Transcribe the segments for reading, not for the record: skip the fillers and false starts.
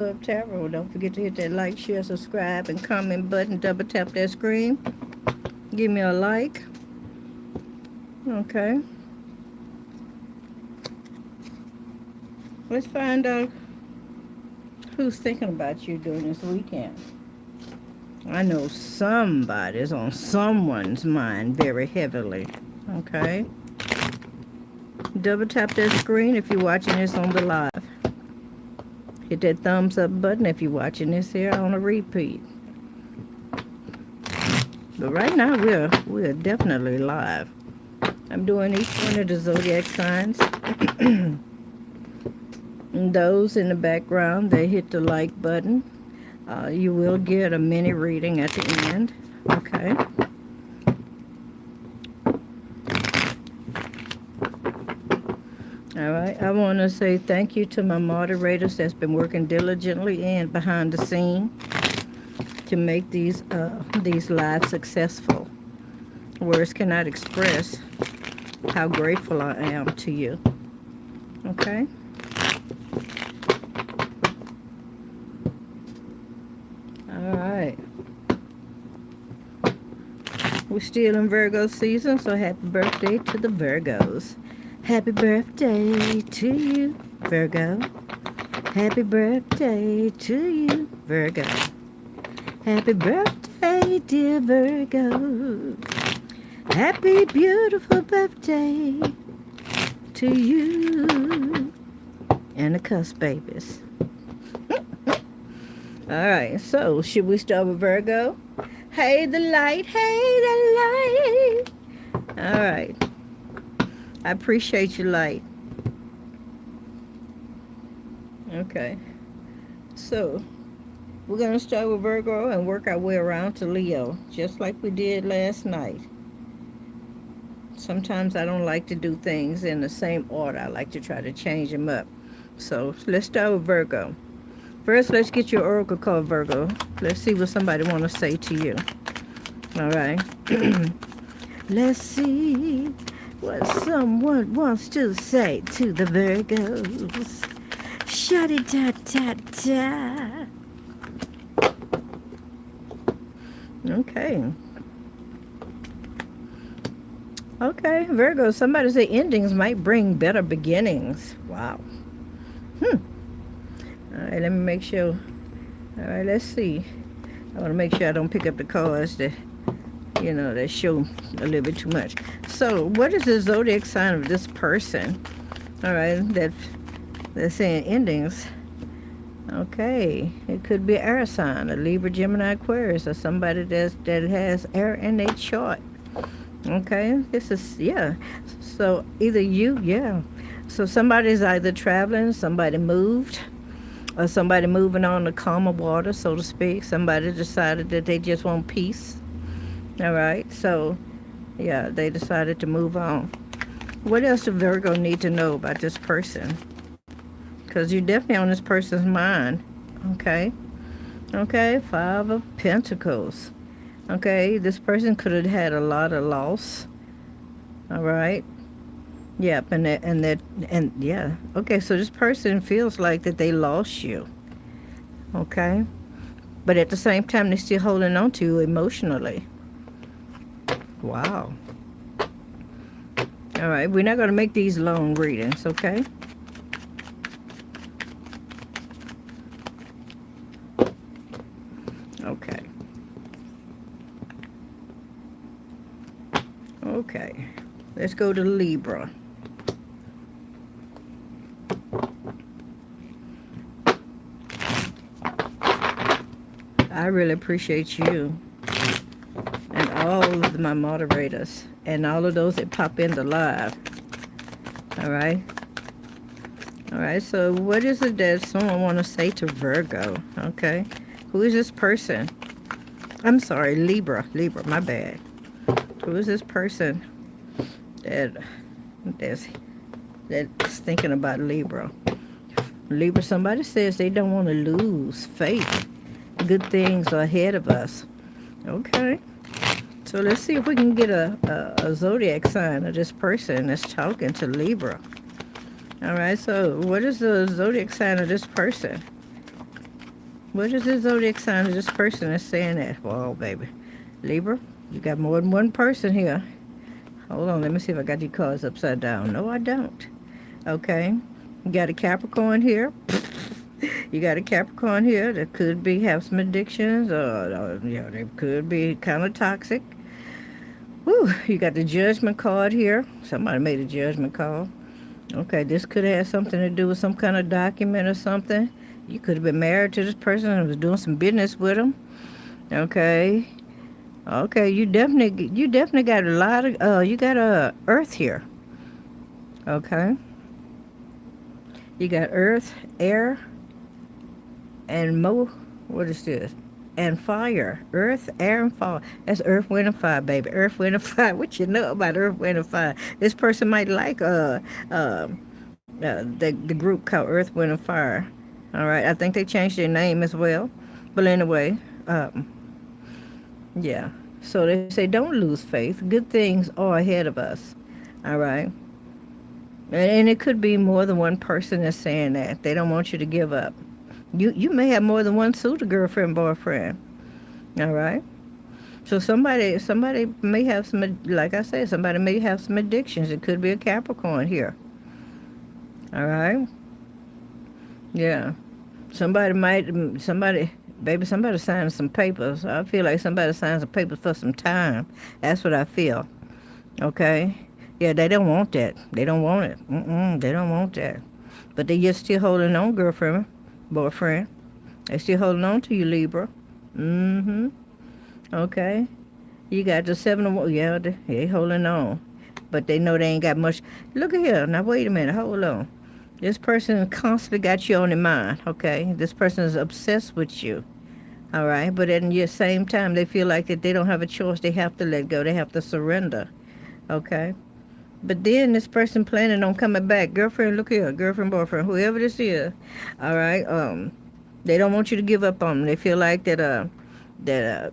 Love Tarot. Don't forget to hit that like, share, subscribe, and comment button. Double tap that screen. Give me a like. Okay. Let's find out who's thinking about you during this weekend. I know somebody's on someone's mind very heavily. Okay. Double tap that screen if you're watching this on the live. Hit that thumbs up button if you're watching this here on a repeat. But right now we're definitely live. I'm doing each one of the zodiac signs. And those in the background, they hit the like button. You will get a mini reading at the end. Okay. All right. I want to say thank you to my moderators that's been working diligently and behind the scene to make these lives successful. Words cannot express how grateful I am to you. Okay? All right. We're still in Virgo season, so happy birthday to the Virgos. Happy birthday to you, Virgo. Happy birthday to you, Virgo. Happy birthday, dear Virgo. Happy beautiful birthday to you and the cuss babies. All right, so should we start with Virgo? Hey, the light, hey, the light. All right. I appreciate you, light. Okay. So, we're going to start with Virgo and work our way around to Leo, just like we did last night. Sometimes I don't like to do things in the same order. I like to try to change them up. So, let's start with Virgo. First, let's get your oracle card, Virgo. Let's see what somebody want to say to you. All right. Let's see what someone wants to say to the Virgos. Shuddy-ta-ta-ta. Okay. Okay, Virgo, somebody say endings might bring better beginnings. Wow. All right, let me make sure. All right, let's see. I want to make sure I don't pick up the cards that, that show a little bit too much. So, what is the zodiac sign of this person? All right, that's saying endings. Okay, it could be an air sign, a Libra, Gemini, Aquarius, or somebody that has air in their chart. Okay, this is, yeah. So, either So, somebody's either traveling, somebody moved, or somebody moving on to calmer water, so to speak. Somebody decided that they just want peace. All right, so, yeah, they decided to move on. What else does Virgo need to know about this person? Because you're definitely on this person's mind. Okay. Okay, Five of Pentacles. Okay, this person could have had a lot of loss. All right. Yep, and yeah. Okay, so this person feels like that they lost you. Okay. But at the same time, they're still holding on to you emotionally. Wow. All right, we're not going to make these long readings, okay? Okay. Okay. Let's go to Libra. I really appreciate you and all of my moderators and all of those that pop into live. All right. All right. So what is it that someone want to say to Virgo? Okay. Who is this person? I'm sorry, Libra. Libra, my bad. Who is this person that's thinking about Libra? Libra, somebody says they don't want to lose faith. Good things are ahead of us. Okay. So let's see if we can get a zodiac sign of this person that's talking to Libra. All right, so what is the zodiac sign of this person? What is the zodiac sign of this person that's saying that? Well, baby. Libra, you got more than one person here. Hold on, let me see if I got these cards upside down. No, I don't. Okay. You got a Capricorn here. You got a Capricorn here that could be have some addictions, or they could be kind of toxic. Whew, you got the Judgment card here. Somebody made a judgment call. Okay, this could have something to do with some kind of document or something. You could have been married to this person and was doing some business with them. Okay. Okay, you definitely got a lot of you got a Earth here. Okay. You got Earth, air, and what is this? And fire. Earth, air, and fire. That's Earth, Wind, and Fire, baby. Earth, Wind, and Fire. What you know about Earth, Wind, and Fire? This person might like the group called Earth, Wind, and Fire. All right. I think they changed their name as well. But anyway, yeah. So they say don't lose faith. Good things are ahead of us. All right. And it could be more than one person that's saying that. They don't want you to give up. You may have more than one suitor, girlfriend, boyfriend. All right. So somebody may have some, like I said, somebody may have some addictions. It could be a Capricorn here. All right. Yeah. Baby, somebody signed some papers. I feel like somebody signed some papers for some time. That's what I feel. Okay. Yeah, they don't want that. They don't want it. They don't want that. But they just still holding on, girlfriend, boyfriend. They still holding on to you, Libra. Okay. You got the 7 of Wands. Yeah, they holding on. But they know they ain't got much. Look at here. Now, wait a minute. Hold on. This person constantly got you on their mind, okay? This person is obsessed with you, all right? But at the same time, they feel like that they don't have a choice. They have to let go. They have to surrender, okay? But then this person planning on coming back. Girlfriend, look here. Girlfriend, boyfriend, whoever this is, all right? They don't want you to give up on them. They feel like that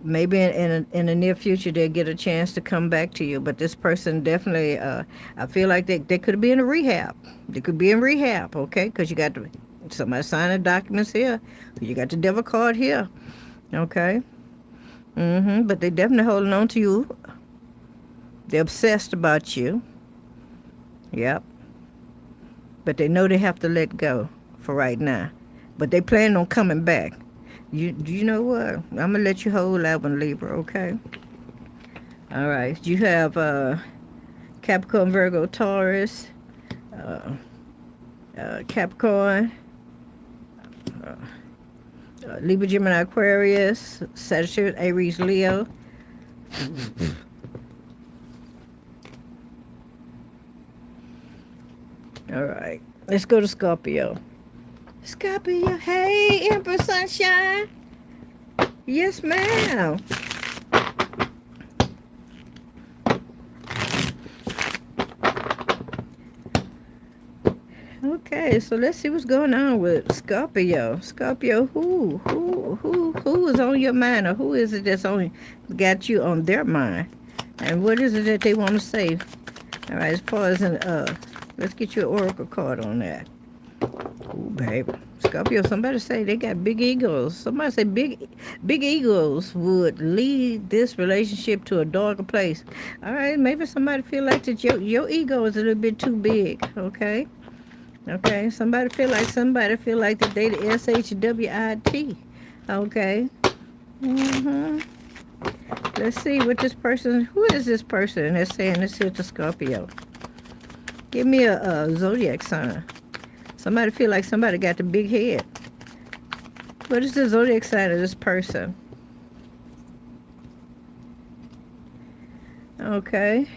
maybe in the near future they'll get a chance to come back to you. But this person definitely, I feel like they could be in a rehab. They could be in rehab, okay? Because you got somebody signing documents here. You got the devil card here, okay? But they definitely holding on to you. They're obsessed about you. Yep. But they know they have to let go for right now. But they plan on coming back. You know what? I'm going to let you hold that one, Libra, okay? All right. You have Capricorn, Virgo, Taurus, Capricorn, Libra, Gemini, Aquarius, Sagittarius, Aries, Leo. All right. Let's go to Scorpio. Scorpio, hey, Emperor Sunshine. Yes, ma'am. Okay, so let's see what's going on with Scorpio. Scorpio, who is on your mind, or who is it that's got you on their mind, and what is it that they want to say? All right, as far as let's get you an oracle card on that. Ooh, baby. Scorpio, somebody say they got big egos. Somebody say big egos would lead this relationship to a darker place. All right, maybe somebody feel like that your ego is a little bit too big, okay? Okay, somebody feel like that they the SHWIT, okay? Let's see what this person, who is this person that's saying this here to Scorpio? Give me a zodiac sign. Somebody feel like somebody got the big head. What is the zodiac sign of this person? Okay.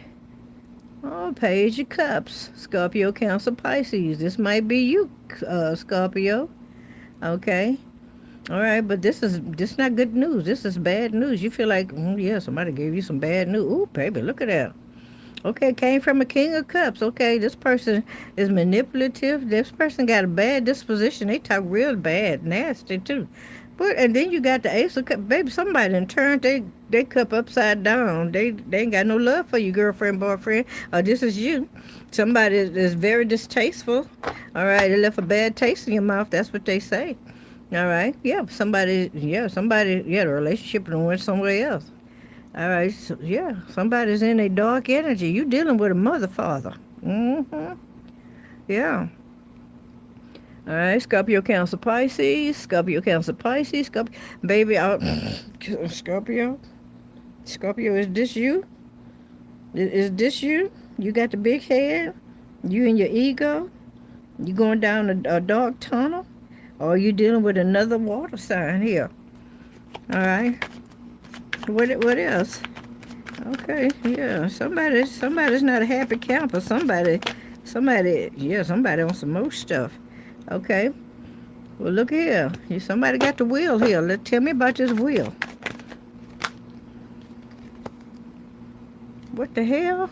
Oh, Page of Cups. Scorpio, Cancer, Pisces. This might be you, Scorpio. Okay. All right, but this is not good news. This is bad news. You feel like, yeah, somebody gave you some bad news. Ooh, baby, look at that. Okay, came from a King of Cups. Okay, this person is manipulative. This person got a bad disposition. They talk real bad, nasty too. But and then you got the Ace of Cups. Baby, somebody done turned they cup upside down. They ain't got no love for you, girlfriend, boyfriend. This is you. Somebody is very distasteful. All right, they left a bad taste in your mouth. That's what they say. All right. Yeah. Somebody. Yeah. Somebody. Yeah. The relationship and went somewhere else. All right. So, yeah. Somebody's in a dark energy. You dealing with a mother father. Mm-hmm. Yeah. All right. Scorpio, Cancer, Pisces. Scorpio, Cancer, Pisces. Scorpio. Baby, Scorpio. Scorpio, is this you? Is this you? You got the big head? You and your ego? You going down a dark tunnel? Or are you dealing with another water sign here? All right. What else? Okay, yeah. Somebody's not a happy camper. Somebody on some more stuff. Okay. Well, look here. Somebody got the wheel here. Tell me about this wheel. What the hell?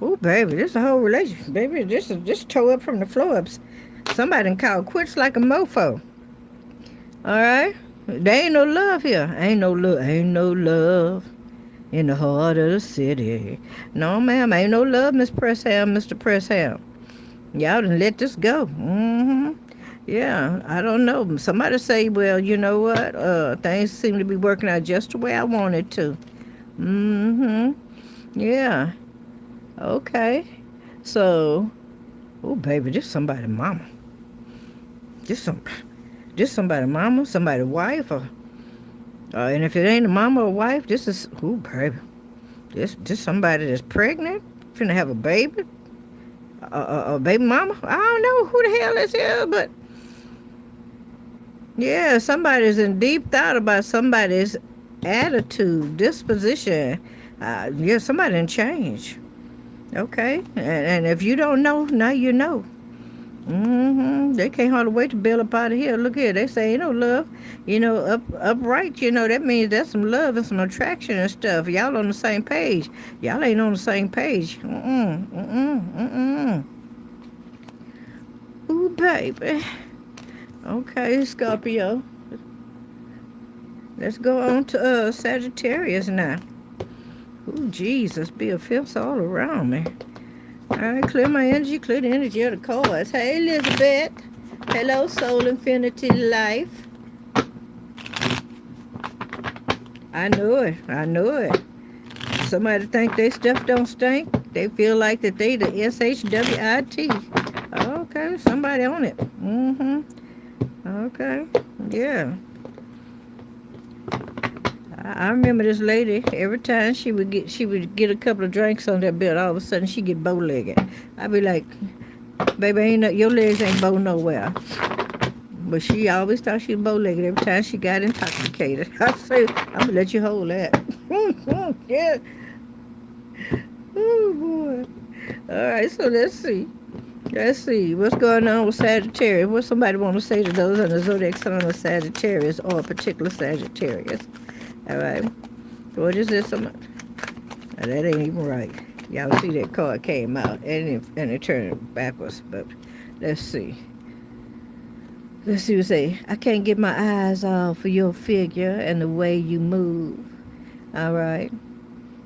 Oh, baby, this is a whole relationship. Baby, this is just tore up from the floor up. Somebody called quits like a mofo. All right? There ain't no love here. Ain't no love. Ain't no love in the heart of the city. No, ma'am. Ain't no love, Miss Pressham, Mr. Pressham. Y'all done let this go. Mm-hmm. Yeah, I don't know. Somebody say, well, you know what? Things seem to be working out just the way I wanted to. Mm-hmm. Yeah. Okay. So, oh, baby, this somebody mama. This somebody mama, somebody wife, or and if it ain't a mama or wife, this is baby, this somebody that's pregnant, finna have a baby, a baby mama. I don't know who the hell is here, but yeah, somebody's in deep thought about somebody's attitude, disposition. Yeah, somebody done change. Okay, and if you don't know, now you know. They can't hardly wait to bail up out of here. Look here, they say ain't no love. Upright. That means there's some love and some attraction and stuff. Y'all on the same page. Y'all ain't on the same page. Ooh, baby. Okay, Scorpio. Let's go on to Sagittarius now. Ooh, Jesus, be a fence all around me. All right, clear my energy, clear the energy of the cards. Hey, Elizabeth. Hello, Soul Infinity Life. I know it. I know it. Somebody think they stuff don't stink. They feel like that they the SHWIT. Okay, somebody on it. Okay, yeah. I remember this lady. Every time she would get a couple of drinks on that bed, all of a sudden she get bow-legged. I'd be like, baby, your legs ain't bow nowhere. But she always thought she was bow-legged every time she got intoxicated. I say, I'm gonna let you hold that. Yeah. Oh boy. All right, so let's see. Let's see what's going on with Sagittarius. What somebody want to say to those on the zodiac sign of Sagittarius or a particular Sagittarius? All right. What is this? That ain't even right. Y'all see that card came out and it turned backwards. But let's see. Let's see what it say. I can't get my eyes off of your figure and the way you move. All right.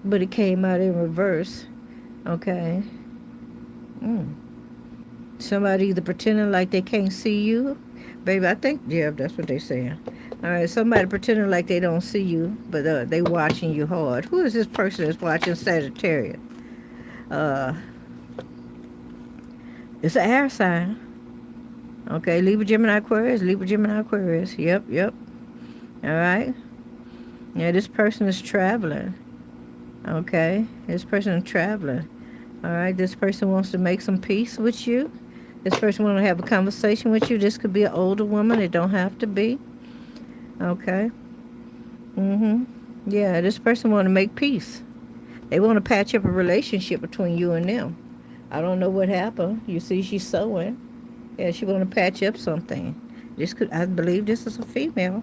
But it came out in reverse. Okay. Somebody either pretending like they can't see you. Baby, I think, yeah, that's what they saying. All right, somebody pretending like they don't see you, but they watching you hard. Who is this person that's watching Sagittarius? It's an air sign. Okay, Libra, Gemini, Aquarius. Libra, Gemini, Aquarius. Yep. All right. Yeah, this person is traveling. Okay, this person is traveling. All right, this person wants to make some peace with you. This person wants to have a conversation with you. This could be an older woman. It don't have to be. Okay. Yeah, this person want to make peace. They want to patch up a relationship between you and them. I don't know what happened. You see, she's sewing. Yeah, she want to patch up something. I believe this is a female.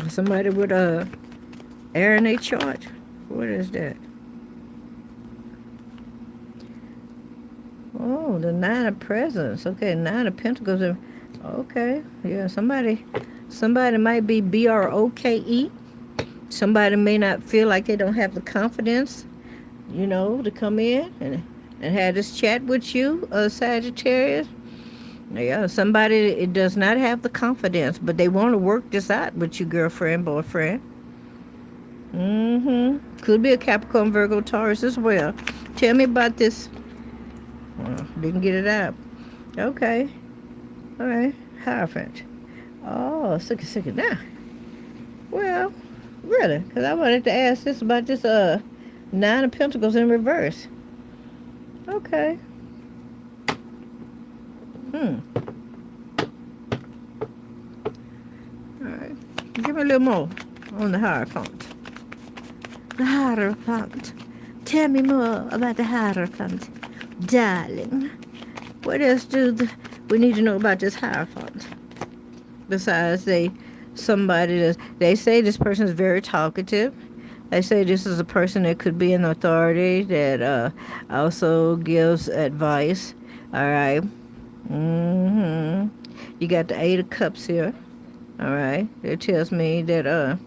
Somebody with a air in a chart. What is that? Oh, the Nine of Presents. Okay, Nine of Pentacles. Okay, yeah, somebody might be BROKE. Somebody may not feel like they don't have the confidence, to come in and have this chat with you, Sagittarius. Yeah, somebody it does not have the confidence, but they want to work this out with you, girlfriend, boyfriend. Could be a Capricorn, Virgo, Taurus as well. Tell me about this. Didn't get it out. Okay. All right. Hierophant. Oh, sick it now. Well, really, because I wanted to ask this about this Nine of Pentacles in reverse. Okay. Hmm. All right. Give me a little more on the Hierophant. The Hierophant. Tell me more about the Hierophant, darling. What else we need to know about this Hierophant? Besides, they say this person is very talkative. They say this is a person that could be an authority that also gives advice. All right. You got the Eight of Cups here. All right. It tells me that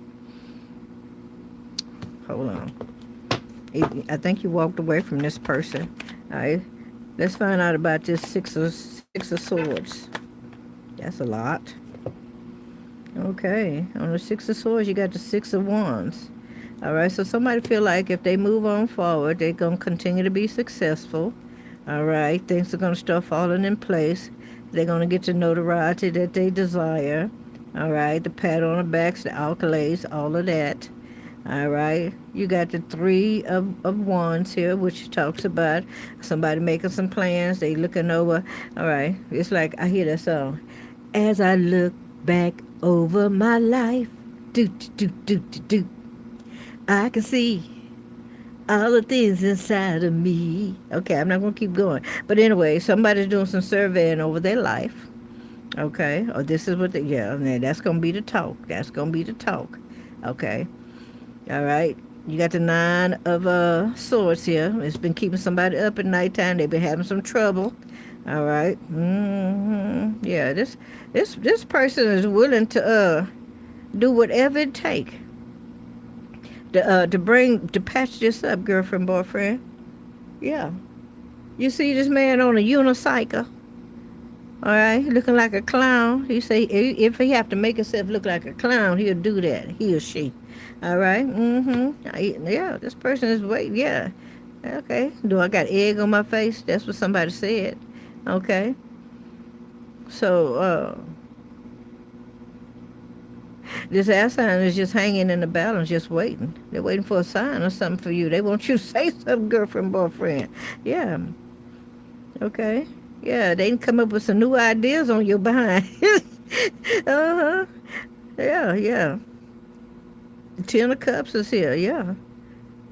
hold on. I think you walked away from this person. All right. Let's find out about this Six of Swords. That's a lot. Okay. On the Six of Swords, you got the Six of Wands. All right. So somebody feel like if they move on forward, they're going to continue to be successful. All right. Things are going to start falling in place. They're going to get the notoriety that they desire. All right. The pat on the backs, the accolades, all of that. All right. You got the Three of Wands here, which talks about somebody making some plans. They looking over. All right. It's like I hear that song. As I look back over my life, do, do, do, do, do, I can see all the things inside of me. Okay, I'm not going to keep going. But anyway, somebody's doing some surveying over their life. Okay. Or this is what that's going to be the talk. That's going to be the talk. Okay. All right. You got the Nine of Swords here. It's been keeping somebody up at nighttime. They've been having some trouble. All right. Yeah, this person is willing to do whatever it takes to patch this up, girlfriend, boyfriend. Yeah. You see this man on a unicycle. All right, looking like a clown. He say if he have to make himself look like a clown, he'll do that. He or she. All right. Yeah, this person is waiting. Yeah. Okay. Do I got egg on my face? That's what somebody said. Okay. So this air sign is just hanging in the balance, just waiting. They're waiting for a sign or something for you. They want you to say something, girlfriend, boyfriend. Yeah. Okay. Yeah, they can come up with some new ideas on your behind. Uh-huh. Yeah. Ten of Cups is here, yeah.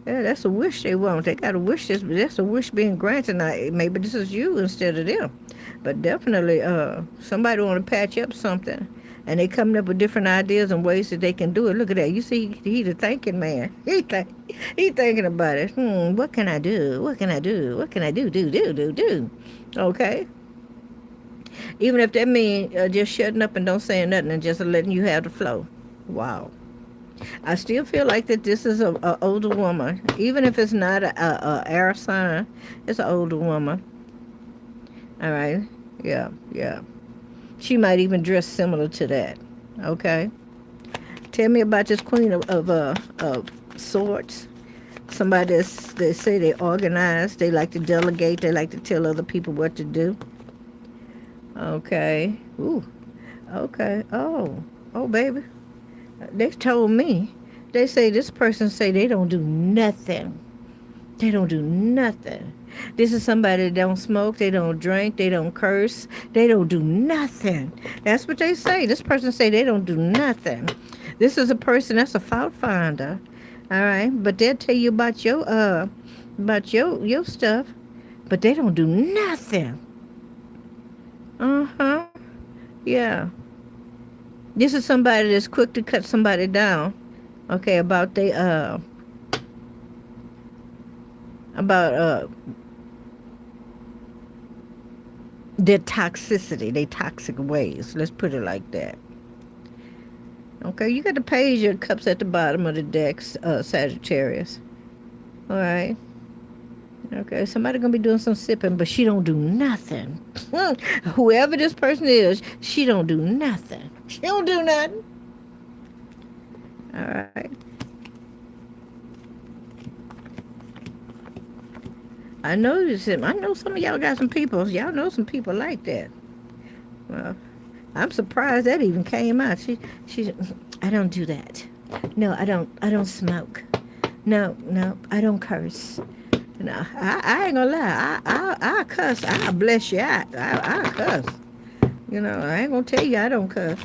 Yeah, that's a wish they want. They got a wish. That's a wish being granted. Now, maybe this is you instead of them. But definitely, somebody want to patch up something. And they coming up with different ideas and ways that they can do it. Look at that. You see, he the thinking man. He thinking about it. What can I do? What can I do? What can I do? Do. Okay. Even if that means just shutting up and don't say nothing and just letting you have the flow. Wow. I still feel like that this is a older woman. Even if it's not a air sign, it's an older woman. All right. Yeah. She might even dress similar to that. Okay. Tell me about this Queen of Swords. Somebody they say they organize. They like to delegate. They like to tell other people what to do. Okay. Ooh. Okay. Oh, baby. They told me. They say this person say they don't do nothing. They don't do nothing. This is somebody that don't smoke, they don't drink, they don't curse, they don't do nothing. That's what they say. This person say they don't do nothing. This is a person that's a fault finder. All right, but they'll tell you about your stuff, but they don't do nothing. Yeah. This is somebody that's quick to cut somebody down. Okay, about their toxicity, their toxic ways. Let's put it like that. Okay, you got the Page of Cups at the bottom of the deck, Sagittarius. All right. Okay, somebody gonna be doing some sipping, but she don't do nothing. Whoever this person is, she don't do nothing. She don't do nothing. All right. I know some of y'all got some people. Y'all know some people like that. Well, I'm surprised that even came out. She. I don't do that. No, I don't. I don't smoke. No, no, I don't curse. No, I ain't gonna lie. I cuss. I bless you. I cuss. You know, I ain't gonna tell you I don't cuss.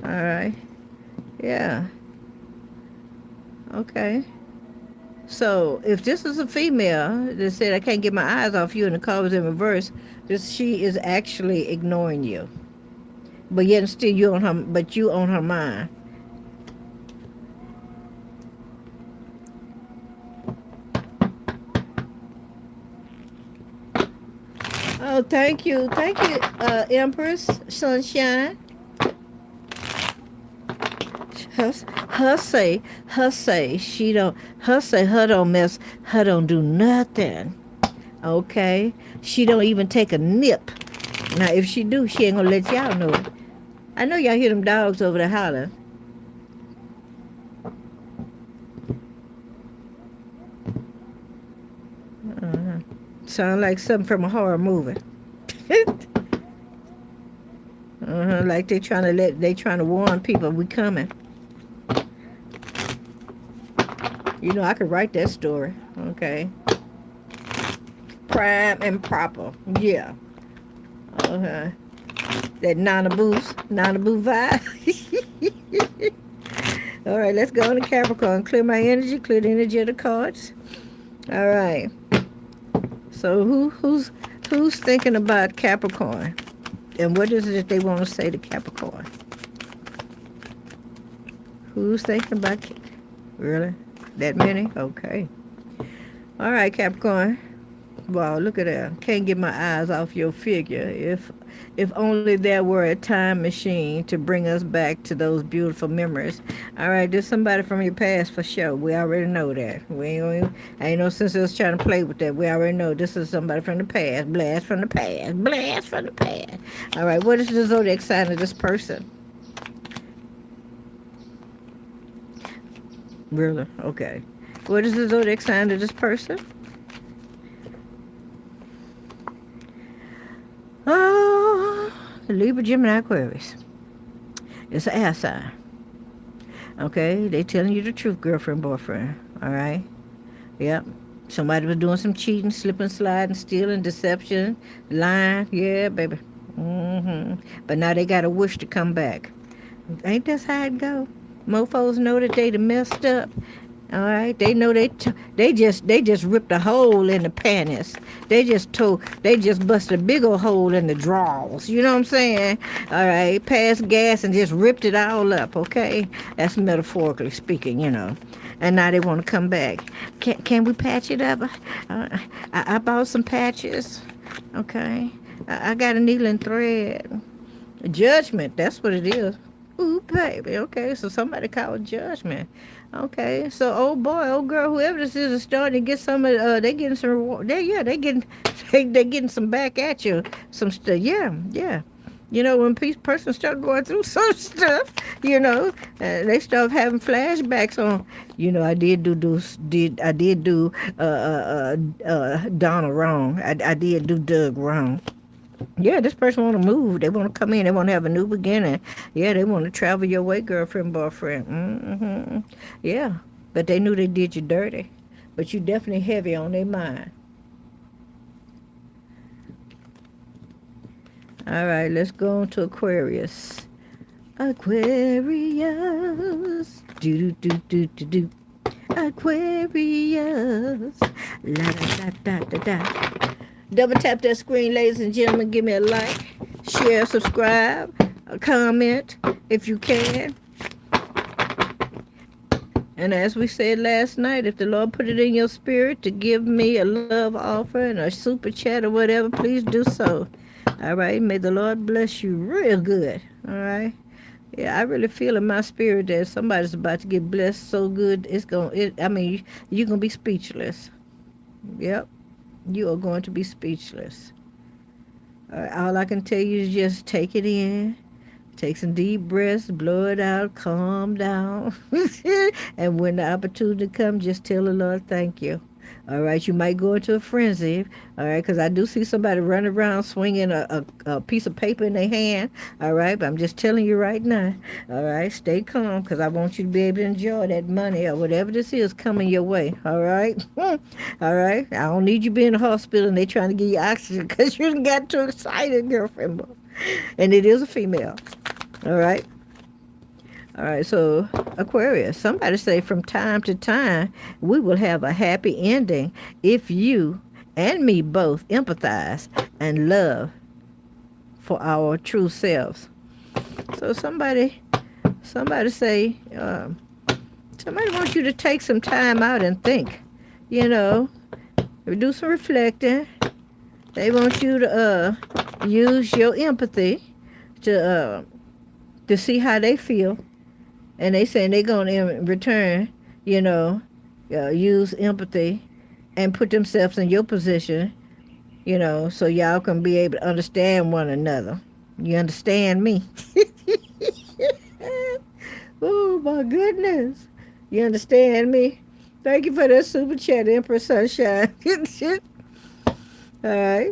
All right. Yeah. Okay. So if this is a female that said I can't get my eyes off you and the card was in reverse, this she is actually ignoring you. But yet still you on her but you on her mind. Oh, thank you. Thank you, Empress Sunshine. Her, her say she don't her say her don't mess her don't do nothing. Okay? She don't even take a nip. Now if she do, she ain't gonna let y'all know it. I know y'all hear them dogs over there hollering. Uh-huh. Sound like something from a horror movie. Like they trying to warn people we coming. You know I could write that story. Okay. Prime and proper. Yeah. Okay. That Nana Boo vibe. All right, let's go into Capricorn. Clear my energy, clear the energy of the cards. All right. So who's thinking about Capricorn? And what is it that they want to say to Capricorn? Who's thinking about really? That many? Okay. All right, Capricorn. Wow, look at that. Can't get my eyes off your figure. If only there were a time machine to bring us back to those beautiful memories. All right, there's somebody from your past for sure. We already know that. Ain't no sense us trying to play with that. We already know this is somebody from the past. Blast from the past. Blast from the past. All right, what is the zodiac sign of this person? Really? Okay. What is the zodiac sign of this person? Oh, Libra, Gemini, Aquarius. It's an air sign. Okay, they telling you the truth, girlfriend, boyfriend. All right. Yep. Somebody was doing some cheating, slipping, sliding, stealing, deception, lying. Yeah, baby. But now they got a wish to come back. Ain't that how it go? Mofos know that they done messed up. All right, they know they just ripped a hole in the panties. They just busted a big old hole in the drawers. You know what I'm saying? All right, passed gas and just ripped it all up. Okay, that's metaphorically speaking, you know. And now they want to come back. Can we patch it up? I bought some patches. Okay, I got a needle and thread. Judgment. That's what it is. Ooh, baby. Okay, so somebody called judgment. Okay, so old boy, old girl, whoever this is starting to get some of. They getting some reward. They getting they getting some back at you. Some stuff. Yeah, yeah. You know, when person start going through some stuff, you know, they start having flashbacks on. You know, I did do Donna wrong. I did do Doug wrong. Yeah, this person want to move. They want to come in. They want to have a new beginning. Yeah, they want to travel your way, girlfriend, boyfriend. Yeah, but they knew they did you dirty. But you definitely heavy on their mind. All right, let's go on to Aquarius. Aquarius. Do do do do do do. Aquarius. La da da da da da. Double tap that screen, ladies and gentlemen. Give me a like, share, subscribe, a comment if you can. And as we said last night, if the Lord put it in your spirit to give me a love offering or super chat or whatever, please do so. All right. May the Lord bless you real good. All right. Yeah, I really feel in my spirit that somebody's about to get blessed so good. I mean, you're going to be speechless. Yep. You are going to be speechless. All I can tell you is just take it in. Take some deep breaths, blow it out, calm down. And when the opportunity comes, just tell the Lord thank you. All right, you might go into a frenzy. All right, because I do see somebody running around swinging a piece of paper in their hand. All right, but I'm just telling you right now. All right, stay calm because I want you to be able to enjoy that money or whatever this is coming your way. All right, all right. I don't need you being in the hospital and they trying to give you oxygen because you done got too excited, girlfriend. And it is a female. All right. All right. So, Aquarius, somebody say from time to time, we will have a happy ending if you and me both empathize and love for our true selves. So, somebody say, somebody wants you to take some time out and think, you know, do some reflecting. They want you to use your empathy to see how they feel, and they saying they're gonna in return, you know, use empathy and put themselves in your position, you know, so y'all can be able to understand one another. You understand me? Oh my goodness, you understand me? Thank you for that super chat, Empress Sunshine. All right.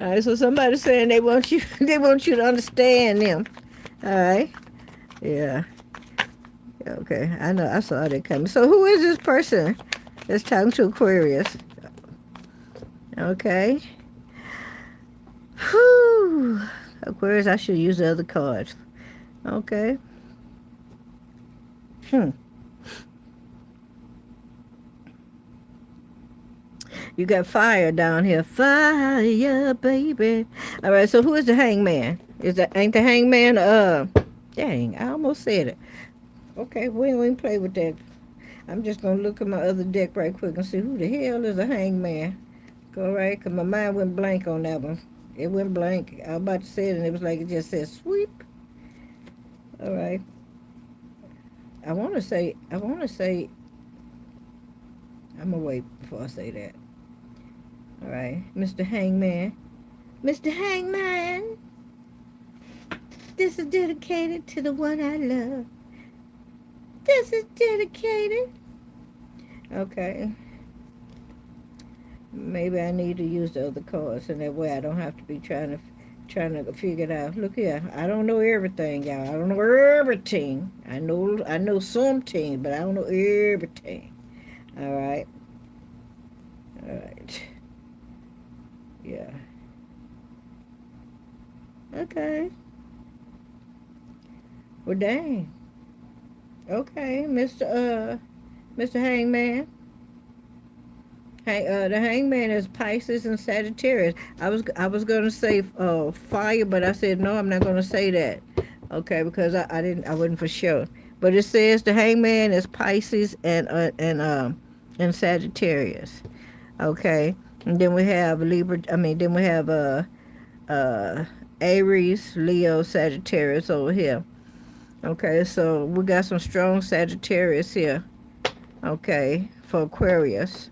All right, so somebody's saying they want you they want you to understand them. All right. Yeah. Okay, I know. I saw that coming. So who is this person that's talking to Aquarius? Okay. Whew. Aquarius, I should use the other cards. Okay. Hmm. You got fire down here. Fire, baby. All right, so who is the hangman? Ain't the hangman, dang, I almost said it. Okay, we ain't play with that. I'm just going to look at my other deck right quick and see who the hell is the hangman. All right, because my mind went blank on that one. It went blank. I was about to say it, and it was like it just said sweep. All right. I want to say, I'm going to wait before I say that. All right, Mr. Hangman. Mr. Hangman, this is dedicated to the one I love. This is dedicated. Okay. Maybe I need to use the other cards, and that way I don't have to be trying to figure it out. Look here, I don't know everything, y'all. I don't know everything. I know some things, but I don't know everything. All right. All right. Yeah. Okay. Well, dang. Okay, Mr. Hangman. The hangman is Pisces and Sagittarius. I was gonna say fire, but I said no. I'm not gonna say that. Okay, because I wasn't for sure. But it says the hangman is Pisces and Sagittarius. Okay, and then we have Libra. I mean, then we have uh Aries, Leo, Sagittarius over here. Okay, so we got some strong Sagittarius here. Okay, for Aquarius.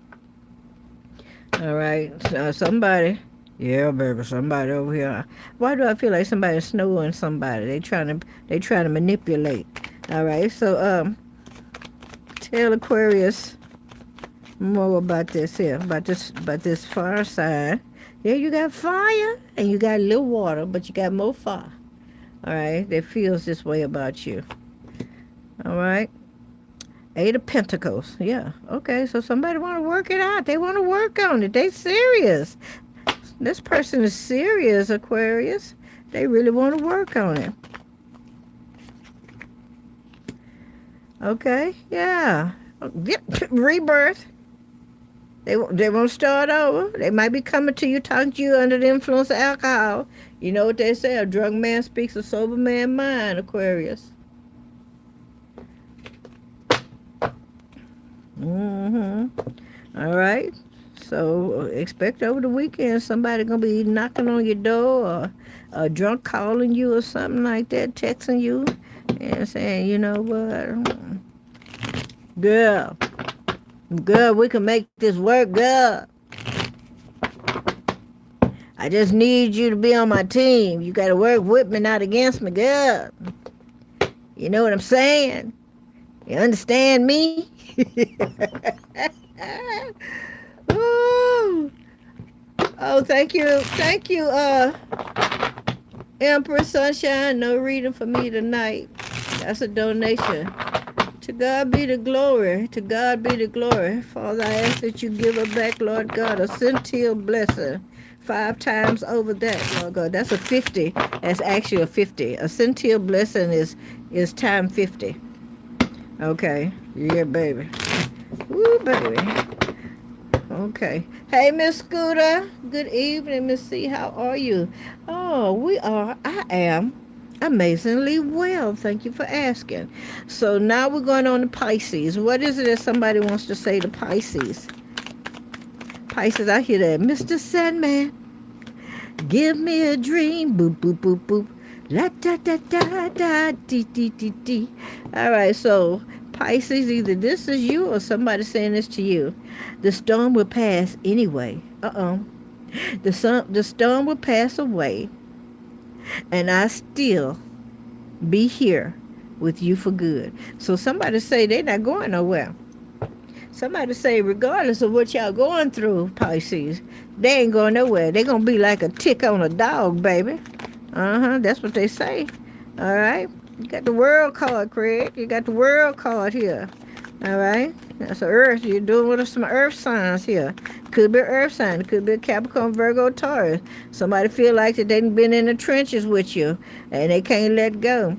All right, so somebody, yeah, baby, somebody over here. Why do I feel like somebody's snowing somebody? They trying to manipulate. All right, so tell Aquarius more about this here, about this fire sign. Yeah, you got fire and you got a little water, but you got more fire. All right, that feels this way about you. All right. Eight of Pentacles. Yeah. Okay. So somebody want to work it out. They want to work on it. They serious. This person is serious, Aquarius. They really want to work on it. Okay. Yeah. Rebirth. They won't start over. They might be coming to you, talking to you under the influence of alcohol. You know what they say? A drunk man speaks a sober man's mind, Aquarius. Mm-hmm. All right. So expect over the weekend somebody gonna be knocking on your door or a drunk calling you or something like that, texting you and saying, you know what, girl, Girl, we can make this work, girl. I just need you to be on my team. You got to work with me, not against me, girl. You know what I'm saying? You understand me? Ooh. Oh, thank you. Thank you, Empress Sunshine. No reading for me tonight. That's a donation. To God be the glory. To God be the glory. Father, I ask that you give her back, Lord God, a centile blessing. 5 times over that, Lord God. That's a 50. That's actually a 50. A centile blessing is time 50. Okay. Yeah, baby. Woo, baby. Okay. Hey, Miss Scooter. Good evening, Miss C. How are you? Oh, I am amazingly well. Thank you for asking. So now we're going on to Pisces. What is it that somebody wants to say to Pisces? Pisces, I hear that. Mr. Sandman, give me a dream. Boop, boop, boop, boop. La da da da da dee dee dee dee. All right, so Pisces, either this is you or somebody saying this to you. The storm will pass anyway. The storm will pass away, and I still be here with you for good. So somebody say they're not going nowhere. Somebody say, regardless of what y'all going through, Pisces, they ain't going nowhere. They gonna be like a tick on a dog, baby. That's what they say. All right. You got the world card, Craig. You got the world card here. All right. That's the earth. You're doing with some earth signs here. Could be an earth sign. It could be a Capricorn, Virgo, Taurus. Somebody feel like that they've been in the trenches with you and they can't let go.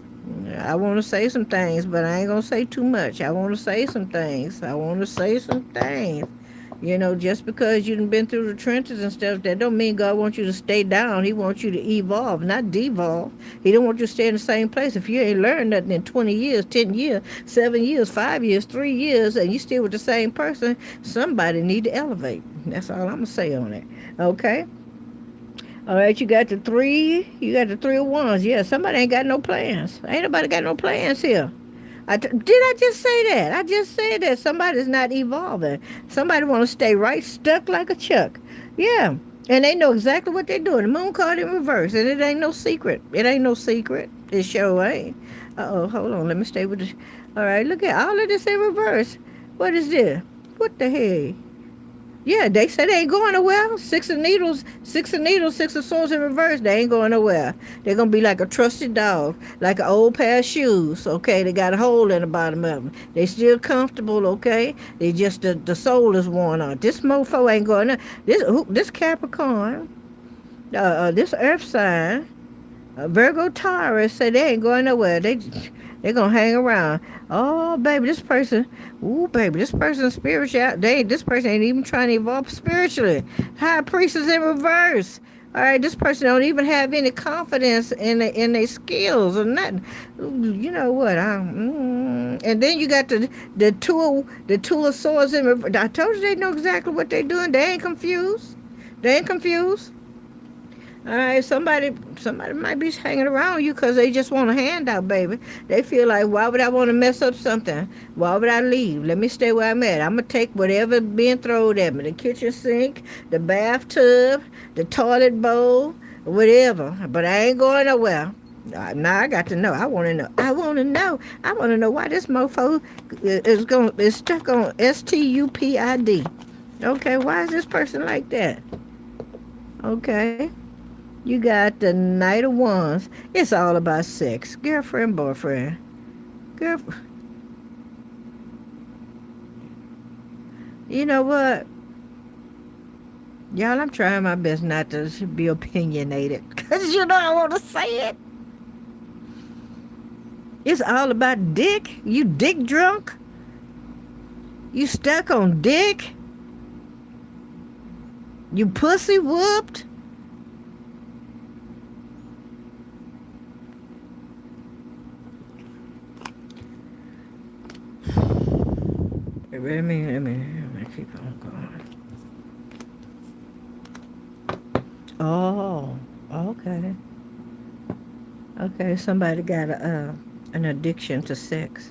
I want to say some things, but I ain't going to say too much. I want to say some things. I want to say some things. You know, just because you've been through the trenches and stuff, that don't mean God wants you to stay down. He wants you to evolve, not devolve. He don't want you to stay in the same place. If you ain't learned nothing in 20 years, 10 years, 7 years, 5 years, 3 years, and you still with the same person, somebody need to elevate. That's all I'm going to say on it. Okay? All right, you got the three. You got the 3 of wands. Yeah, somebody ain't got no plans. Ain't nobody got no plans here. Did I just say that? I just said that somebody's not evolving. Somebody want to stay right stuck like a chuck. Yeah, and they know exactly what they're doing. The moon card in reverse, and it ain't no secret. It ain't no secret. It sure ain't. Hold on. Let me stay with this. All right, look at all of this in reverse. What is this? What the heck? Yeah, they said they ain't going nowhere. 6 of needles, 6 of needles, 6 of swords in reverse. They ain't going nowhere. They're going to be like a trusted dog, like an old pair of shoes, okay? They got a hole in the bottom of them. They still comfortable, okay? They just, the soul is worn out. This mofo ain't going nowhere. This Capricorn, this earth sign, Virgo Taurus, say they ain't going nowhere. They gonna hang around. Oh, baby, this person, ooh, baby, this person's spiritual. This person ain't even trying to evolve spiritually. High priest is in reverse. All right, this person don't even have any confidence in their skills or nothing. You know what? And then you got the two of swords in reverse. I told you they know exactly what they're doing. They ain't confused. They ain't confused. All right, somebody might be hanging around you because they just want a handout, baby. They feel like, why would I want to mess up something? Why would I leave? Let me stay where I'm at. I'm going to take whatever being thrown at me. The kitchen sink, the bathtub, the toilet bowl, whatever. But I ain't going nowhere. Now I got to know. I want to know. I want to know. I want to know why this mofo is stuck on STUPID. Okay, why is this person like that? Okay. You got the Knight of Wands. It's all about sex. Girlfriend, boyfriend. Girlfriend. You know what? Y'all, I'm trying my best not to be opinionated. Because you know I want to say it. It's all about dick. You dick drunk. You stuck on dick. You pussy whooped. Let me keep on going. Oh, okay. Okay, somebody got an addiction to sex.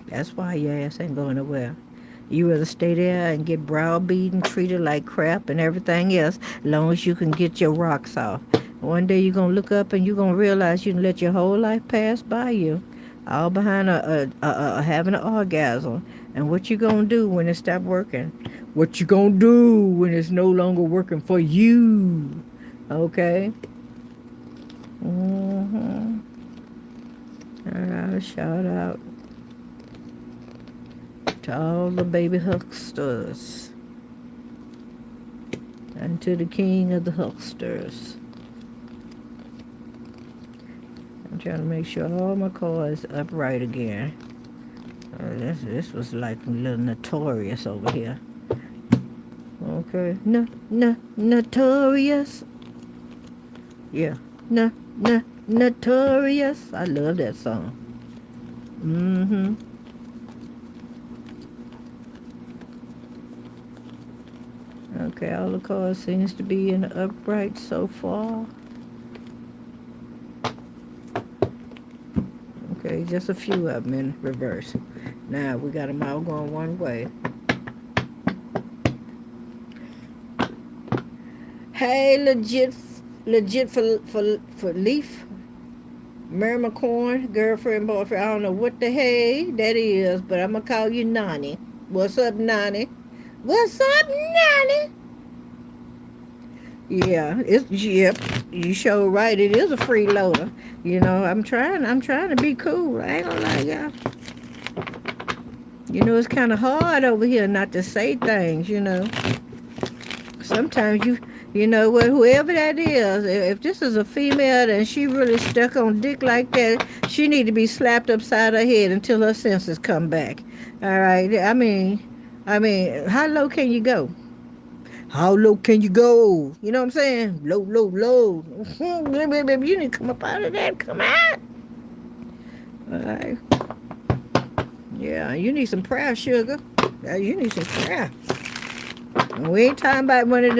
That's why your ass ain't going nowhere. You rather stay there and get browbeaten, treated like crap and everything else, as long as you can get your rocks off. One day you're going to look up and you're going to realize you let your whole life pass by you, all behind having an orgasm. And what you going to do when it stop working? What you going to do when it's no longer working for you? Okay? Mm-hmm. Shout out to all the baby hucksters and to the king of the hucksters. I'm trying to make sure all my cards upright again. This was like a little notorious over here. Okay. Notorious. Yeah. Notorious. I love that song. Mm-hmm. Okay, all the cards seems to be in the upright so far. Okay, just a few of them in reverse. Now we got them all going one way. Hey, legit for Leaf, Mermacorn, girlfriend, boyfriend. I don't know what the hey that is, but I'm gonna call you Nani. What's up, Nani? What's up, Nani? Yeah, yep. You sure right. It is a freeloader. You know, I'm trying to be cool. I ain't gonna lie, y'all. You know, it's kind of hard over here not to say things. You know, sometimes you know what, whoever that is, if this is a female and she really stuck on dick like that, she need to be slapped upside her head until her senses come back. All right. I mean, how low can you go? How low can you go? You know what I'm saying? Low. You need to come up out of that. Come out. All right. Yeah, you need some prayer, sugar. You need some prayer. We ain't talking about one of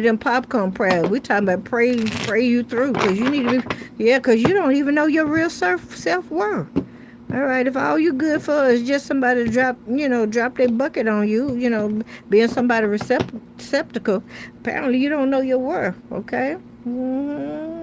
them popcorn prayers. We talking about pray you through, because you need to be, because you don't even know your real self-worth. All right, if all you good for is just somebody to drop their bucket on you, being somebody receptacle, apparently you don't know your worth, okay? Mm-hmm.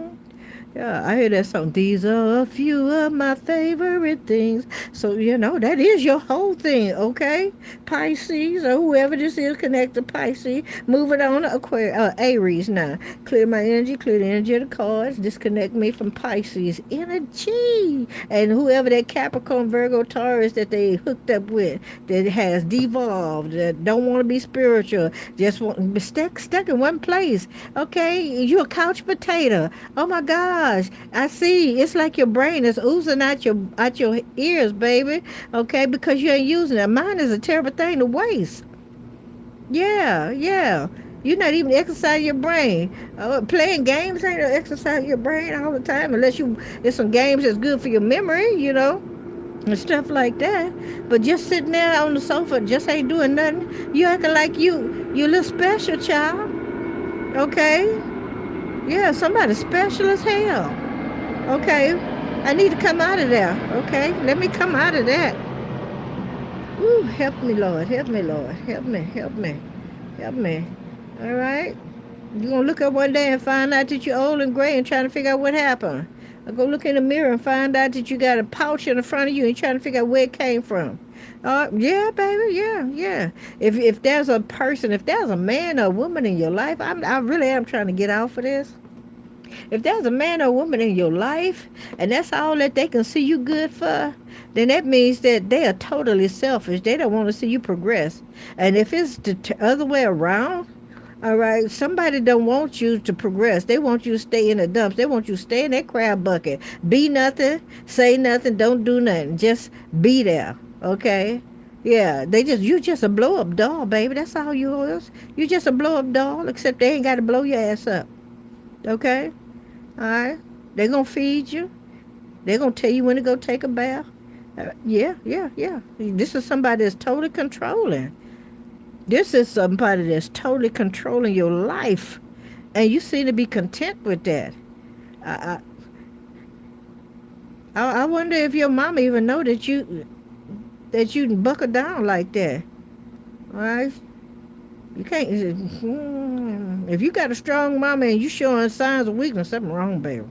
Yeah, I hear that song. These are a few of my favorite things. So, that is your whole thing, okay? Pisces, or whoever this is, connect to Pisces. Moving on to Aries now. Clear my energy, clear the energy of the cards. Disconnect me from Pisces energy. And whoever that Capricorn, Virgo, Taurus that they hooked up with, that has devolved, that don't want to be spiritual, just want to be stuck in one place, okay? You a couch potato. Oh, my God. I see. It's like your brain is oozing out your ears, baby. Okay, because you ain't using it. Mine is a terrible thing to waste. Yeah. You're not even exercising your brain. Playing games ain't exercising your brain all the time, unless there's some games that's good for your memory, and stuff like that. But just sitting there on the sofa, just ain't doing nothing. You acting like you a little special, child. Okay. Yeah, somebody special as hell. Okay, I need to come out of there. Okay, let me come out of that. Ooh, help me, Lord. Help me, Lord. Help me. All right? You're going to look up one day and find out that you're old and gray and trying to figure out what happened. Or go look in the mirror and find out that you got a pouch in the front of you and trying to figure out where it came from. Yeah, baby, yeah. If there's a person, if there's a man or a woman in your life, I really am trying to get off of this. If there's a man or woman in your life and that's all that they can see you good for, then that means that they are totally selfish. They don't want to see you progress. And if it's the other way around, all right, somebody don't want you to progress. They want you to stay in the dumps. They want you to stay in that crab bucket. Be nothing, say nothing, don't do nothing. Just be there, okay? Yeah, you just a blow-up doll, baby. That's all you is. You just a blow-up doll, except they ain't got to blow your ass up, okay? All right? They're going to feed you. They're going to tell you when to go take a bath. Yeah. This is somebody that's totally controlling. This is somebody that's totally controlling your life. And you seem to be content with that. I wonder if your mama even know that that you can buckle down like that. All right? You can't. If you got a strong mama and you showing signs of weakness, something wrong, baby.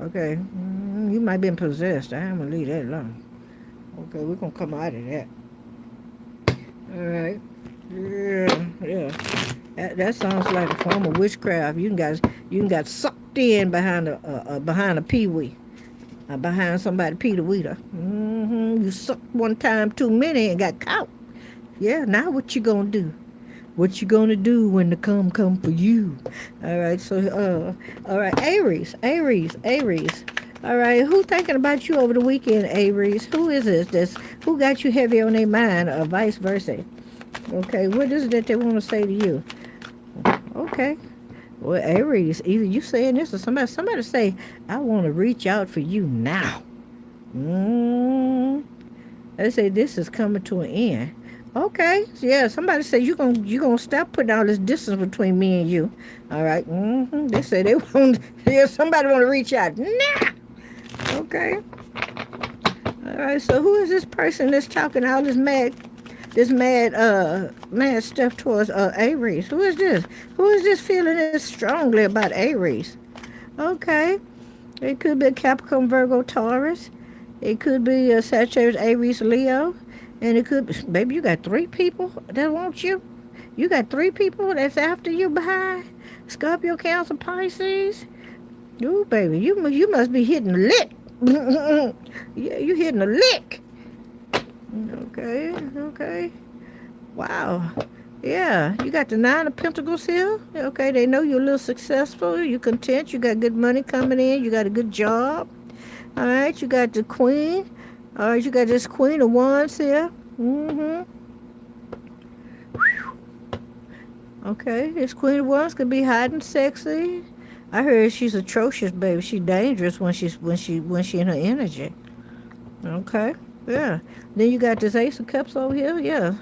Okay? You might be possessed. I'm going to leave that alone. Okay, we're going to come out of that. All right? Yeah, yeah. That sounds like a form of witchcraft. You got sucked in behind a peewee. Behind somebody Peter Weeder. You sucked one time too many and got caught. Yeah, now what you gonna do? What you gonna do when the come for you? All right, so all right, Aries. All right, who thinking about you over the weekend, Aries? Who is this? Who got you heavy on their mind, or vice versa? Okay, what is it that they want to say to you? Okay. Well, Aries, either you saying this or somebody say, I want to reach out for you now. They say this is coming to an end. Okay, yeah, somebody say you gonna stop putting all this distance between me and you. All right. They say they want, yeah, somebody want to reach out now. Okay. All right, so who is this person that's talking all this mad stuff towards Aries? Who is this? Who is this feeling this strongly about Aries? Okay. It could be a Capricorn, Virgo, Taurus. It could be a Sagittarius, Aries, Leo. And it could be, baby, you got 3 people that want you. You got 3 people that's after you behind. Scorpio, Cancer, Pisces. Ooh, baby, you must be hitting a lick. Yeah, you hitting a lick. Okay. Wow. Yeah, you got the 9 of Pentacles here. Okay, they know you're a little successful. You're content. You got good money coming in. You got a good job. All right, you got the Queen. All right, you got this Queen of Wands here. Okay, this Queen of Wands could be hot and sexy. I heard she's atrocious, baby. She's dangerous when she in her energy. Okay, yeah. Then you got this Ace of Cups over here. Yeah.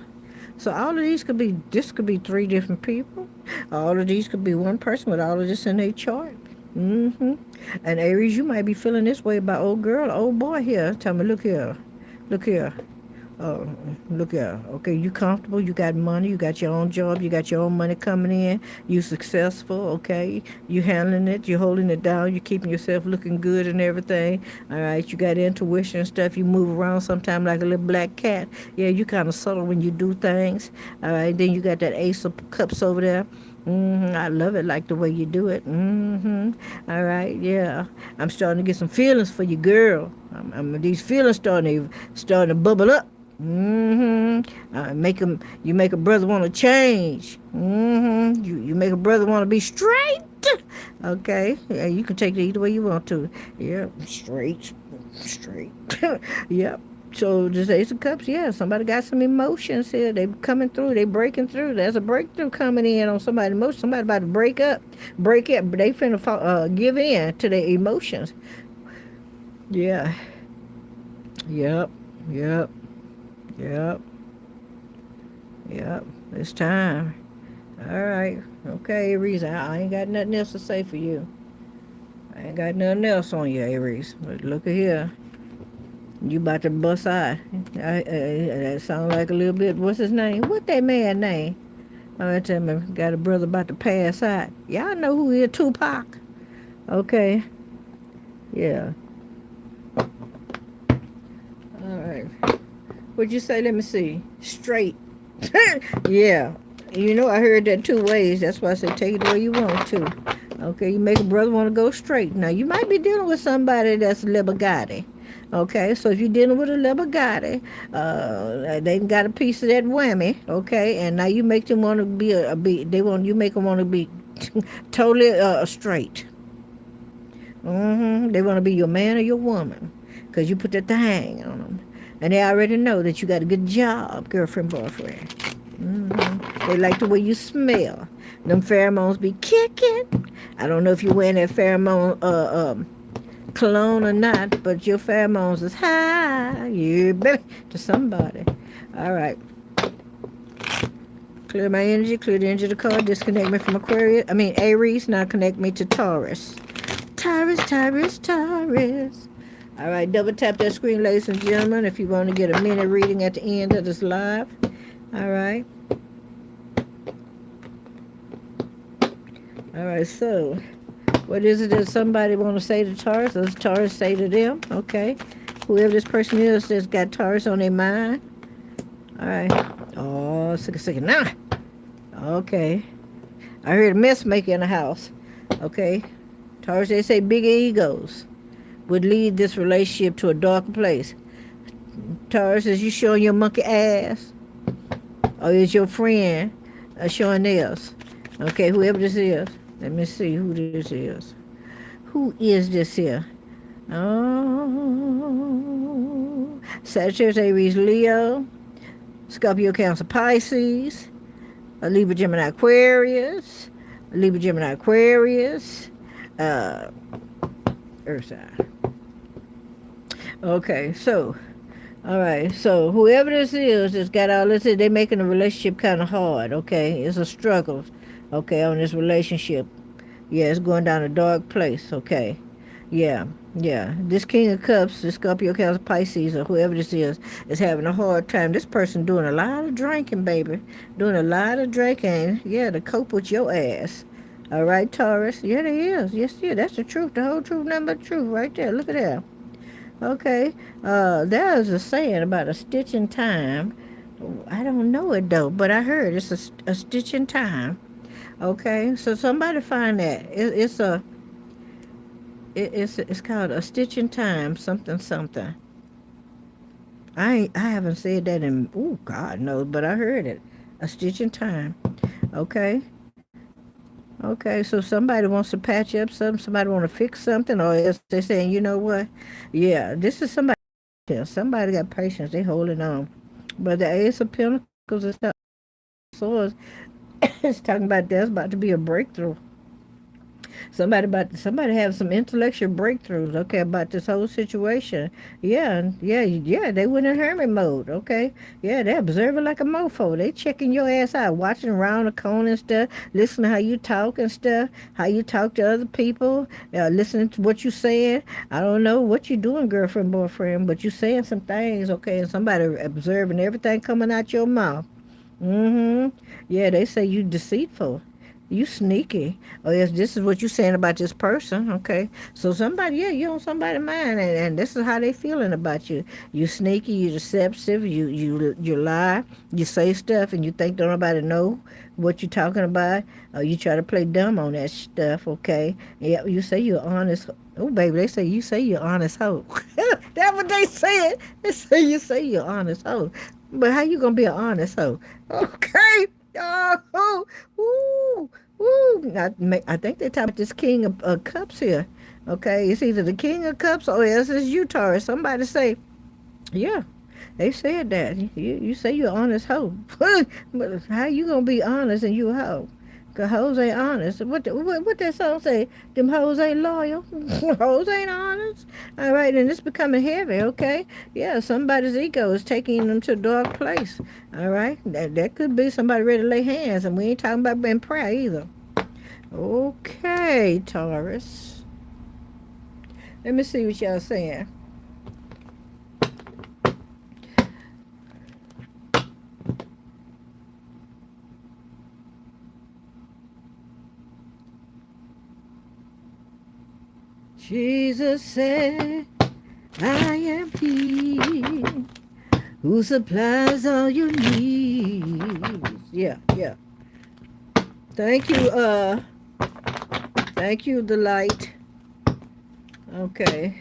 So all of these could be. This could be 3 different people. All of these could be one person with all of this in their chart. And Aries, you might be feeling this way about old girl, old boy here. Tell me, look here. Look here. Okay, you comfortable, you got money, you got your own job, you got your own money coming in, you successful, okay? You handling it, you holding it down, you keeping yourself looking good and everything. All right, you got intuition and stuff, you move around sometimes like a little black cat. Yeah, you kind of subtle when you do things. All right, then you got that Ace of Cups over there. I love it, like the way you do it. All right, yeah. I'm starting to get some feelings for you, girl. These feelings starting to bubble up. You make a brother want to change. You make a brother want to be straight. Okay, yeah, you can take it either way you want to. Yeah, straight. Yep. So this Ace of Cups, yeah, somebody got some emotions here. They coming through. They breaking through. There's a breakthrough coming in on somebody's emotions. Somebody about to break up. They finna give in to their emotions. Yeah. Yep. It's time. All right. Okay, Aries. I ain't got nothing else to say for you. I ain't got nothing else on you, Aries. But look at here. You about to bust out. That sound like a little bit. What's his name? What that man name? I tell me, got a brother about to pass out. Y'all know who he is, Tupac. Okay. Yeah. All right. What'd you say? Let me see. Straight. Yeah. You know, I heard that 2 ways. That's why I said take it the way you want to. Okay, you make a brother want to go straight. Now, you might be dealing with somebody that's Libra. Okay, so if you're dealing with a Libra, they got a piece of that whammy. Okay, and now you make them want to be you make them want to be totally straight. They want to be your man or your woman because you put that thing on them. And they already know that you got a good job, girlfriend, boyfriend. They like the way you smell. Them pheromones be kicking. I don't know if you're wearing that pheromone cologne or not, but your pheromones is high. Yeah, baby, to somebody. All right. Clear my energy, clear the energy of the card, disconnect me from Aries, now connect me to Taurus. Taurus. All right, double tap that screen, ladies and gentlemen, if you want to get a minute reading at the end of this live. All right. All right, so what is it that somebody want to say to Taurus? Does Taurus say to them? Okay. Whoever this person is that's got Taurus on their mind. All right. Oh, second. Nah. Okay. I heard a mess maker in the house. Okay. Taurus, they say big egos would lead this relationship to a darker place. Taurus, is you showing your monkey ass? Or is your friend showing theirs? Okay, whoever this is. Let me see who this is. Who is this here? Oh, Sagittarius, Aries, Leo, Scorpio, Cancer, Pisces, Libra, Gemini, Aquarius, Libra, Gemini, Aquarius, Earth sign. Okay, so, all right, so whoever this is that's got all this, they're making the relationship kind of hard, okay? It's a struggle, okay, on this relationship. Yeah, it's going down a dark place, okay? Yeah. This King of Cups, this Scorpio, Cancer, Pisces, or whoever this is having a hard time. This person doing a lot of drinking, baby. Doing a lot of drinking, yeah, to cope with your ass. All right, Taurus? Yeah, they is. Yes, yeah, that's the truth, the whole truth, nothing but the truth right there. Look at that. Okay, there's a saying about a stitch in time. I don't know it, though, but I heard it's a stitch in time. Okay, so somebody find that. It's called a stitch in time, something. I haven't said that in God knows, but I heard it. A stitch in time. Okay. Okay, so somebody wants to patch up something, somebody want to fix something, or else they're saying, you know what? Yeah, this is somebody. Somebody got patience. They holding on. But the Ace of Pentacles is swords. It's talking about there's about to be a breakthrough. Somebody have some intellectual breakthroughs, okay, about this whole situation. Yeah, they went in hermit mode, okay. Yeah, they observing like a mofo. They checking your ass out, watching around the corner and stuff, listening to how you talk and stuff, how you talk to other people, listening to what you saying. I don't know what you doing, girlfriend, boyfriend, but you saying some things, okay, and somebody observing everything coming out your mouth. Mm-hmm. Yeah, they say you deceitful. You sneaky. Oh, yes, this is what you saying about this person, okay? So somebody, yeah, you on somebody's mind, and this is how they feeling about you. You sneaky, you deceptive, you lie, you say stuff, and you think don't nobody know what you're talking about. You try to play dumb on that stuff, okay? Yeah, you say you're honest. Oh, baby, they say you say you're honest hoe. That's what they said. They say you say you're honest hoe. But how you gonna be an honest hoe? Okay. Oh, ooh, ooh. I think they're talking about this King of Cups here. Okay, it's either the King of Cups or else it's you, Taurus. Somebody say, yeah, they said that. You say you're an honest hoe. But how you gonna be honest and you a hoe? Cause hoes ain't honest. What that song say? Them hoes ain't loyal. Hoes ain't honest. All right, and it's becoming heavy. Okay, yeah. Somebody's ego is taking them to a dark place. All right, that could be somebody ready to lay hands, and we ain't talking about being prayer either. Okay, Taurus. Let me see what y'all saying. Jesus said, I am he who supplies all your needs. Yeah. Thank you, the light. Okay.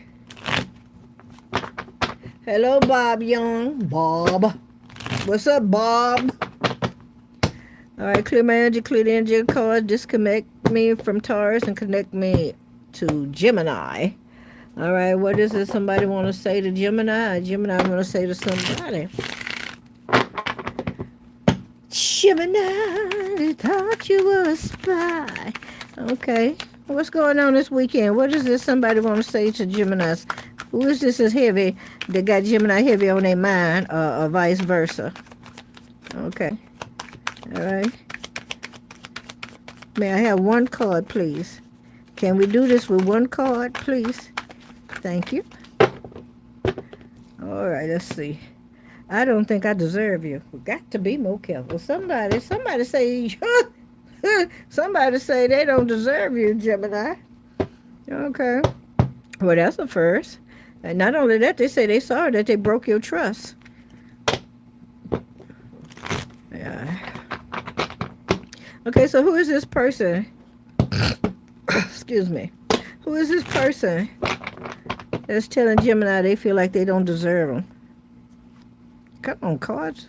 Hello, Bob Young. Bob. What's up, Bob? All right, clear my energy, clear the energy cards, disconnect me from Taurus and connect me to Gemini. All right, what is it somebody want to say to Gemini? Gemini want to say to somebody. Gemini, thought you were a spy. Okay, what's going on this weekend? What is this somebody want to say to Geminis? Who is this is heavy that got Gemini heavy on their mind, or vice versa? Okay, all right. May I have one card, please? Can we do this with one card, please? Thank you. All right, let's see. I don't think I deserve you. We got to be more careful. Somebody say, somebody say they don't deserve you, Gemini. Okay. Well, that's a first. And not only that, they say they sorry that they broke your trust. Yeah. Okay, so who is this person? Excuse me. Who is this person that's telling Gemini they feel like they don't deserve them? Come on, cards.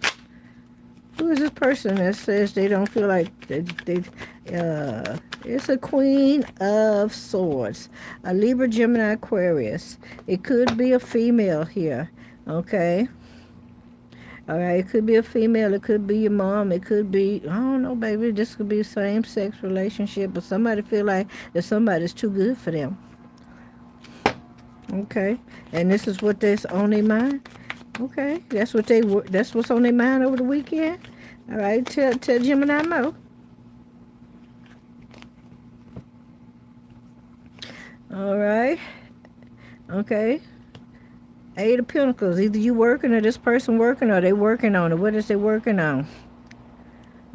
Who is this person that says they don't feel like it's a Queen of Swords, a Libra, Gemini, Aquarius. It could be a female here, okay? All right, it could be a female. It could be your mom. It could be, I don't know, baby. This could be a same-sex relationship, but somebody feel like that somebody's too good for them. Okay, and this is what that's on their mind. Okay, that's what's on their mind over the weekend. All right, tell Gemini Mo. All right, okay. Eight of Pentacles. Either you working or this person working or they working on it. What is they working on?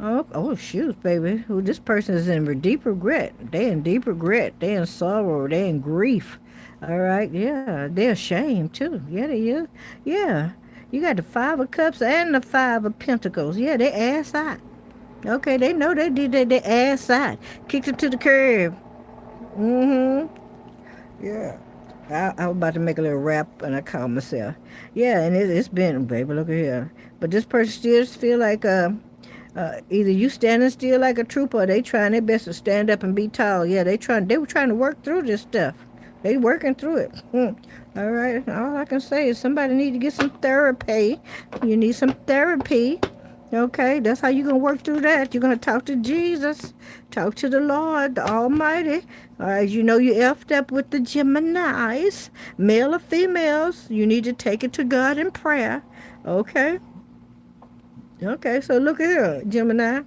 Oh, shoot, baby. Who this person is in deep regret. They in deep regret. They in sorrow. They in grief. All right, yeah. They're ashamed too. Yeah, they is. Yeah. You got the Five of Cups and the Five of Pentacles. Yeah, they ass out. Okay, they know they did that. They ass out. Kicked it to the curb. Mm-hmm. Yeah. I was about to make a little rap and I called myself. Yeah, and it's been, baby, look at here. But this person still feel like either you standing still like a trooper or they trying their best to stand up and be tall. Yeah, they were trying to work through this stuff. They working through it. All right, all I can say is somebody need to get some therapy. You need some therapy. Okay, that's how you're going to work through that. You're going to talk to Jesus. Talk to the Lord, the Almighty. All right, you know you effed up with the Geminis, male or females. You need to take it to God in prayer. Okay? Okay, so look at here, Gemini.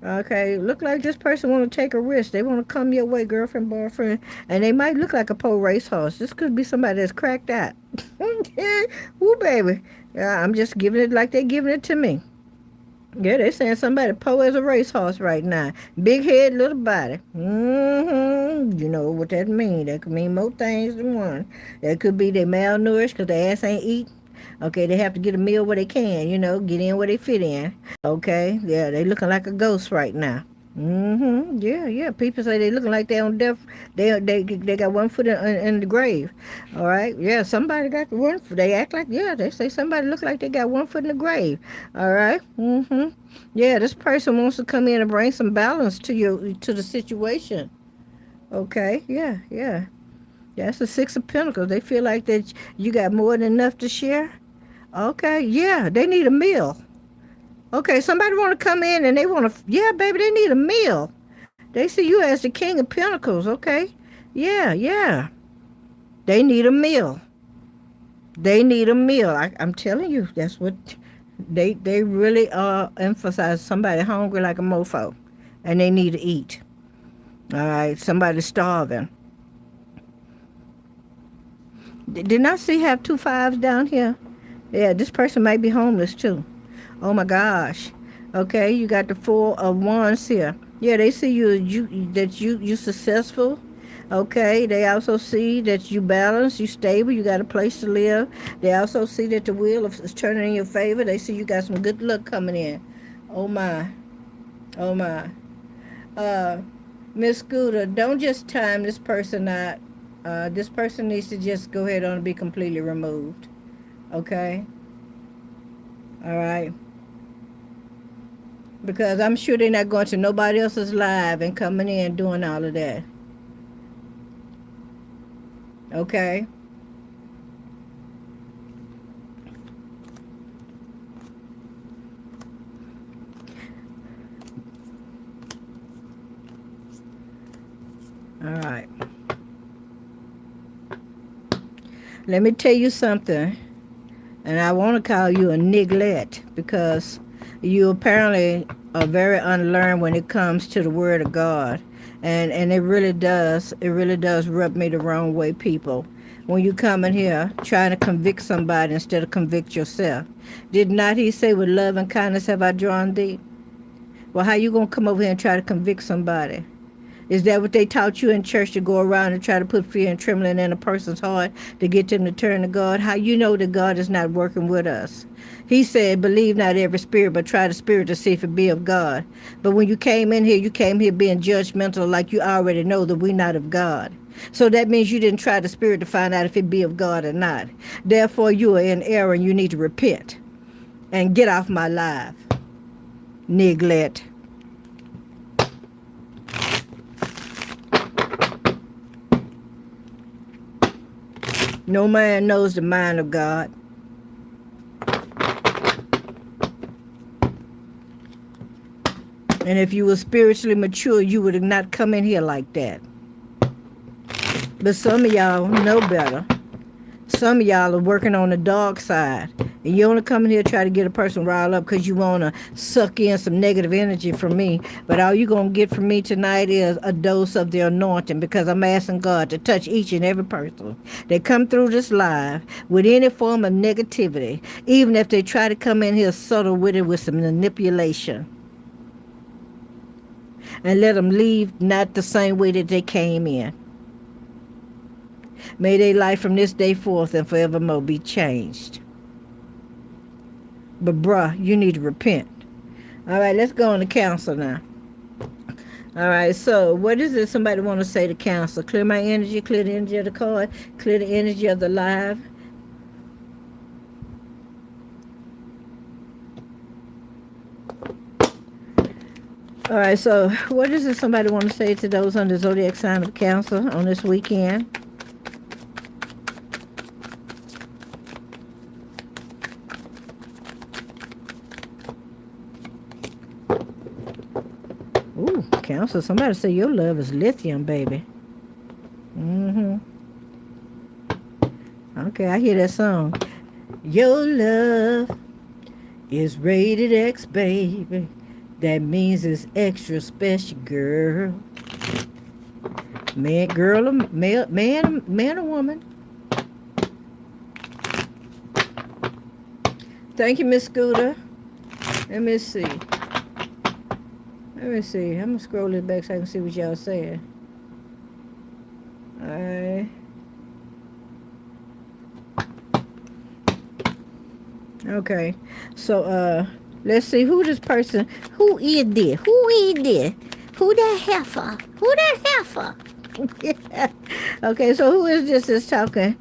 Okay, look like this person want to take a risk. They want to come your way, girlfriend, boyfriend, and they might look like a pole racehorse. This could be somebody that's cracked out. Woo, baby. Yeah, I'm just giving it like they're giving it to me. Yeah, they saying somebody pole as a racehorse right now. Big head, little body. Mm-hmm. You know what that mean. That could mean more things than one. That could be they malnourished because their ass ain't eat. Okay, they have to get a meal where they can, get in where they fit in. Okay, yeah, they looking like a ghost right now. Mm-hmm. Yeah, yeah. People say they looking like they on death. They got one foot in the grave. All right. Yeah, somebody got one foot. They act like, yeah, they say somebody look like they got one foot in the grave. All right. Mm-hmm. Yeah, this person wants to come in and bring some balance to the situation. Okay. Yeah, yeah. That's the Six of Pentacles. They feel like that you got more than enough to share. Okay. Yeah, they need a meal. Okay, somebody want to come in and they want to, yeah, baby, they need a meal. They see you as the King of Pentacles, okay? Yeah, yeah. They need a meal. They need a meal. I'm telling you, that's what they really emphasize. Somebody hungry like a mofo, and they need to eat. All right, somebody starving. Didn't I see have two fives down here? Yeah, this person might be homeless too. Oh my gosh. Okay, you got the Four of Wands here. Yeah, they see you successful. Okay, they also see that you balanced, you stable, you got a place to live. They also see that the wheel is turning in your favor. They see you got some good luck coming in. Oh my. Oh my. Miss Scooter, don't just time this person out. This person needs to just go ahead on and be completely removed. Okay? All right? Because I'm sure they're not going to nobody else's live and coming in doing all of that. Okay? All right. Let me tell you something. And I want to call you a neglect because you apparently are very unlearned when it comes to the word of God. And it really does rub me the wrong way, people. when you come in here trying to convict somebody instead of convict yourself. Did not he say, with love and kindness have I drawn thee? Well, how you going to come over here and try to convict somebody? Is that what they taught you in church, to go around and try to put fear and trembling in a person's heart to get them to turn to God? How you know that God is not working with us? He said, believe not every spirit, but try the spirit to see if it be of God. But when you came in here, you came here being judgmental, like you already know that we're not of God. So that means you didn't try the spirit to find out if it be of God or not. Therefore, you are in error and you need to repent and get off my life. Neglect. No man knows the mind of God. And if you were spiritually mature, you would have not come in here like that. But some of y'all know better. Some of y'all are working on the dark side. And you only come in here to try to get a person riled up because you want to suck in some negative energy from me. But all you're going to get from me tonight is a dose of the anointing, because I'm asking God to touch each and every person that come through this live with any form of negativity, even if they try to come in here subtle with it with some manipulation. And let them leave not the same way that they came in. May their life from this day forth and forevermore be changed. But bruh, you need to repent. All right, let's go on to Cancer now. All right, so what is it somebody want to say to Cancer? Clear my energy, clear the energy of the card, clear the energy of the live. All right, so what is it somebody want to say to those under zodiac sign of Cancer on this weekend? Ooh, Cancer, somebody say your love is lithium, baby. Okay, I hear that song. Your love is rated X, baby. That means it's extra special, girl. Man, girl, man or woman. Thank you, Miss Scooter. Let me see. I'm gonna scroll this back so I can see what y'all saying. Alright. Okay. So let's see who this person, who is this? Who that heifer? Okay, so who is this that's talking?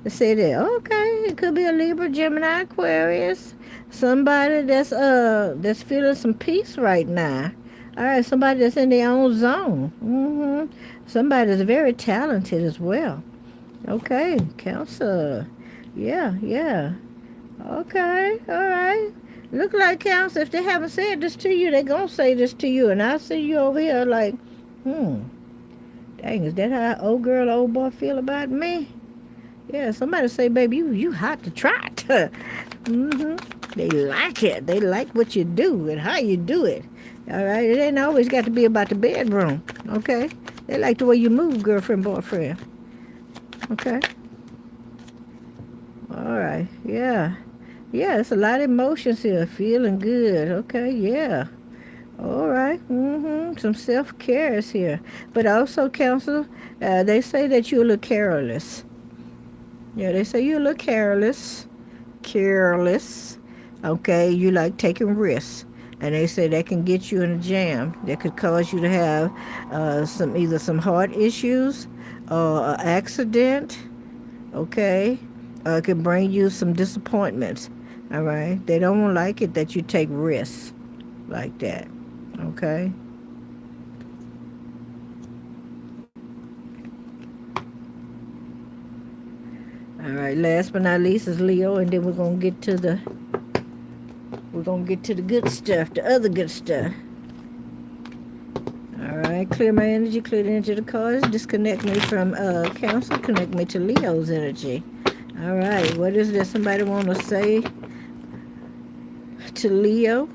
Say that. Okay, it could be a Libra, Gemini, Aquarius. Somebody that's feeling some peace right now. All right, somebody that's in their own zone. Somebody that's very talented as well. Okay, Cancer. Yeah. Okay, all right. Look like Cancer, if they haven't said this to you, they're going to say this to you. And I see you over here like, dang, is that how old girl, old boy feel about me? Yeah, somebody say, baby, you hot to trot. They like it. They like what you do and how you do it. All right, it ain't always got to be about the bedroom. Okay, they like the way you move, girlfriend, boyfriend. Okay. All right, yeah, it's a lot of emotions here. Feeling good. Okay, yeah. All right. Some self-care is here, but also, Counsel, they say that you're a little careless. Yeah, they say you're a little careless. Okay, you like taking risks. And they say that can get you in a jam. That could cause you to have either some heart issues or an accident. Okay, it can bring you some disappointments. All right, they don't like it that you take risks like that. Okay. All right. Last but not least is Leo, and then we're gonna get to the good stuff, the other good stuff. All right, clear my energy, clear the energy of the cards, disconnect me from Cancer, connect me to Leo's energy. All right, what is there somebody want to say to Leo?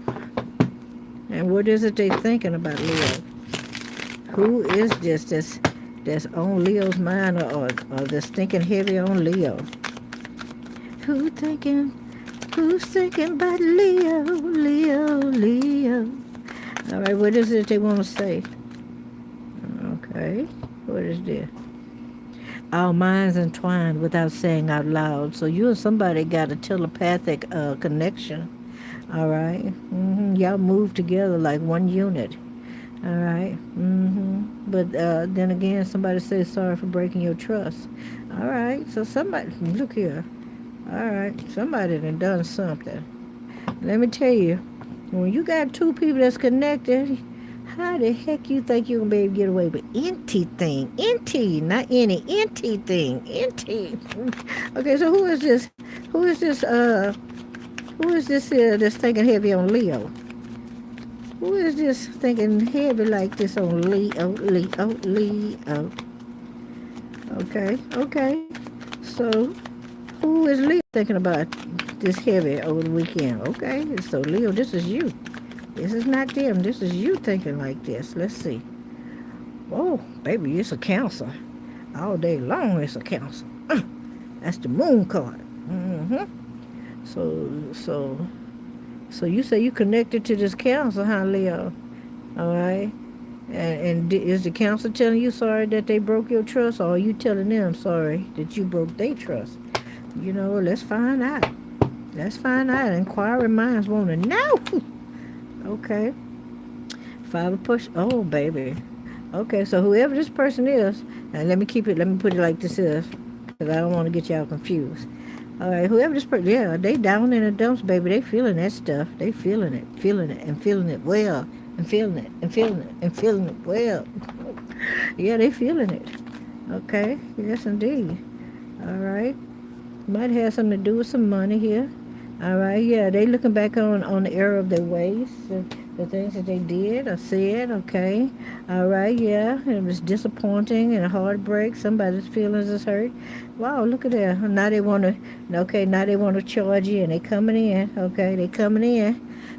And what is it they thinking about Leo? Who is this that's on Leo's mind, or that's thinking heavy on Leo. Who thinking? Who's thinking about Leo, Leo, Leo? All right, what is it they want to say? Okay, what is this? Our minds entwined without saying out loud. So you and somebody got a telepathic connection. All right. Y'all move together like one unit. All right. But then again, somebody says sorry for breaking your trust. All right. So somebody, look here. All right. Somebody done something. Let me tell you, when you got two people that's connected, how the heck you think you're going to be able to get away with anything? Not any, anything. Okay, so who is this? Who is this that's thinking heavy on Leo? Who is this thinking heavy like this on Leo? Okay. So, who is Leo thinking about this heavy over the weekend? Okay, so Leo, this is you. This is not them. This is you thinking like this. Let's see. Oh, baby, it's a Cancer. All day long, it's a Cancer. That's the moon card. So you say you connected to this Cancer, huh, Leo? All right. And is the Cancer telling you sorry that they broke your trust, or are you telling them sorry that you broke their trust? You know, let's find out. Inquiring minds want to know. Okay. Five of push. Oh, baby. Okay, so whoever this person is, and let me put it like this is, because I don't want to get y'all confused. All right, whoever this person, yeah, they down in the dumps, baby. They feeling that stuff. They feeling it well, and feeling it well. Yeah, they feeling it. Okay, yes, indeed. All right. Might have something to do with some money here. All right, yeah, they looking back on the error of their ways, the things that they did or said, okay. All right, yeah, it was disappointing and a heartbreak. Somebody's feelings is hurt. Wow, look at that. Now they want to charge you, and they coming in, okay,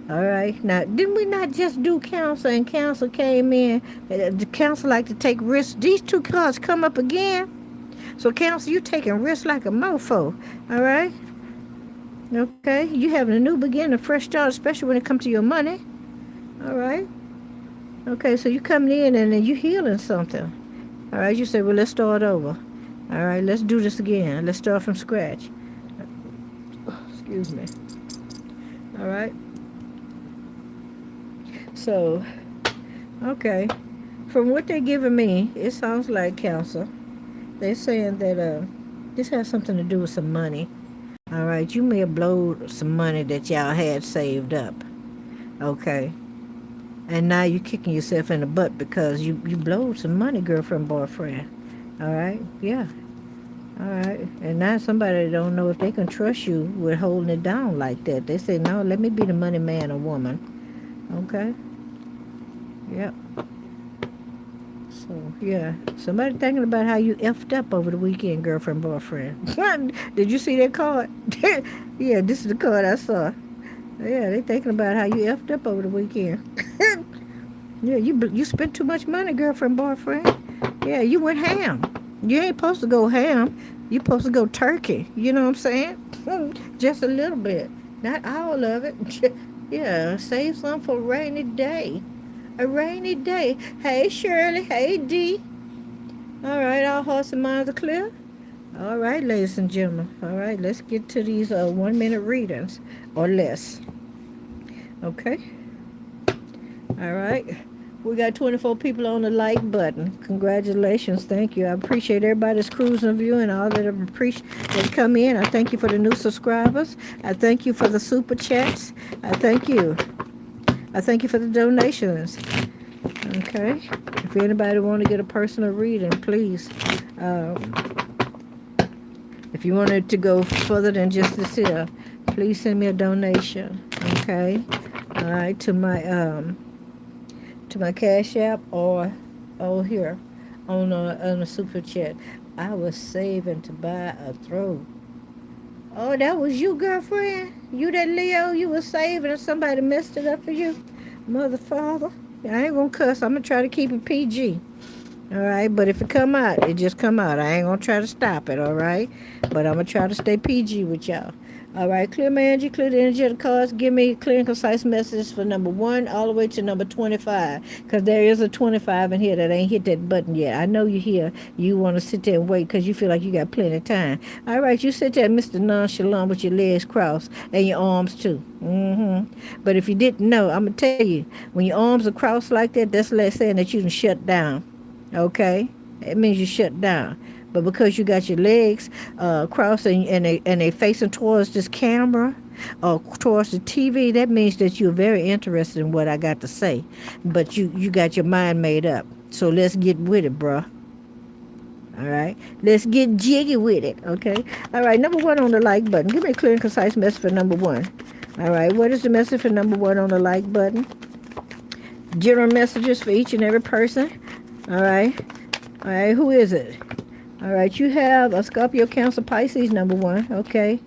All right, now, didn't we not just do counsel, and counsel came in? The counsel like to take risks. These two cards come up again. So, counsel, you taking risks like a mofo, all right? Okay, you having a new beginning, a fresh start, especially when it comes to your money. All right. Okay, so you coming in and then you healing something. All right, you say, well, let's start over. All right, let's do this again. Let's start from scratch. Excuse me. All right. So, okay. From what they're giving me, it sounds like counsel. They're saying that this has something to do with some money. All right, you may have blowed some money that y'all had saved up. Okay. And now you're kicking yourself in the butt because you blowed some money, girlfriend, boyfriend. All right? Yeah. All right. And now somebody don't know if they can trust you with holding it down like that. They say, no, let me be the money man or woman. Okay? Yep. So, yeah. Somebody thinking about how you effed up over the weekend, girlfriend, boyfriend. Did you see that card? Yeah, this is the card I saw. Yeah, they thinking about how you effed up over the weekend. Yeah, you spent too much money, girlfriend, boyfriend. Yeah, you went ham. You ain't supposed to go ham. You supposed to go turkey. You know what I'm saying? Just a little bit. Not all of it. Yeah, save some for a rainy day. A rainy day. Hey, Shirley. Hey, Dee. All right, all hearts and minds are clear. All right, ladies and gentlemen. All right, let's get to these 1-minute readings or less. Okay. All right. We got 24 people on the like button. Congratulations. Thank you. I appreciate everybody that's cruising view and all that come in. I thank you for the new subscribers. I thank you for the super chats. I thank you. I thank you for the donations. Okay. If anybody want to get a personal reading, please. If you wanted to go further than just this here, please send me a donation. Okay. All right. To my Cash App or here on a super chat. I was saving to buy a throat. Oh, that was you, girlfriend? You that Leo? You was saving and somebody messed it up for you? Mother, father? I ain't gonna cuss. I'm gonna try to keep it PG. All right, but if it come out, it just come out. I ain't gonna try to stop it. All right, but I'm gonna try to stay PG with y'all. All right, clear my energy, clear the energy of the cards. Give me a clear and concise message for number 1 all the way to number 25. Because there is a 25 in here that ain't hit that button yet. I know you're here. You want to sit there and wait because you feel like you got plenty of time. All right, you sit there, Mr. Nonchalant, with your legs crossed and your arms too. But if you didn't know, I'm going to tell you, when your arms are crossed like that, that's less saying that you can shut down. Okay? It means you shut down. But because you got your legs crossed and they facing towards this camera or towards the TV, that means that you're very interested in what I got to say. But you got your mind made up. So let's get with it, bruh. All right. Let's get jiggy with it. Okay. All right. Number 1 on the like button. Give me a clear and concise message for number 1. All right. What is the message for number 1 on the like button? General messages for each and every person. All right. All right. Who is it? All right, you have a Scorpio, Cancer, Pisces, number 1. Okay.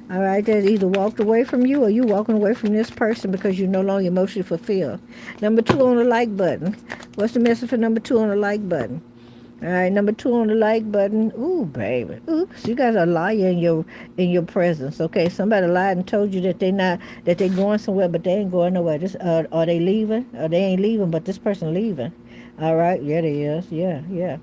All right, that either walked away from you or you walking away from this person because you're no longer emotionally fulfilled. Number 2 on the like button. What's the message for number 2 on the like button? All right, number 2 on the like button. Ooh, baby. Oops, you guys are lying in your presence. Okay, somebody lied and told you that they're going somewhere, but they ain't going nowhere. Are they leaving? Or they ain't leaving, but this person leaving. All right, yeah, they is. Yeah, yeah.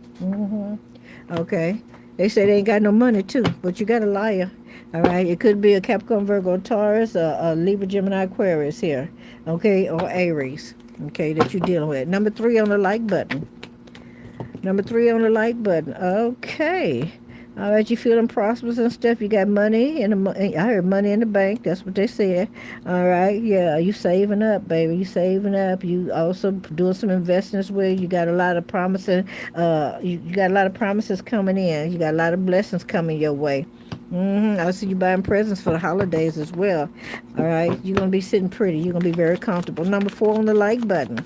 Okay. They say they ain't got no money too, but you got a liar. All right. It could be a Capricorn, Virgo, Taurus, a Libra, Gemini, Aquarius here. Okay, or Aries. Okay, that you're dealing with. Number 3 on the like button. Number 3 on the like button. Okay. All right, you feeling prosperous and stuff. You got money I heard money in the bank. That's what they said. All right, yeah, you saving up, baby. You saving up. You also doing some investments where you got a lot of promising. You got a lot of promises coming in. You got a lot of blessings coming your way. I see you buying presents for the holidays as well. All right, you're gonna be sitting pretty. You're gonna be very comfortable. Number 4 on the like button.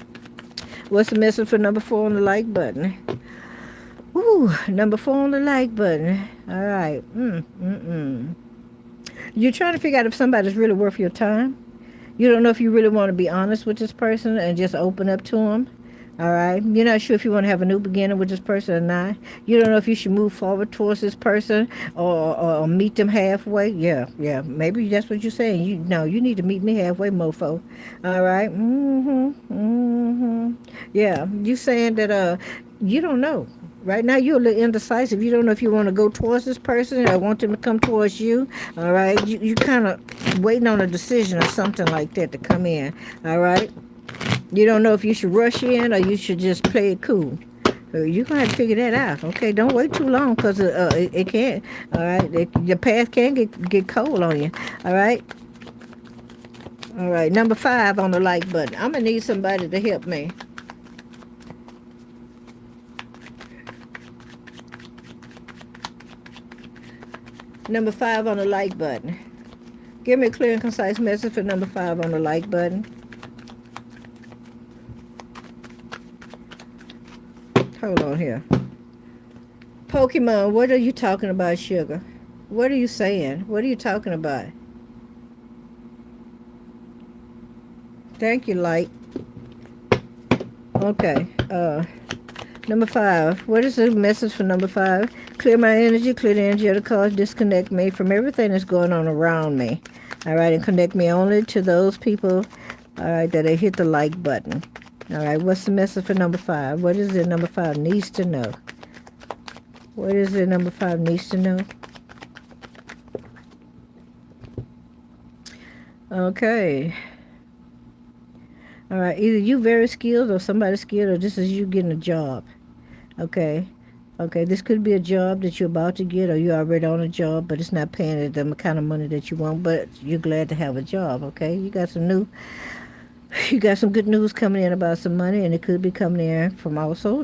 What's the message for number 4 on the like button? Ooh, number 4 on the like button. All right. You're trying to figure out if somebody's really worth your time. You don't know if you really want to be honest with this person and just open up to them. All right. You're not sure if you want to have a new beginning with this person or not. You don't know if you should move forward towards this person or meet them halfway. Yeah, yeah. Maybe that's what you're saying. You need to meet me halfway, mofo. All right. Yeah. You saying that you don't know. Right now, you're a little indecisive. You don't know if you want to go towards this person or want them to come towards you. All right. You kind of waiting on a decision or something like that to come in. All right. You don't know if you should rush in or you should just play it cool. You're going to have to figure that out. Okay, don't wait too long because it can't. All right, the path can get cold on you. All right. All right, number 5 on the like button. I'm going to need somebody to help me. Number 5 on the like button. Give me a clear and concise message for number 5 on the like button. Hold on here. Pokemon, what are you talking about, sugar? What are you saying? What are you talking about? Thank you, light. Okay. Number 5. What is the message for number 5? Clear my energy, clear the energy of the cards, disconnect me from everything that's going on around me. All right, and connect me only to those people, all right, that have hit the like button. All right, what's the message for number 5? What is it number 5 needs to know? What is it number 5 needs to know? Okay. All right, either you very skilled or somebody's skilled or this is you getting a job. Okay. Okay, this could be a job that you're about to get or you're already on a job, but it's not paying the kind of money that you want, but you're glad to have a job, okay? You got some good news coming in about some money, and it could be coming in from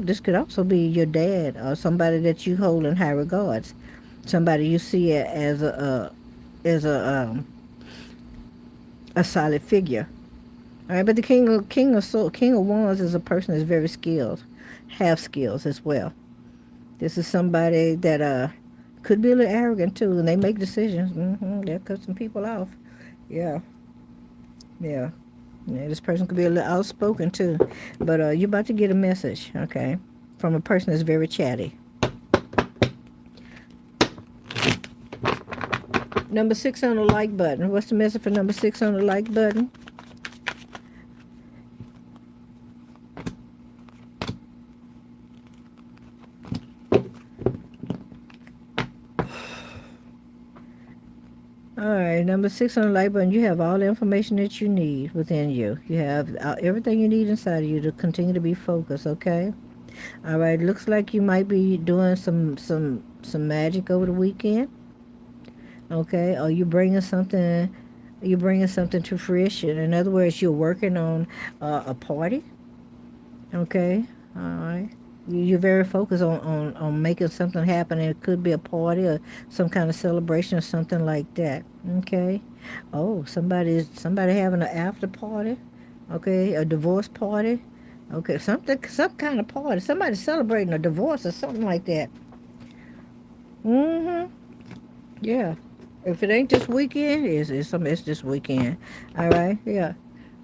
this could also be your dad or somebody that you hold in high regards. Somebody you see as a solid figure. All right, but the king of wands is a person that's very skilled, have skills as well. This is somebody that could be a little arrogant too, and they make decisions. They'll cut some people off. Yeah. Yeah, this person could be a little outspoken too. But you're about to get a message, okay, from a person that's very chatty. Number 6 on the like button. What's the message for number 6 on the like button? All right, number 6 on the like button, you have all the information that you need within you. You have everything you need inside of you to continue to be focused, okay? All right, looks like you might be doing some magic over the weekend, okay? Or you're bringing something to fruition. In other words, you're working on a party, okay? All right. You're very focused on making something happen. It could be a party or some kind of celebration or something like that. Okay. Oh, somebody having an after party. Okay, a divorce party. Okay, some kind of party. Somebody celebrating a divorce or something like that. Mm-hmm. Yeah. If it ain't this weekend, it's this weekend. All right. Yeah.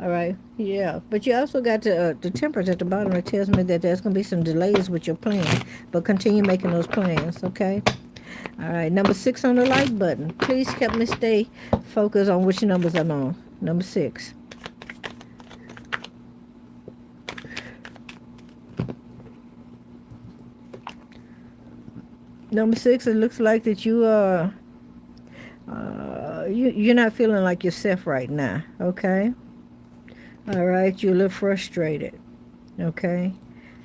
All right, yeah. But you also got the temperance at the bottom that tells me that there's going to be some delays with your plan. But continue making those plans, okay? All right, number 6 on the like button. Please help me stay focused on which numbers I'm on. Number 6. Number 6, it looks like that you are... you're not feeling like yourself right now, okay? All right, you're a little frustrated, okay?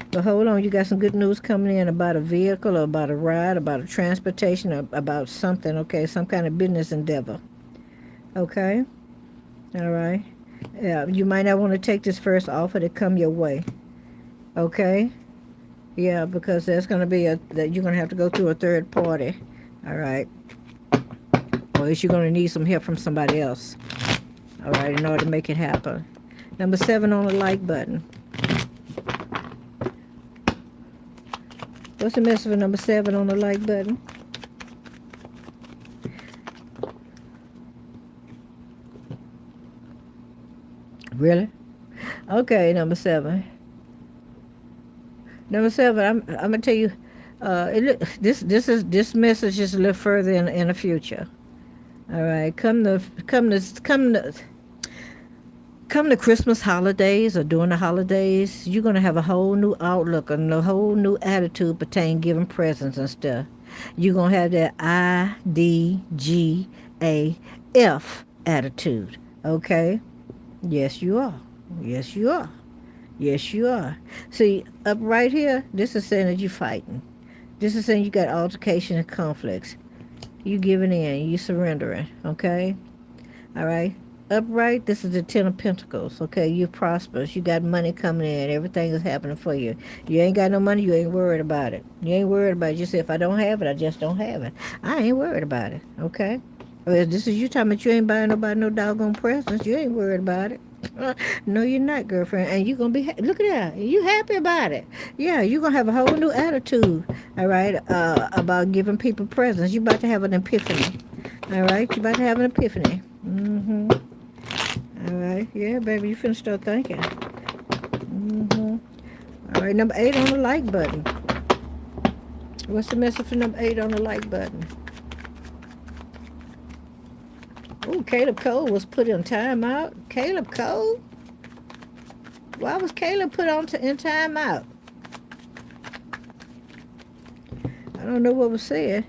But hold on, you got some good news coming in about a vehicle or about a ride, about a transportation, or about something, okay? Some kind of business endeavor, okay? All right. Yeah, you might not want to take this first offer to come your way, okay? Yeah, because there's going to be that you're going to have to go through a third party, all right? Or else you're going to need some help from somebody else, all right, in order to make it happen. Number 7 on the like button. What's the message for number 7 on the like button? Really? Okay, number 7. Number 7, I'm gonna tell you, this message is a little further in the future. All right, come the Christmas holidays or during the holidays, you're going to have a whole new outlook and a whole new attitude pertaining giving presents and stuff. You're going to have that IDGAF attitude, okay? Yes, you are. Yes, you are. Yes, you are. See, up right here, this is saying that you're fighting. This is saying you got altercation and conflicts. You giving in. You surrendering, okay? All right? Upright, this is the 10 of Pentacles, okay? You're prosperous. You got money coming in. Everything is happening for you. You ain't got no money, you ain't worried about it. You ain't worried about it. You say, if I don't have it, I just don't have it. I ain't worried about it, okay? Well, this is you talking about you ain't buying nobody no doggone presents. You ain't worried about it. No, you're not, girlfriend. And you're going to be, look at that. You happy about it. Yeah, you're going to have a whole new attitude, all right, about giving people presents. You're about to have an epiphany, all right? You're about to have an epiphany. Mm-hmm. All right, yeah, baby, you finna start thinking. Mm-hmm. All right, number 8 on the like button. What's the message for number 8 on the like button? Oh, Caleb Cole was put in timeout. Caleb Cole? Why was Caleb put on in timeout? I don't know what was said.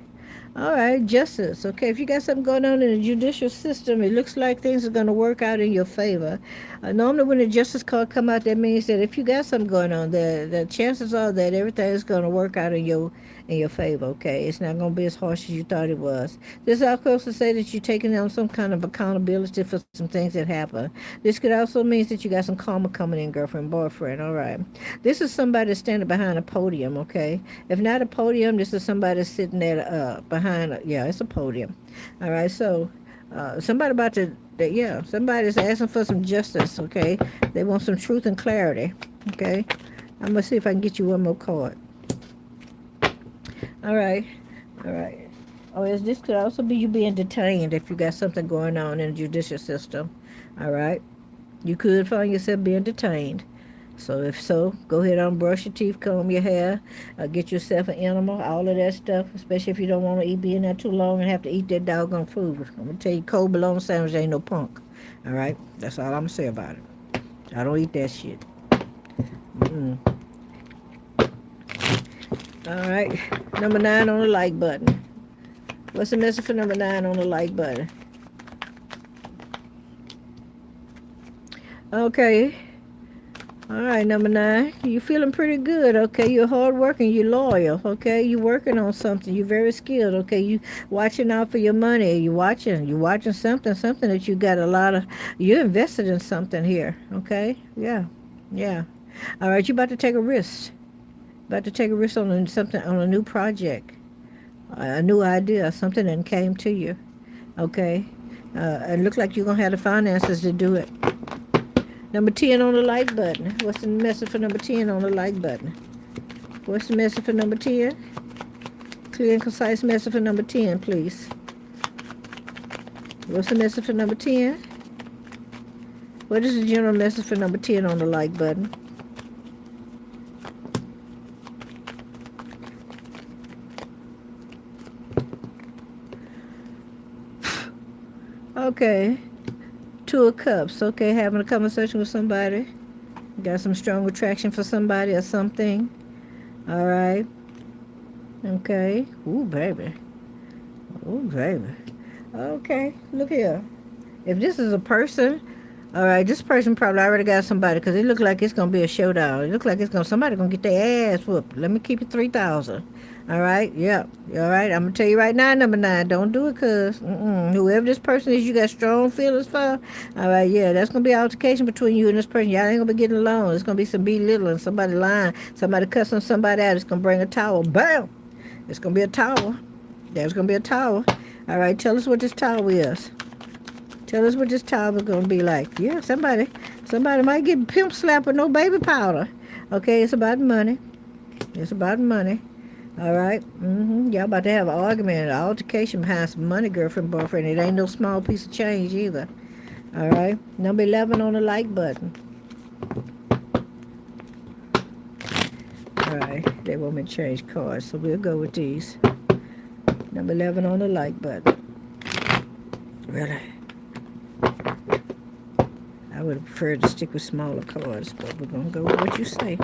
All right, justice. Okay, if you got something going on in the judicial system, it looks like things are going to work out in your favor. Normally, when the justice card come out, that means that if you got something going on, the chances are that everything is going to work out in your favor. Okay, it's not going to be as harsh as you thought it was. This also to say that you're taking on some kind of accountability for some things that happen. This could also mean that you got some karma coming in, girlfriend, boyfriend. All right, this is somebody standing behind a podium. Okay, if not a podium, this is somebody sitting there behind. Yeah, it's a podium. All right, so somebody about to. Yeah, somebody's asking for some justice, okay? They want some truth and clarity, okay? I'm going to see if I can get you one more card. All right. Oh, this could also be you being detained if you got something going on in the judicial system, all right? You could find yourself being detained, So if so, go ahead and brush your teeth, comb your hair, get yourself an animal, all of that stuff, especially if you don't want to be in there too long and have to eat that doggone food. I'm going to tell you, cold bologna sandwich ain't no punk. All right? That's all I'm going to say about it. I don't eat that shit. Mm-mm. All right. Number 9 on the like button. What's the message for number 9 on the like button? Okay. All right, number 9. You feeling pretty good, okay? You're hardworking, you're loyal, okay? You're working on something. You're very skilled, okay? You watching out for your money. You're watching something that you got a lot of. You're invested in something here, okay? Yeah, yeah. All right, you about to take a risk. About to take a risk on something, on a new project, a new idea, something that came to you, okay? It looks like you're gonna have the finances to do it. Number 10 on the like button. What's the message for number 10 on the like button? What's the message for number 10? Clear and concise message for number 10, please. What's the message for number 10? What is the general message for number 10 on the like button? Okay. 2 of Cups. Okay, having a conversation with somebody. Got some strong attraction for somebody or something. All right. Okay. Ooh, baby. Ooh, baby. Okay, look here. If this is a person, all right, this person probably already got somebody because it look like it's gonna be a showdown. It look like somebody gonna get their ass whooped. Let me keep it 3,000. All right, yeah, all right. I'm gonna tell you right now, number 9, don't do it, cause whoever this person is, you got strong feelings for. All right, yeah, that's gonna be an altercation between you and this person. Y'all ain't gonna be getting along. It's gonna be some belittling, somebody lying, somebody cussing somebody out. It's gonna bring a tower. Bam! It's gonna be a tower. There's gonna be a tower. All right, tell us what this tower is. Tell us what this tower is going to be like. Yeah, somebody might get pimp slap with no baby powder. Okay, it's about money. It's about money. All right. Y'all about to have an argument, an altercation behind some money, girlfriend, boyfriend. It ain't no small piece of change either. All right. Number 11 on the like button. All right. They want me to change cards, so we'll go with these. Number 11 on the like button. Really? I would have preferred to stick with smaller cards, but we're going to go with what you say.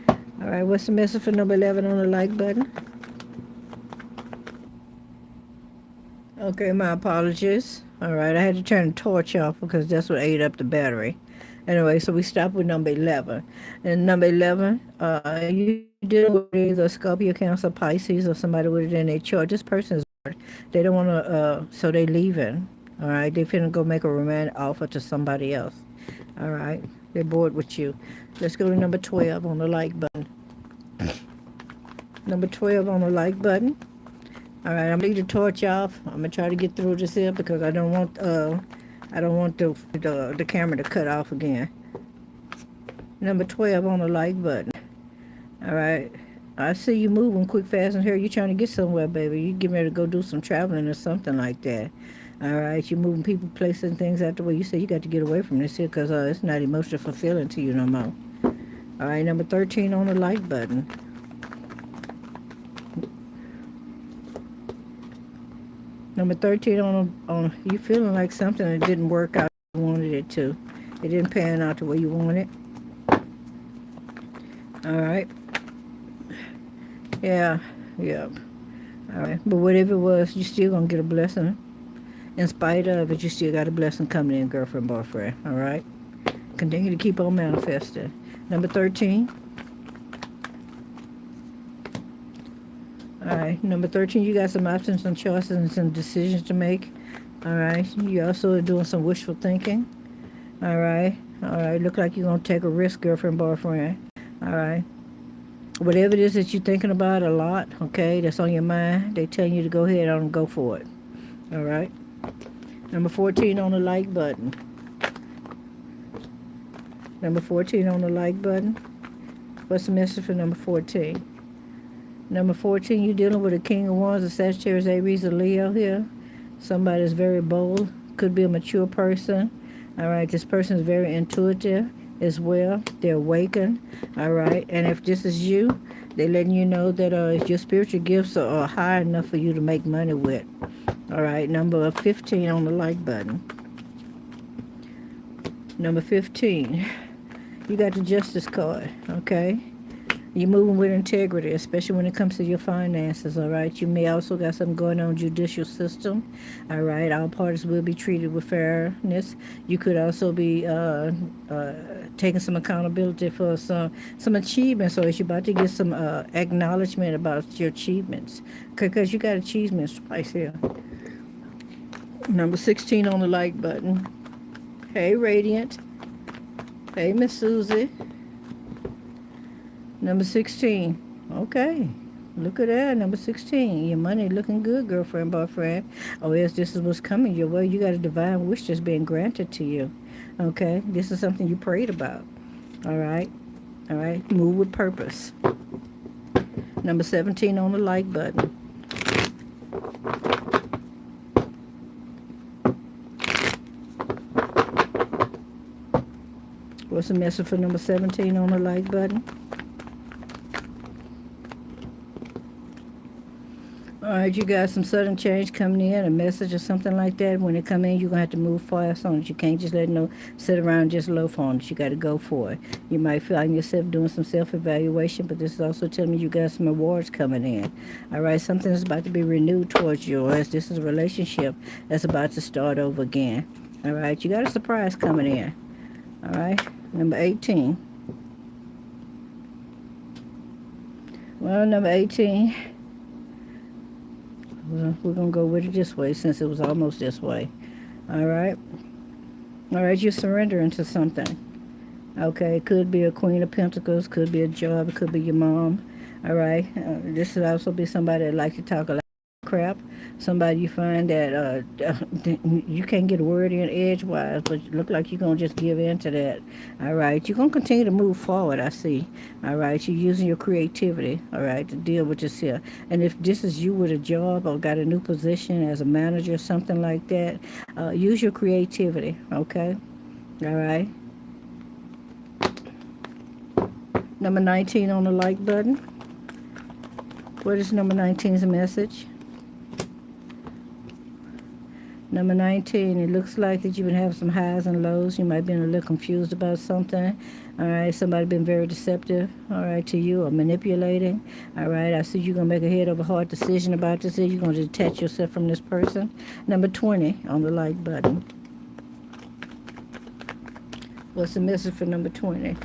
All right, what's the message for number 11 on the like button? Okay, my apologies. All right, I had to turn the torch off because that's what ate up the battery. Anyway, so we stopped with number 11. And number 11, you deal with either Scorpio, Cancer, Pisces, or somebody with it in their chart. This person is bored. They don't want to, so they leaving. All right, they finna go make a romantic offer to somebody else. All right, they're bored with you. Let's go to number 12 on the like button. Number 12 on the like button. All right, I'm gonna leave the torch off. I'm gonna try to get through this here because I don't want the camera to cut off again. Number 12 on the like button. All right, I see you moving quick, fast, and here you trying to get somewhere, baby. You getting ready to go do some traveling or something like that. All right, you're moving people, places, and things out the way. You say you got to get away from this here because it's not emotionally fulfilling to you no more. All right, number 13 on the like button. Number 13 on you feeling like something that didn't work out you wanted it to. It didn't pan out the way you wanted. All right. Yeah. All right. But whatever it was, you still going to get a blessing. In spite of it, you still got a blessing coming in, girlfriend, boyfriend. All right? Continue to keep on manifesting. Number 13. All right. Number 13, you got some options, some choices, and some decisions to make. All right. You also are doing some wishful thinking. All right. Look like you're going to take a risk, girlfriend, boyfriend. All right. Whatever it is that you're thinking about a lot, okay, that's on your mind, they tell you to go ahead and go for it. All right. Number 14 on the like button. Number 14 on the like button. What's the message for number 14? Number 14, you're dealing with a King of Wands, a Sagittarius, Aries, a Leo here. Somebody that's very bold. Could be a mature person. All right, this person is very intuitive. as well. They're awakened, all right? And if this is you, they're letting you know that your spiritual gifts are high enough for you to make money with. All right, number 15 on the like button. Number 15, you got the Justice card, okay? You're moving with integrity, especially when it comes to your finances, all right? You may also got something going on in the judicial system, all right? All parties will be treated with fairness. You could also be taking some accountability for some achievements, or you're about to get some acknowledgement about your achievements, because you got achievements twice here. Number 16 on the like button. Hey, Radiant. Hey, Miss Susie. Number 16. Okay. Look at that. Number 16. Your money looking good, girlfriend, boyfriend. Oh, yes, this is what's coming your way. You got a divine wish that's being granted to you. Okay. This is something you prayed about. All right. All right. Move with purpose. Number 17 on the like button. What's the message for number 17 on the like button? All right, you got some sudden change coming in, a message or something like that. When it come in, you're going to have to move fast on it. You can't just let no sit around and just loaf on it. You got to go for it. You might find yourself doing some self-evaluation, but this is also telling me you got some awards coming in. All right, something is about to be renewed towards you, or else this is a relationship that's about to start over again. All right, you got a surprise coming in. All right, number 18. Well, number 18. Well, we're going to go with it this way since it was almost this way. All right. All right, you're surrendering to something. Okay, it could be a Queen of Pentacles, could be a job, it could be your mom. All right. This could also be somebody that likes to talk a lot of crap. Somebody you find that you can't get a word in edgewise, but you look like you're going to just give in to that. All right. You're going to continue to move forward, I see. All right. You're using your creativity, all right, to deal with this here. And if this is you with a job or got a new position as a manager or something like that, use your creativity, okay? All right. Number 19 on the like button. What is number 19's message? Number 19, it looks like that you've been having some highs and lows. You might have been a little confused about something. All right, somebody been very deceptive, all right, to you or manipulating. All right, I see you're going to make a head over heart decision about this. You're going to detach yourself from this person. Number 20 on the like button. What's the message for number 20?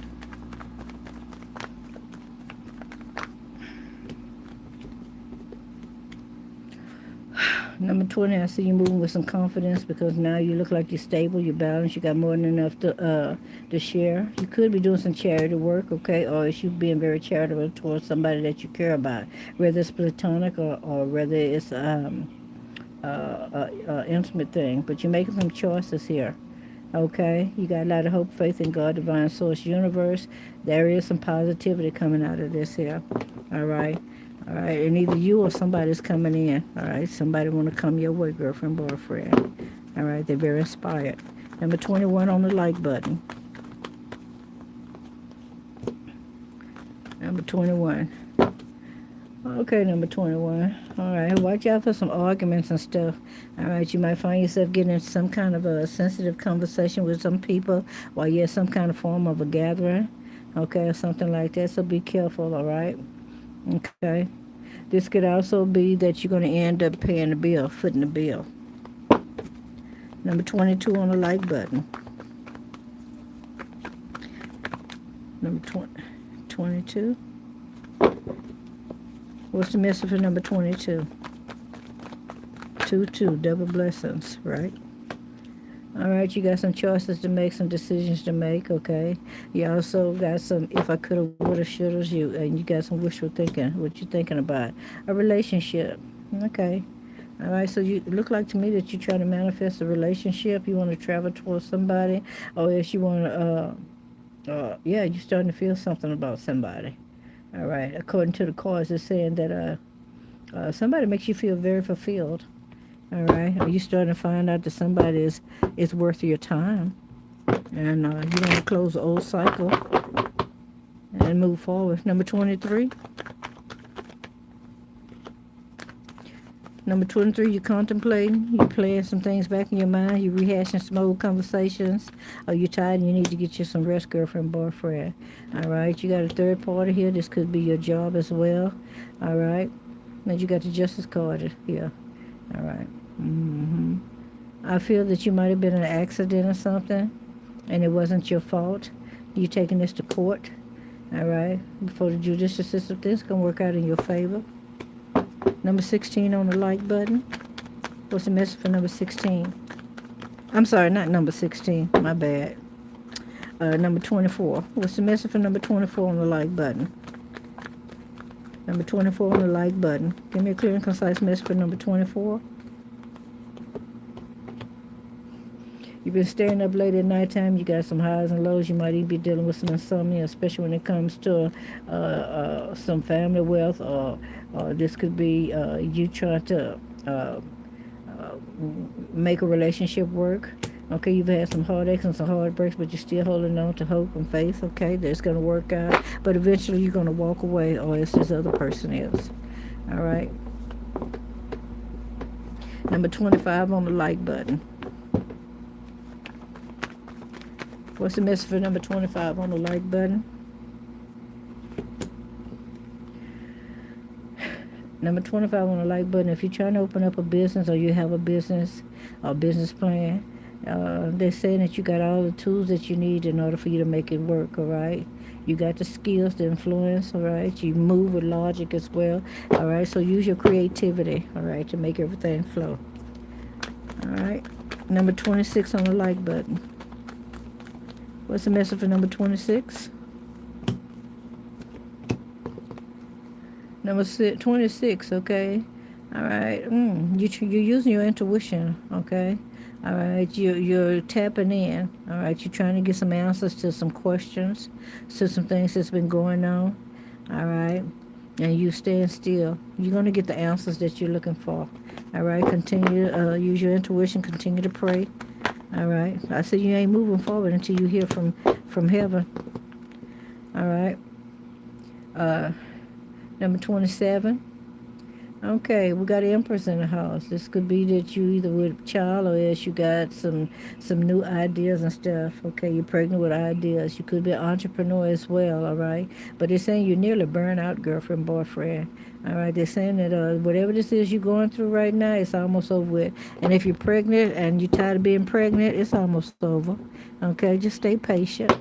Number 20, I see you moving with some confidence because now you look like you're stable, you're balanced, you got more than enough to share. You could be doing some charity work, okay, or it's you being very charitable towards somebody that you care about, whether it's platonic or whether it's intimate thing. But you're making some choices here, okay? You got a lot of hope, faith in God, divine source, universe. There is some positivity coming out of this here, all right? All right, and either you or somebody's coming in. All right, somebody want to come your way, girlfriend, boyfriend. All right, they're very inspired. Number 21 on the like button. Number 21. Okay, number 21. All right, watch out for some arguments and stuff. All right, you might find yourself getting into some kind of a sensitive conversation with some people while you're at some kind of form of a gathering. Okay, or something like that, so be careful, all right? Okay. This could also be that you're going to end up paying the bill, footing the bill. Number 22 on the like button. Number 22. What's the message for number 22? 2, double blessings, right? All right, you got some choices to make, some decisions to make, okay? You also got some if I coulda, woulda, shoulda, and you got some wishful thinking, what you thinking about. A relationship, okay? All right, so you look like to me that you're trying to manifest a relationship. You want to travel towards somebody, or else you want to, yeah, you're starting to feel something about somebody. All right, according to the cards, it's saying that somebody makes you feel very fulfilled. All right. Are you starting to find out that somebody is worth your time? And you want to close the old cycle and move forward. Number 23. Number 23, you're contemplating, you're playing some things back in your mind, you're rehashing some old conversations, or you're tired and you need to get you some rest, girlfriend, boyfriend. All right, you got a third party here. This could be your job as well. All right, and you got the Justice card here. All right. I feel that you might have been in an accident or something, and it wasn't your fault. You're taking this to court. All right, before the judicial system, things can work out in your favor. Number 16 on the like button. What's the message for number 16? I'm sorry, not number 16. My bad. Number 24. What's the message for number 24 on the like button? Number 24 on the like button. Give me a clear and concise message for number 24. You've been staying up late at nighttime. You got some highs and lows. You might even be dealing with some insomnia, especially when it comes to some family wealth, or this could be you trying to make a relationship work. Okay, you've had some heartaches and some heartbreaks, but you're still holding on to hope and faith. Okay, that it's going to work out, but eventually you're going to walk away, or else this other person is. All right. Number 25 on the like button. What's the message for number 25 on the like button? Number 25 on the like button. If you're trying to open up a business, or you have a business or business plan, they're saying that you got all the tools that you need in order for you to make it work, all right? You got the skills, the influence, all right? You move with logic as well, all right? So use your creativity, all right, to make everything flow, all right? Number 26 on the like button. What's the message for number 26? Number 26, okay? All right. You're using your intuition, okay? All right. You're tapping in, all right? You're trying to get some answers to some questions, to some things that's been going on, all right? And you stand still. You're going to get the answers that you're looking for, all right? Continue to use your intuition. Continue to pray. All right. I said you ain't moving forward until you hear from heaven. All right. Number 27. Okay, we got Empress in the house. This could be that you either with a child, or else you got some new ideas and stuff. Okay, you're pregnant with ideas. You could be an entrepreneur as well, all right? But they're saying you're nearly burned out, girlfriend, boyfriend. All right, they're saying that whatever this is you're going through right now, it's almost over with. And if you're pregnant and you're tired of being pregnant, it's almost over. Okay, just stay patient.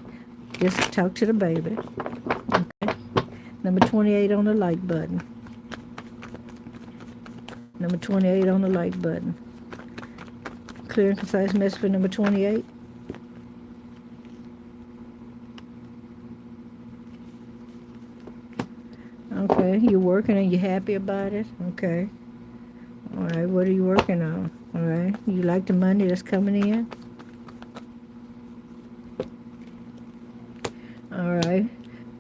Just talk to the baby. Okay. Number 28 on the like button. Number 28 on the like button. Clear and concise message for number 28. Okay, you're working and you're happy about it. Okay. All right, what are you working on? All right, you like the money that's coming in? All right.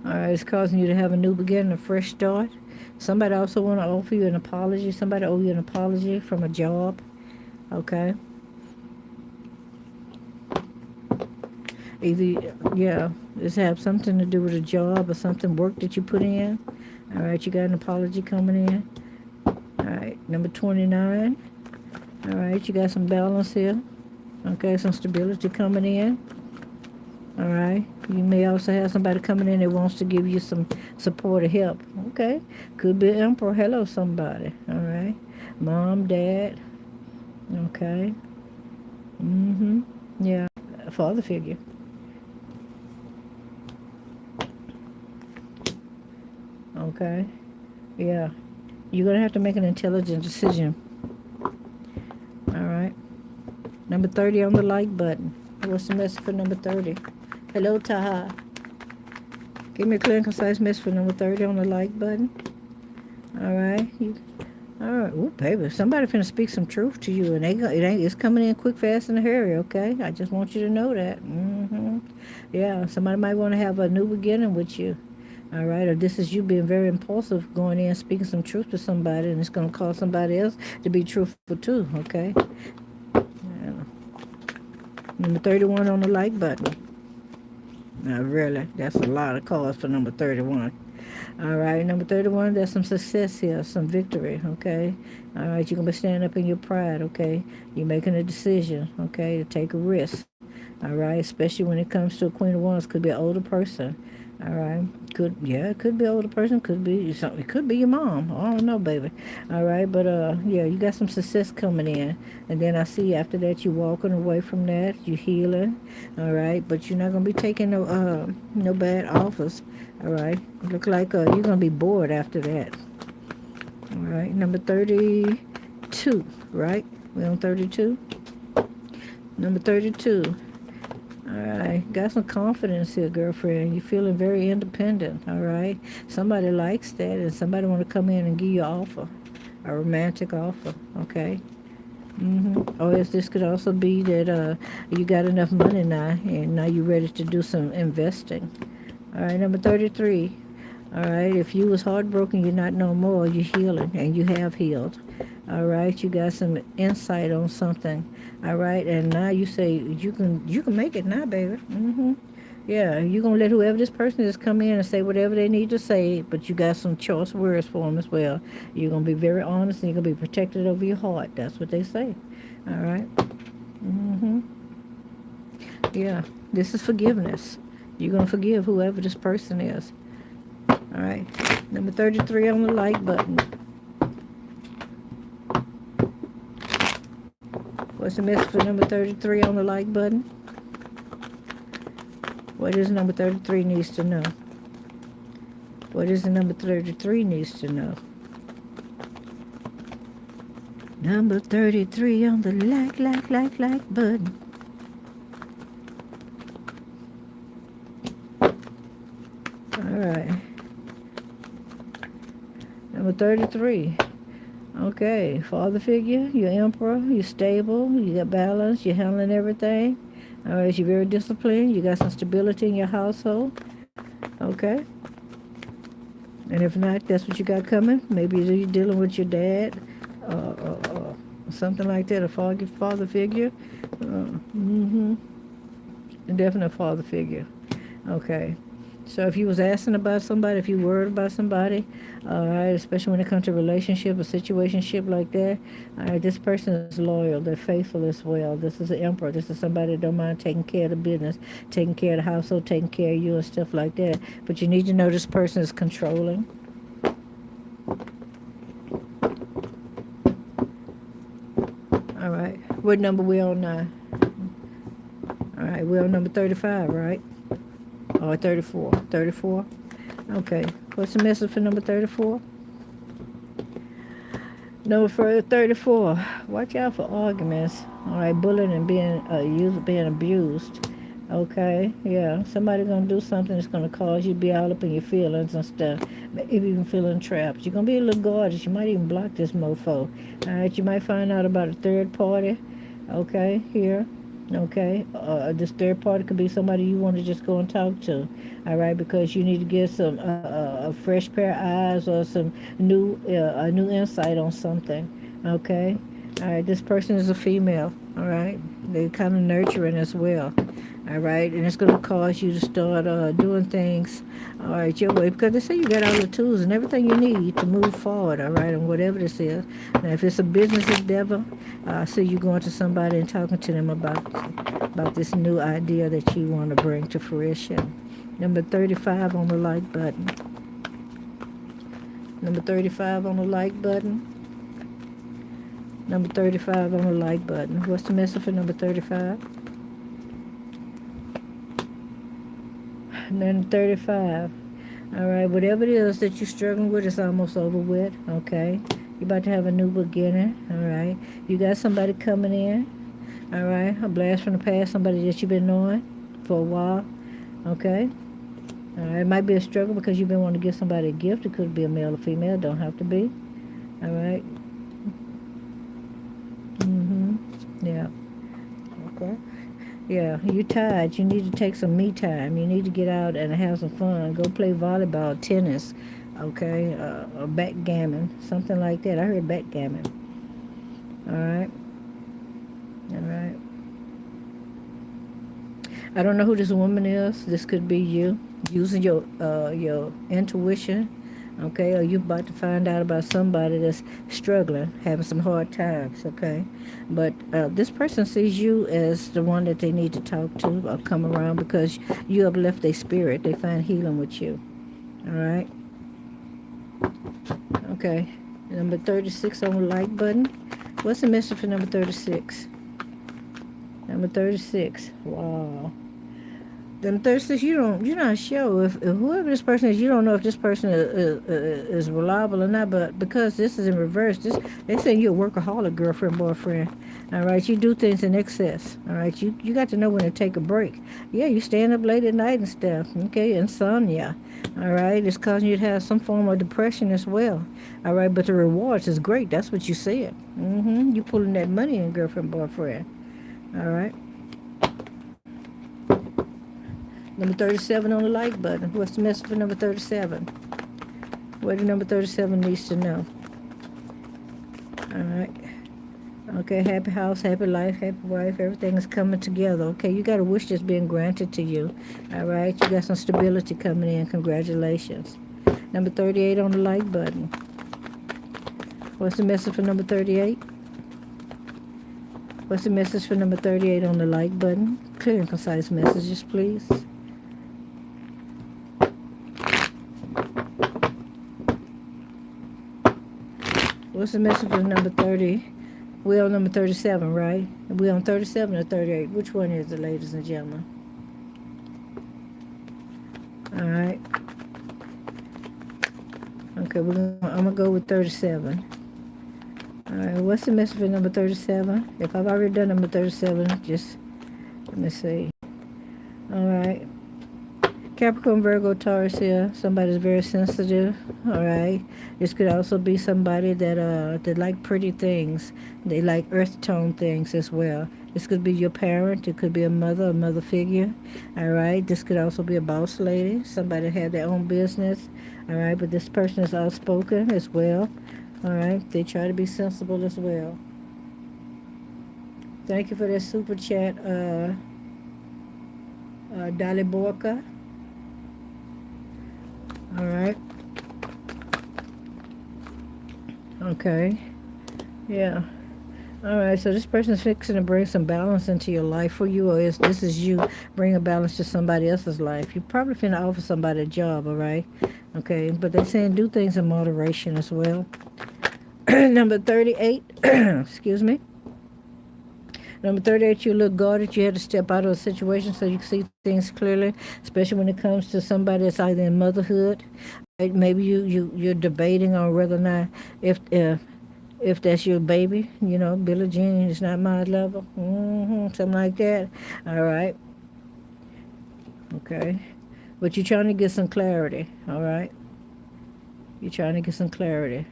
All right, it's causing you to have a new beginning, a fresh start. Somebody also want to offer you an apology. Somebody owe you an apology from a job. Okay. Either, yeah, this have something to do with a job or something, work that you put in. All right, you got an apology coming in. All right, number 29. All right, you got some balance here. Okay, some stability coming in. All right, you may also have somebody coming in that wants to give you some support or help. Okay, could be an emperor. Hello, somebody. All right, mom, dad. Okay. Yeah, a father figure. Okay. Yeah. You're going to have to make an intelligent decision. All right. Number 30 on the like button. What's the message for number 30? Hello, Taha. Give me a clear and concise message for number 30 on the like button. All right. All right. Oh, baby. Somebody finna speak some truth to you, and it's coming in quick, fast, and a hurry, okay? I just want you to know that. Yeah, somebody might want to have a new beginning with you. All right, or this is you being very impulsive, going in speaking some truth to somebody, and it's going to cause somebody else to be truthful too, okay? Yeah. Number 31 on the like button. Now, really, that's a lot of cards for number 31. All right, number 31, there's some success here, some victory, okay? All right, you're going to be standing up in your pride, okay? You're making a decision, okay, to take a risk, all right? Especially when it comes to a Queen of Wands, could be an older person, all right? It could be an older person, could be something, it could be your mom, I don't know, baby, all right? But, yeah, you got some success coming in, and then I see after that you walking away from that, you healing, all right? But you're not going to be taking no bad offers, all right? Look like you're going to be bored after that. All right, number 32, right? We're on 32. Number 32. All right, got some confidence here, girlfriend. You're feeling very independent, all right? Somebody likes that, and somebody want to come in and give you an offer, a romantic offer, okay? Or this could also be that you got enough money now, and now you're ready to do some investing. All right, number 33. All right, if you was heartbroken, you're not no more. You're healing, and you have healed. All right, you got some insight on something. All right, and now you say you can make it now, baby. Yeah, you're gonna let whoever this person is come in and say whatever they need to say, but you got some choice words for them as well. You're gonna be very honest, and you're gonna be protected over your heart. That's what they say. All right. Yeah, this is forgiveness. You're gonna forgive whoever this person is. All right, number 33 on the like button. What's the message for number 33 on the like button? What is number 33 needs to know? What is the number 33 needs to know? Number 33 on the like button. All right. Number 33. Okay, father figure, you're emperor, you're stable, you got balance, you're handling everything. All right, you're very disciplined, you got some stability in your household. Okay. And if not, that's what you got coming. Maybe you're dealing with your dad, something like that, a father figure. A definite father figure. Okay. So if you was asking about somebody, if you worried about somebody, all right, especially when it comes to relationship or situationship like that, all right, this person is loyal. They're faithful as well. This is an emperor. This is somebody that don't mind taking care of the business, taking care of the household, taking care of you and stuff like that. But you need to know this person is controlling. All right. What number we on now? All right, we're on number 35, right? Or 34. 34? Okay. What's the message for number 34? Number 34. Watch out for arguments. All right, bullying and being abused. Okay, yeah. Somebody gonna do something that's gonna cause you to be all up in your feelings and stuff. Maybe even feeling trapped. You're gonna be a little gorgeous. You might even block this mofo. All right, you might find out about a third party. Okay, here. Okay, this third party could be somebody you want to just go and talk to, all right, because you need to get some a fresh pair of eyes or some a new insight on something. Okay, all right, this person is a female, all right, they're kind of nurturing as well, all right, and it's going to cause you to start doing things, all right, your way, because they say you got all the tools and everything you need to move forward, all right, and whatever this is. Now, if it's a business endeavor, I see you going to somebody and talking to them about this new idea that you want to bring to fruition. Number 35 on the like button. Number 35 on the like button. Number 35 on the like button. What's the message for number 35? Number 35. All right, whatever it is that you're struggling with, it's almost over with, okay? You're about to have a new beginning, all right? You got somebody coming in, all right? A blast from the past, somebody that you've been knowing for a while, okay? All right, it might be a struggle because you've been wanting to give somebody a gift. It could be a male or female, don't have to be, all right? Yeah, okay. Yeah, you're tired. You need to take some me time. You need to get out and have some fun. Go play volleyball, tennis, okay, or backgammon, something like that. I heard backgammon. All right. All right. I don't know who this woman is. This could be you using your intuition, okay? Or you about to find out about somebody that's struggling, having some hard times, okay? But this person sees you as the one that they need to talk to or come around because you have left their spirit. They find healing with you, all right? Okay. Number 36 on the like button. What's the message for number 36? Number 36. Wow. Then 36, you're not sure if whoever this person is, you don't know if this person is reliable or not. But because this is in reverse, they say you're a workaholic, girlfriend, boyfriend. All right, you do things in excess. All right, you got to know when to take a break. Yeah, you staying up late at night and stuff. Okay, insomnia. All right, it's causing you to have some form of depression as well. All right, but the rewards is great. That's what you said. You pulling that money in, girlfriend, boyfriend. All right. Number 37 on the like button. What's the message for number 37? What do number 37 needs to know? All right. Okay, happy house, happy life, happy wife. Everything is coming together. Okay, you got a wish that's being granted to you. All right, you got some stability coming in. Congratulations. Number 38 on the like button. What's the message for number 38? What's the message for number 38 on the like button? Clear and concise messages, please. What's the message for number 30? We're on number 37, right? We're on 37 or 38. Which one is it, ladies and gentlemen? All right. Okay, I'm going to go with 37. All right, what's the message for number 37? If I've already done number 37, just let me see. All right. Capricorn, Virgo, Taurus here. Somebody's very sensitive. All right. This could also be somebody that like pretty things. They like earth tone things as well. This could be your parent. It could be a mother figure. All right. This could also be a boss lady. Somebody that had their own business. All right. But this person is outspoken as well. All right. They try to be sensible as well. Thank you for that super chat, Dolly Borka. All right. Okay. Yeah. All right. So this person is fixing to bring some balance into your life for you, or this is you bring a balance to somebody else's life. You're probably finna offer somebody a job. All right. Okay. But they're saying do things in moderation as well. Number 38. Excuse me. Number 38, you look guarded. You had to step out of a situation so you can see things clearly, especially when it comes to somebody that's either in motherhood. Right? Maybe you're debating on whether or not if that's your baby, Billie Jean is not my lover, something like that. All right. Okay. But you're trying to get some clarity. All right. You're trying to get some clarity.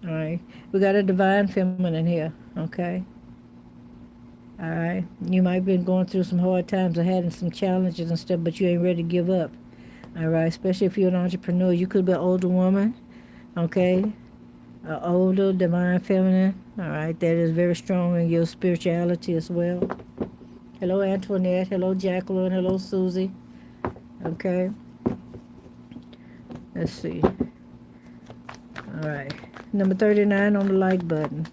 All right. We got a divine feminine here. Okay. All right. You might have been going through some hard times or having some challenges and stuff, but you ain't ready to give up. All right. Especially if you're an entrepreneur. You could be an older woman. Okay. An older, divine feminine. All right. That is very strong in your spirituality as well. Hello, Antoinette. Hello, Jacqueline. Hello, Susie. Okay. Let's see. All right. Number 39 on the like button.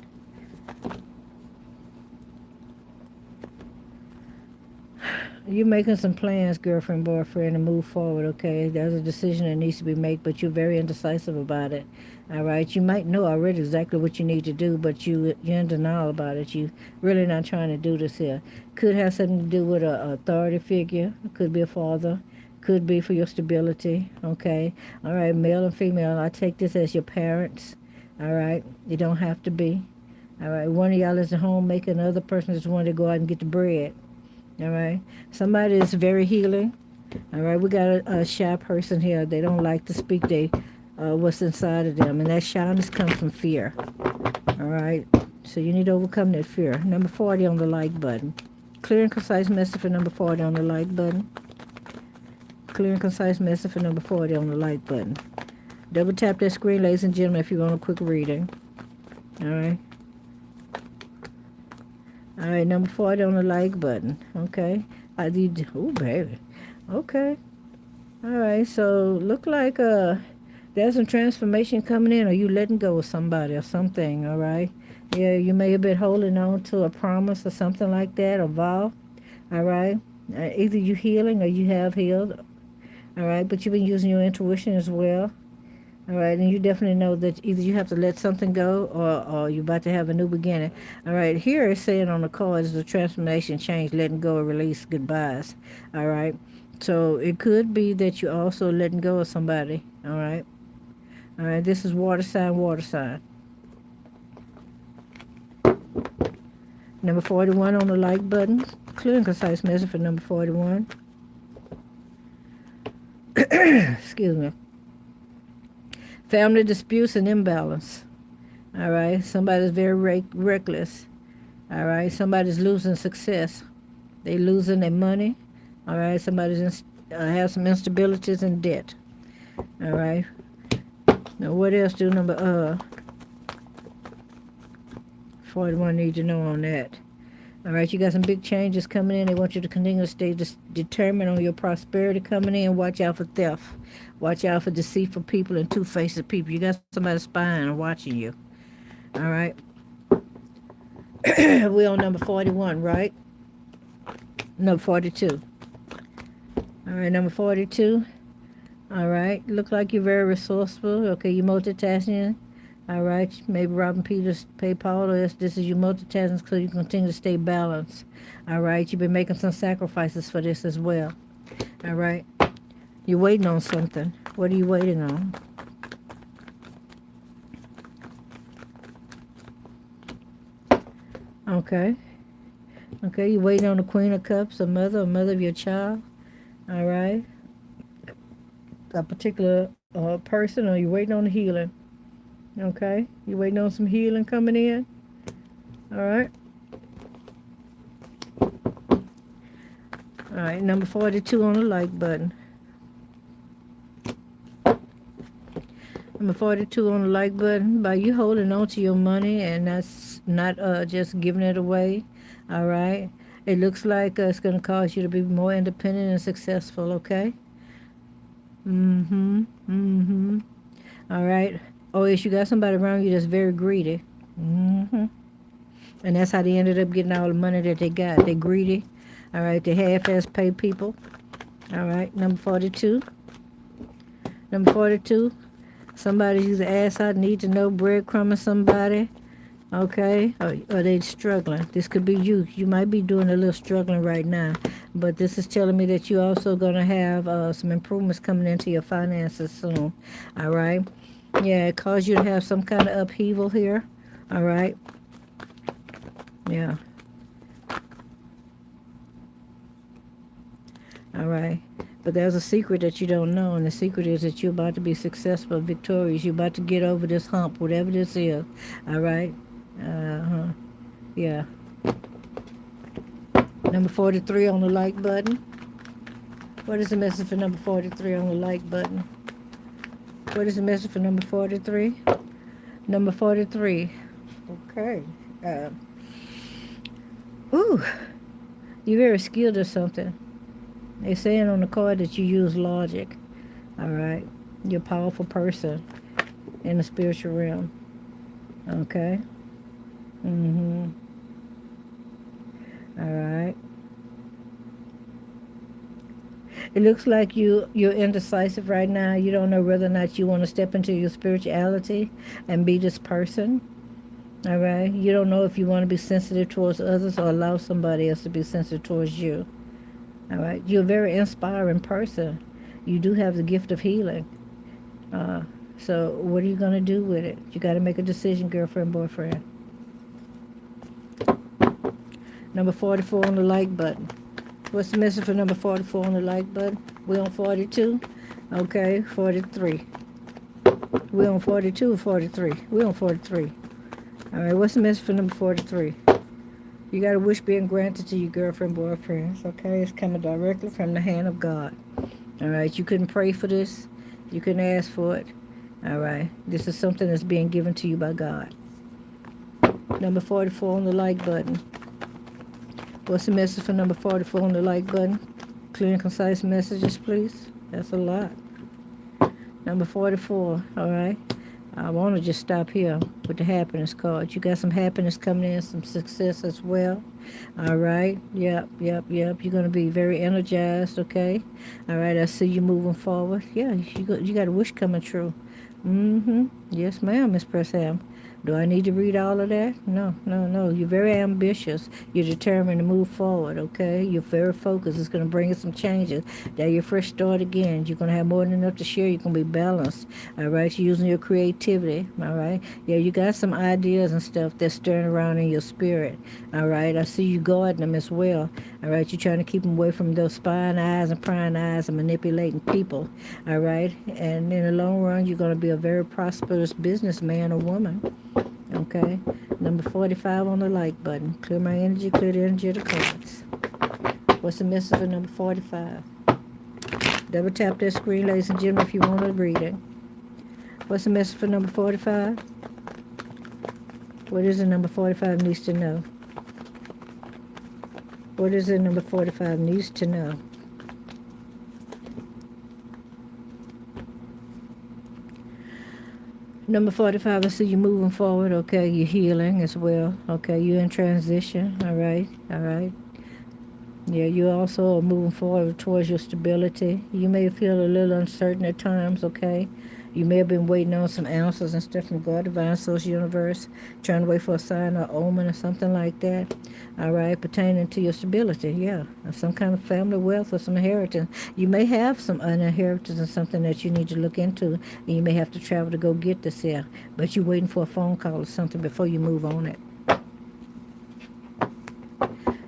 You're making some plans, girlfriend, boyfriend, to move forward, okay? There's a decision that needs to be made, but you're very indecisive about it, all right? You might know already exactly what you need to do, but you're in denial about it. You really not trying to do this here. Could have something to do with an authority figure. It could be a father. Could be for your stability, okay? All right, male and female, I take this as your parents, all right? You don't have to be. All right, one of y'all is at home making the other person just wanting to go out and get the bread. All right. Somebody is very healing. All right. We got a shy person here. They don't like to speak what's inside of them. And that shyness comes from fear. All right. So you need to overcome that fear. Number 40 on the like button. Clear and concise message for number 40 on the like button. Clear and concise message for number 40 on the like button. Double tap that screen, ladies and gentlemen, if you want a quick reading. All right. All right, number 40 on the like button, okay? Oh, baby. Okay. All right. So look like there's some transformation coming in, or you letting go of somebody or something. All right. Yeah, you may have been holding on to a promise or something like that, a vow. All right. Either you healing or you have healed. All right. But you've been using your intuition as well. All right, and you definitely know that either you have to let something go or you're about to have a new beginning. All right, here it's saying on the cards the transformation, change, letting go, release, goodbyes. All right, so it could be that you're also letting go of somebody. All right, this is water sign, water sign. Number 41 on the like button. Clear and concise message for number 41. Excuse me. Family disputes and imbalance. All right, somebody's very reckless. All right, somebody's losing success. They losing their money. All right, somebody's has some instabilities and debt. All right. Now, what else do number 41 need to know on that? All right, you got some big changes coming in. They want you to continue to stay determined on your prosperity coming in. Watch out for theft. Watch out for deceitful people and two-faced people. You got somebody spying and watching you. All right. We're on number 41, right? Number 42. All right, number 42. All right, look like you're very resourceful. Okay, you're multitasking. All right, maybe Robin Peters, pay Paul, or this is you multitasking so you continue to stay balanced. All right, you've been making some sacrifices for this as well. All right, you're waiting on something. What are you waiting on? Okay. Okay, you're waiting on the Queen of Cups, a mother of your child. All right. A particular person, or you're waiting on the healing. Okay, you waiting on some healing coming in. All right. All right, number 42 on the like button. Number 42 on the like button. By you holding on to your money and that's not just giving it away. All right. It looks like it's going to cause you to be more independent and successful. Okay. All right. Oh, yes, you got somebody around you that's very greedy. And that's how they ended up getting all the money that they got. They greedy. All right. They half-ass pay people. All right. Number 42. Number 42. Somebody who's an ass out need to know breadcrumbing somebody. Okay. Or they struggling. This could be you. You might be doing a little struggling right now. But this is telling me that you're also going to have some improvements coming into your finances soon. All right. Yeah, it caused you to have some kind of upheaval here. All right. Yeah. All right. But there's a secret that you don't know, and the secret is that you're about to be successful, victorious. You're about to get over this hump, whatever this is. All right. Yeah. Number 43 on the like button. What is the message for number 43 on the like button? What is the message for number 43? Number 43. Okay. Ooh. You're very skilled or something. They're saying on the card that you use logic. All right. You're a powerful person in the spiritual realm. Okay. All right. It looks like you're indecisive right now. You don't know whether or not you want to step into your spirituality and be this person. All right. You don't know if you want to be sensitive towards others or allow somebody else to be sensitive towards you. All right. You're a very inspiring person. You do have the gift of healing. So what are you going to do with it? You got to make a decision, girlfriend, boyfriend. Number 44 on the like button. What's the message for number 44 on the like button? We're on 42? Okay, 43. We're on 42 or 43? We're on 43. All right, what's the message for number 43? You got a wish being granted to your girlfriend, boyfriends. Okay, it's coming directly from the hand of God. All right, you couldn't pray for this. You couldn't ask for it. All right, this is something that's being given to you by God. Number 44 on the like button. What's the message for number 44 on the like button? Clear and concise messages, please. That's a lot. Number 44, all right? I want to just stop here with the happiness card. You got some happiness coming in, some success as well. All right. Yep. You're going to be very energized, okay? All right. I see you moving forward. Yeah, you got a wish coming true. Mm-hmm. Yes, ma'am, Miss Pressham. Do I need to read all of that? No. You're very ambitious. You're determined to move forward, okay? You're very focused. It's going to bring you some changes. That your fresh start again. You're going to have more than enough to share. You're going to be balanced, all right? You're using your creativity, all right? Yeah, you got some ideas and stuff that's stirring around in your spirit, all right? I see you guarding them as well, all right? You're trying to keep them away from those spying eyes and prying eyes and manipulating people, all right? And in the long run, you're going to be a very prosperous businessman or woman. Okay, number 45 on the like button. Clear my energy, clear the energy of the cards. What's the message for number 45? Double tap that screen, ladies and gentlemen, if you want to read it. What's the message for number 45? What is it number 45 needs to know? What is it number 45 needs to know? Number 45, I see you moving forward, okay? You're healing as well, okay? You're in transition, all right? Yeah, you also are moving forward towards your stability. You may feel a little uncertain at times, okay? You may have been waiting on some answers and stuff from God, divine, source, universe, trying to wait for a sign or omen or something like that, all right, pertaining to your stability, yeah, some kind of family wealth or some inheritance. You may have some inheritance and something that you need to look into, and you may have to travel to go get this here, but you're waiting for a phone call or something before you move on it.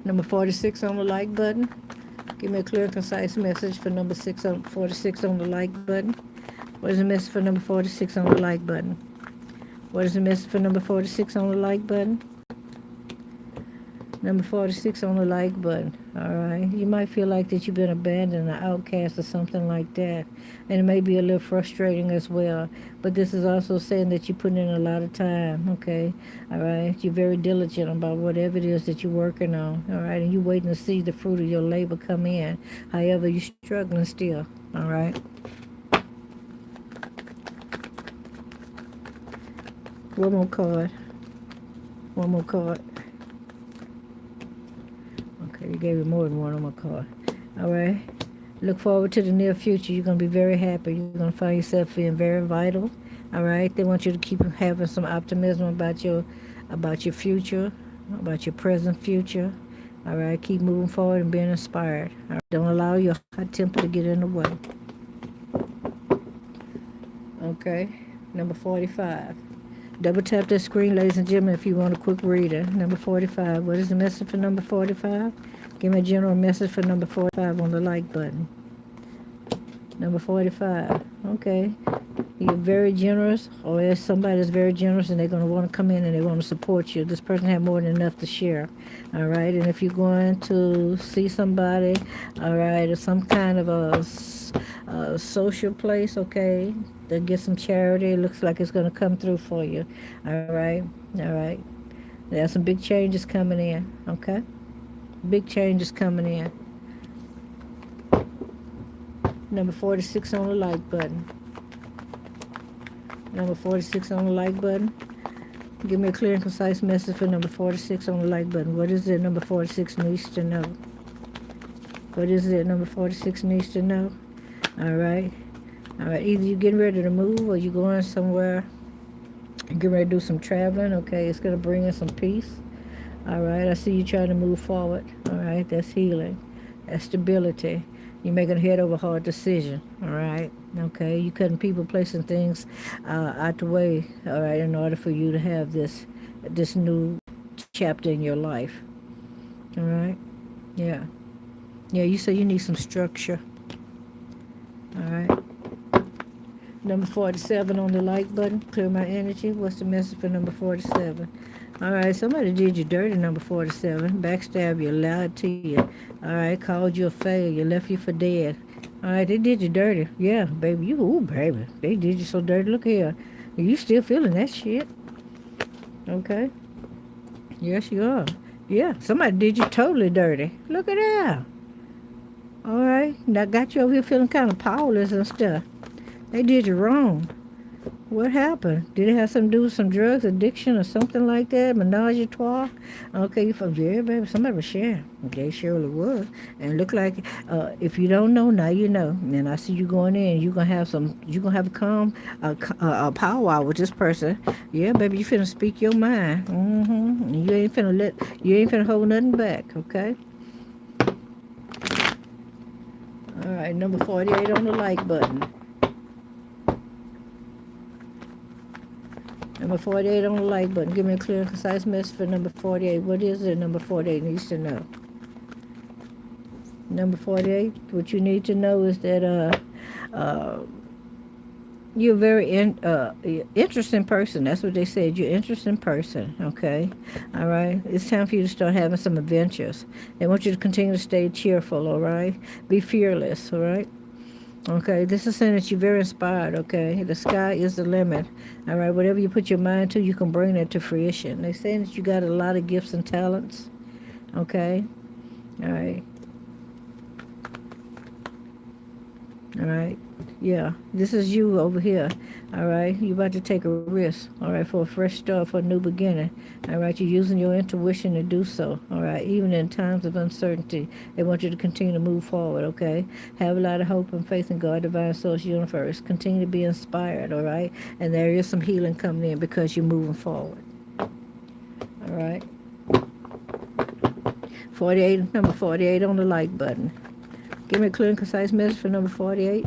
Number 46 on the like button. Give me a clear, concise message for number 46 on the like button. What is the message for number 46 on the like button? What is the message for number 46 on the like button? Number 46 on the like button. All right. You might feel like that you've been abandoned or outcast or something like that. And it may be a little frustrating as well. But this is also saying that you're putting in a lot of time, okay? All right. You're very diligent about whatever it is that you're working on, all right? And you're waiting to see the fruit of your labor come in. However, you're struggling still, all right? One more card. Okay, you gave me more than one on my card. All right. Look forward to the near future. You're going to be very happy. You're going to find yourself feeling very vital. All right. They want you to keep having some optimism about your future, about your present future. All right. Keep moving forward and being inspired. All right? Don't allow your hot temper to get in the way. Okay. Number 45. Double tap that screen, ladies and gentlemen, if you want a quick reader. Number 45. What is the message for number 45? Give me a general message for number 45 on the like button. Number 45. Okay. You're very generous, or there's somebody that's very generous and they're going to want to come in and they want to support you. This person has more than enough to share. All right. And if you're going to see somebody, all right, or some kind of a social place, okay, to get some charity, it looks like it's going to come through for you. All right. There's some big changes coming in, okay? Big changes coming in. Number 46 on the like button. Number 46 on the like button. Give me a clear and concise message for number 46 on the like button. What is it number 46 needs to know? What is it number 46 needs to know? All right. Either you're getting ready to move or you're going somewhere. You're getting ready to do some traveling. Okay, it's going to bring in some peace. All right. I see you trying to move forward. All right. That's healing. That's stability. You're making a head over heart decision. All right. Okay. You're cutting people, placing things out the way. All right. In order for you to have this new chapter in your life. All right. Yeah. You say you need some structure. All right. Number 47 on the like button. Clear my energy. What's the message for number 47? All right. Somebody did you dirty, number 47. Backstab you, lied to you. All right. Called you a failure. Left you for dead. All right. They did you dirty. Yeah, baby. Baby. They did you so dirty. Look here. You still feeling that shit. Okay. Yes, you are. Yeah, somebody did you totally dirty. Look at that. All right, that got you over here feeling kind of powerless and stuff. They did you wrong. What happened? Did it have something to do with some drugs, addiction, or something like that? Menage a trois? Okay, you from yeah, baby. Somebody was sharing. They surely was. And look like if you don't know, now you know. And I see you going in. You gonna have some. You gonna have a calm, a powwow with this person. Yeah, baby. You finna speak your mind. You ain't finna let. You ain't finna hold nothing back. Okay. All right. Number 48 on the like button. Number 48 on the like button. Give me a clear and concise message for number 48. What is it number 48 needs to know? Number 48, what you need to know is that uh, you're a very interesting person. That's what they said. You're an interesting person, okay? All right? It's time for you to start having some adventures. They want you to continue to stay cheerful, all right? Be fearless, all right? Okay, this is saying that you're very inspired, okay? The sky is the limit. All right, whatever you put your mind to, you can bring that to fruition. They're saying that you got a lot of gifts and talents, okay? All right. All right. Yeah, this is you over here. All right, you're about to take a risk. All right, for a fresh start, for a new beginning. All right, you're using your intuition to do so. All right, even in times of uncertainty, they want you to continue to move forward. Okay, have a lot of hope and faith in God, divine source, universe. Continue to be inspired. All right, and there is some healing coming in because you're moving forward. All right. 48, number 48 on the like button. Give me a clear and concise message for number 48.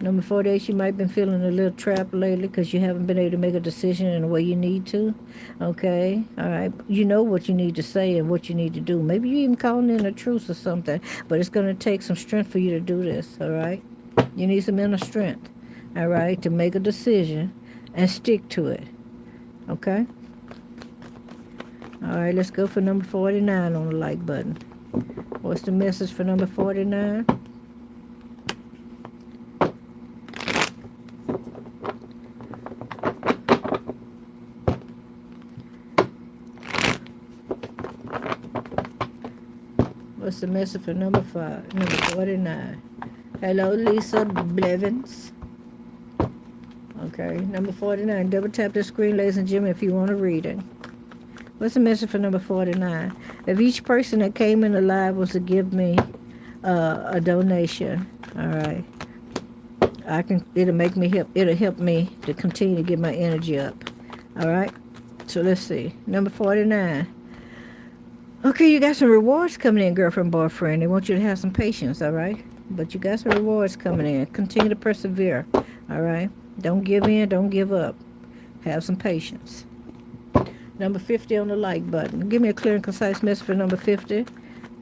Number 48, you might have been feeling a little trapped lately because you haven't been able to make a decision in the way you need to. Okay? All right. You know what you need to say and what you need to do. Maybe you even calling in a truce or something, but it's going to take some strength for you to do this. All right? You need some inner strength. All right? To make a decision and stick to it. Okay? All right. Let's go for number 49 on the like button. What's the message for number 49? What's the message for number 49? Hello, Lisa Blevins. Okay, number 49. Double tap the screen, ladies and gentlemen, if you want to read it. What's the message for number 49? If each person that came in alive was to give me a donation, all right, it'll help me to continue to get my energy up. All right, so let's see. Number 49. Okay, you got some rewards coming in, girlfriend, boyfriend. They want you to have some patience, all right? But you got some rewards coming in. Continue to persevere, all right? Don't give in, don't give up. Have some patience. Number 50 on the like button. Give me a clear and concise message for number 50.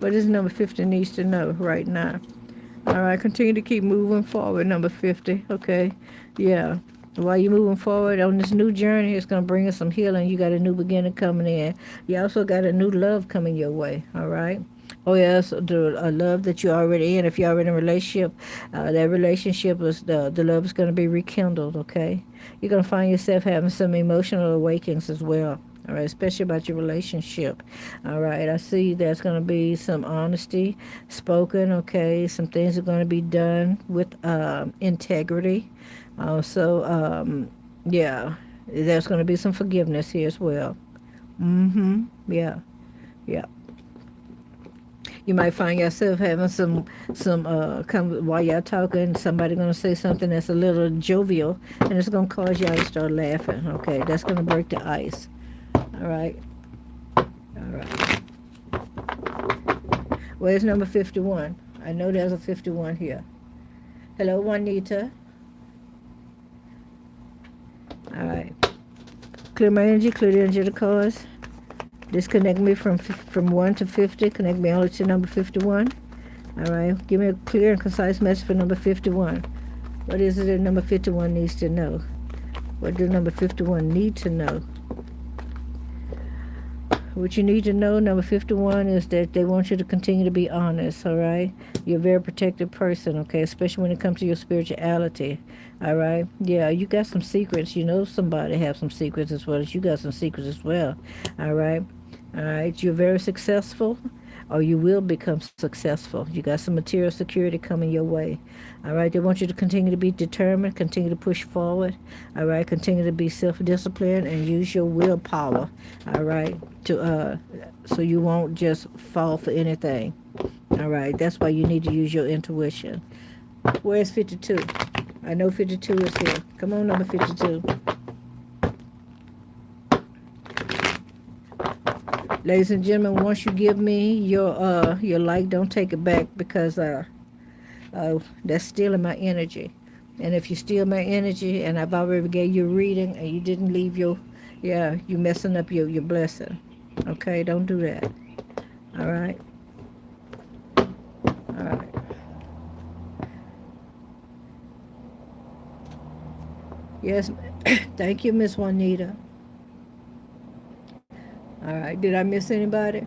What is number 50 needs to know right now? All right, continue to keep moving forward, number 50, okay? Yeah. While you're moving forward on this new journey, it's going to bring us some healing. You got a new beginning coming in. You also got a new love coming your way, all right? Oh, yes, a love that you're already in. If you're already in a relationship, that relationship is the love is going to be rekindled, okay? You're going to find yourself having some emotional awakenings as well. All right, especially about your relationship. All right, I see there's going to be some honesty spoken, okay? Some things are going to be done with integrity. Yeah, there's going to be some forgiveness here as well. Yeah, yeah. You might find yourself having some come while y'all talking, somebody going to say something that's a little jovial, and it's going to cause y'all to start laughing, okay? That's going to break the ice. All right. All right. Where's number 51? I know there's a 51 here. Hello, Juanita. All right. Clear my energy, clear the energy of the cards. Disconnect me from 1 to 50. Connect me only to number 51. All right. Give me a clear and concise message for number 51. What is it that number 51 needs to know? What does number 51 need to know? What you need to know, number 51, is that they want you to continue to be honest, all right? You're a very protected person, okay, especially when it comes to your spirituality, all right? Yeah, you got some secrets. You know somebody have some secrets as well as you got some secrets as well, all right? All right, you're very successful, or you will become successful. You got some material security coming your way. All right, they want you to continue to be determined, continue to push forward. All right, continue to be self-disciplined and use your willpower. All right, to so you won't just fall for anything. All right, that's why you need to use your intuition. Where's 52? I know 52 is here. Come on, number 52. Ladies and gentlemen, once you give me your like, don't take it back, because that's stealing my energy. And if you steal my energy, and I've already gave you a reading, and you didn't leave your, yeah, you messing up your blessing. Okay, don't do that. All right. All right. Yes. Thank you, Miss Juanita. All right. Did I miss anybody?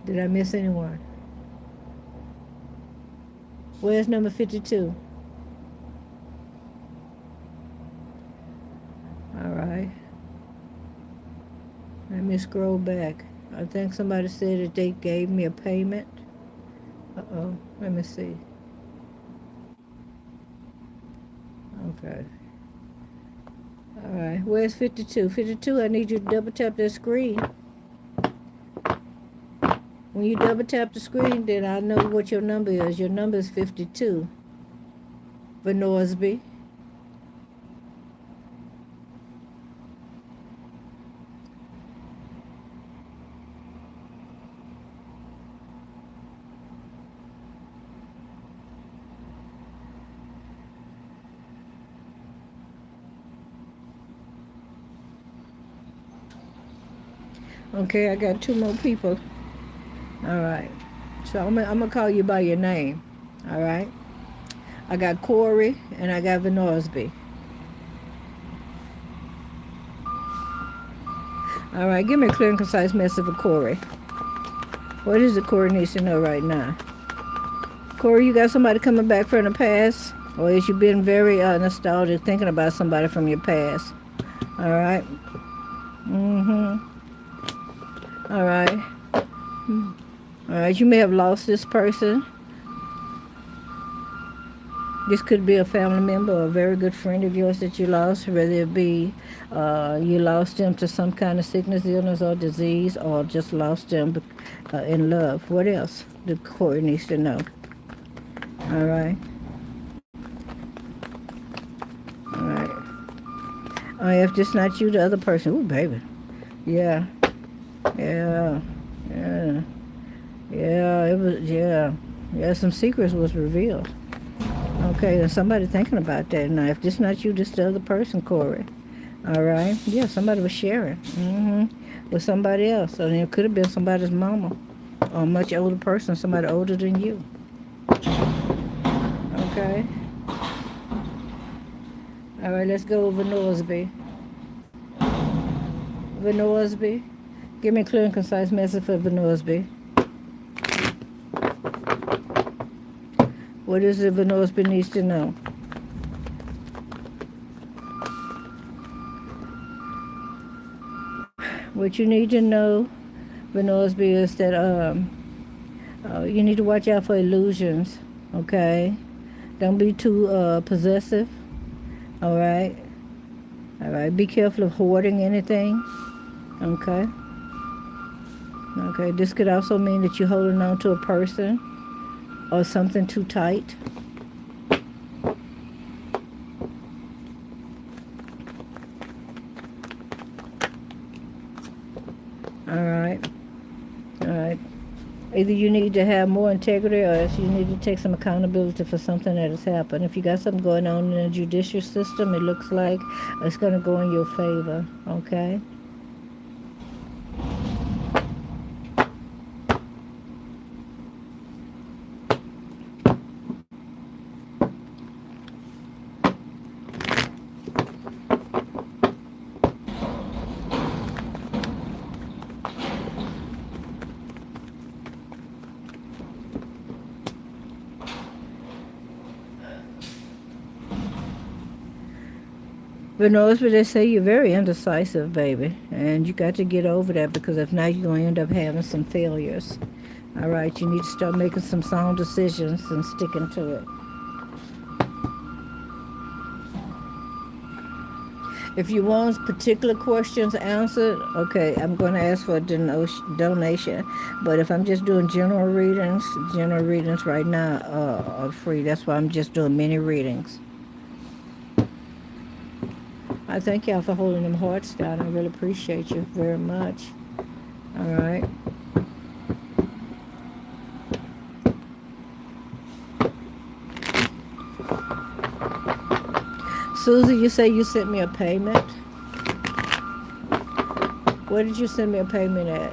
Did I miss anyone? Where's number 52? All right. Let me scroll back. I think somebody said that they gave me a payment. Uh-oh. Let me see. Okay. All right. Where's 52? 52, I need you to double tap that screen. When you double tap the screen, then I know what your number is. Your number is 52. Vanorsby. Okay, I got two more people. All right. So I'm gonna call you by your name. All right. I got Corey and I got Vanorsby. All right. Give me a clear and concise message for Corey. What is it Corey needs to know right now? Corey, you got somebody coming back from the past? Or is you been very nostalgic thinking about somebody from your past? All right. Mm-hmm. All right. All right. You may have lost this person. This could be a family member or a very good friend of yours that you lost, whether it be you lost them to some kind of sickness, illness, or disease, or just lost them in love. What else the court needs to know? All right. All right. If this not you, the other person. Ooh, baby. Yeah. Yeah. Yeah. Yeah. It was. Yeah. Yeah. Some secrets was revealed. Okay, and somebody thinking about that. Now, if this not you, this the other person, Corey. All right? Yeah, somebody was sharing with somebody else. So it could have been somebody's mama or a much older person, somebody older than you. Okay? All right, let's go with Vanorsby. Vanorsby. Give me a clear and concise message for Vanorsby. What is it Vanorsby needs to know? What you need to know, Vanorsby, is that you need to watch out for illusions, okay? Don't be too possessive, all right? All right, be careful of hoarding anything, okay? Okay, this could also mean that you're holding on to a person or something too tight. All right. All right. Either you need to have more integrity or else you need to take some accountability for something that has happened. If you got something going on in the judicial system, it looks like it's going to go in your favor, okay? But notice what they say, you're very indecisive, baby. And you got to get over that, because if not, you're going to end up having some failures. All right, you need to start making some sound decisions and sticking to it. If you want particular questions answered, okay, I'm going to ask for a donation. But if I'm just doing general readings right now are free. That's why I'm just doing mini readings. I thank y'all for holding them hearts down. I really appreciate you very much. All right. Susie, you say you sent me a payment. Where did you send me a payment at?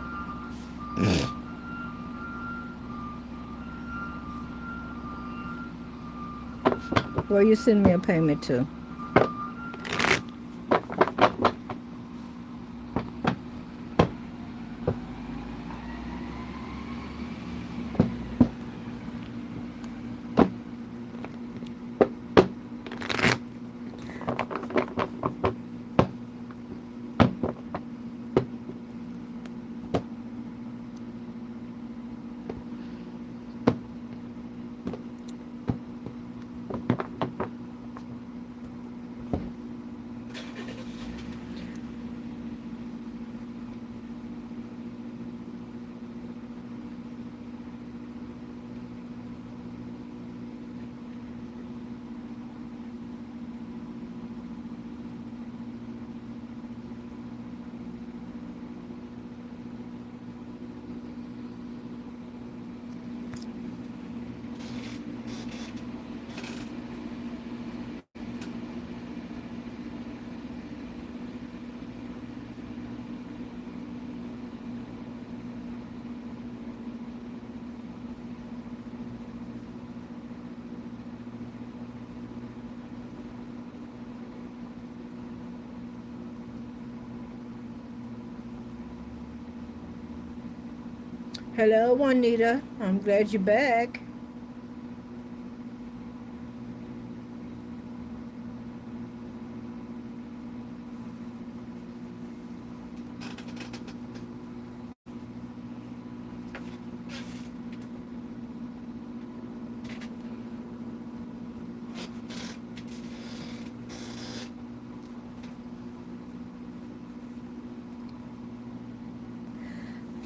Where you send me a payment to? Hello, Juanita. I'm glad you're back.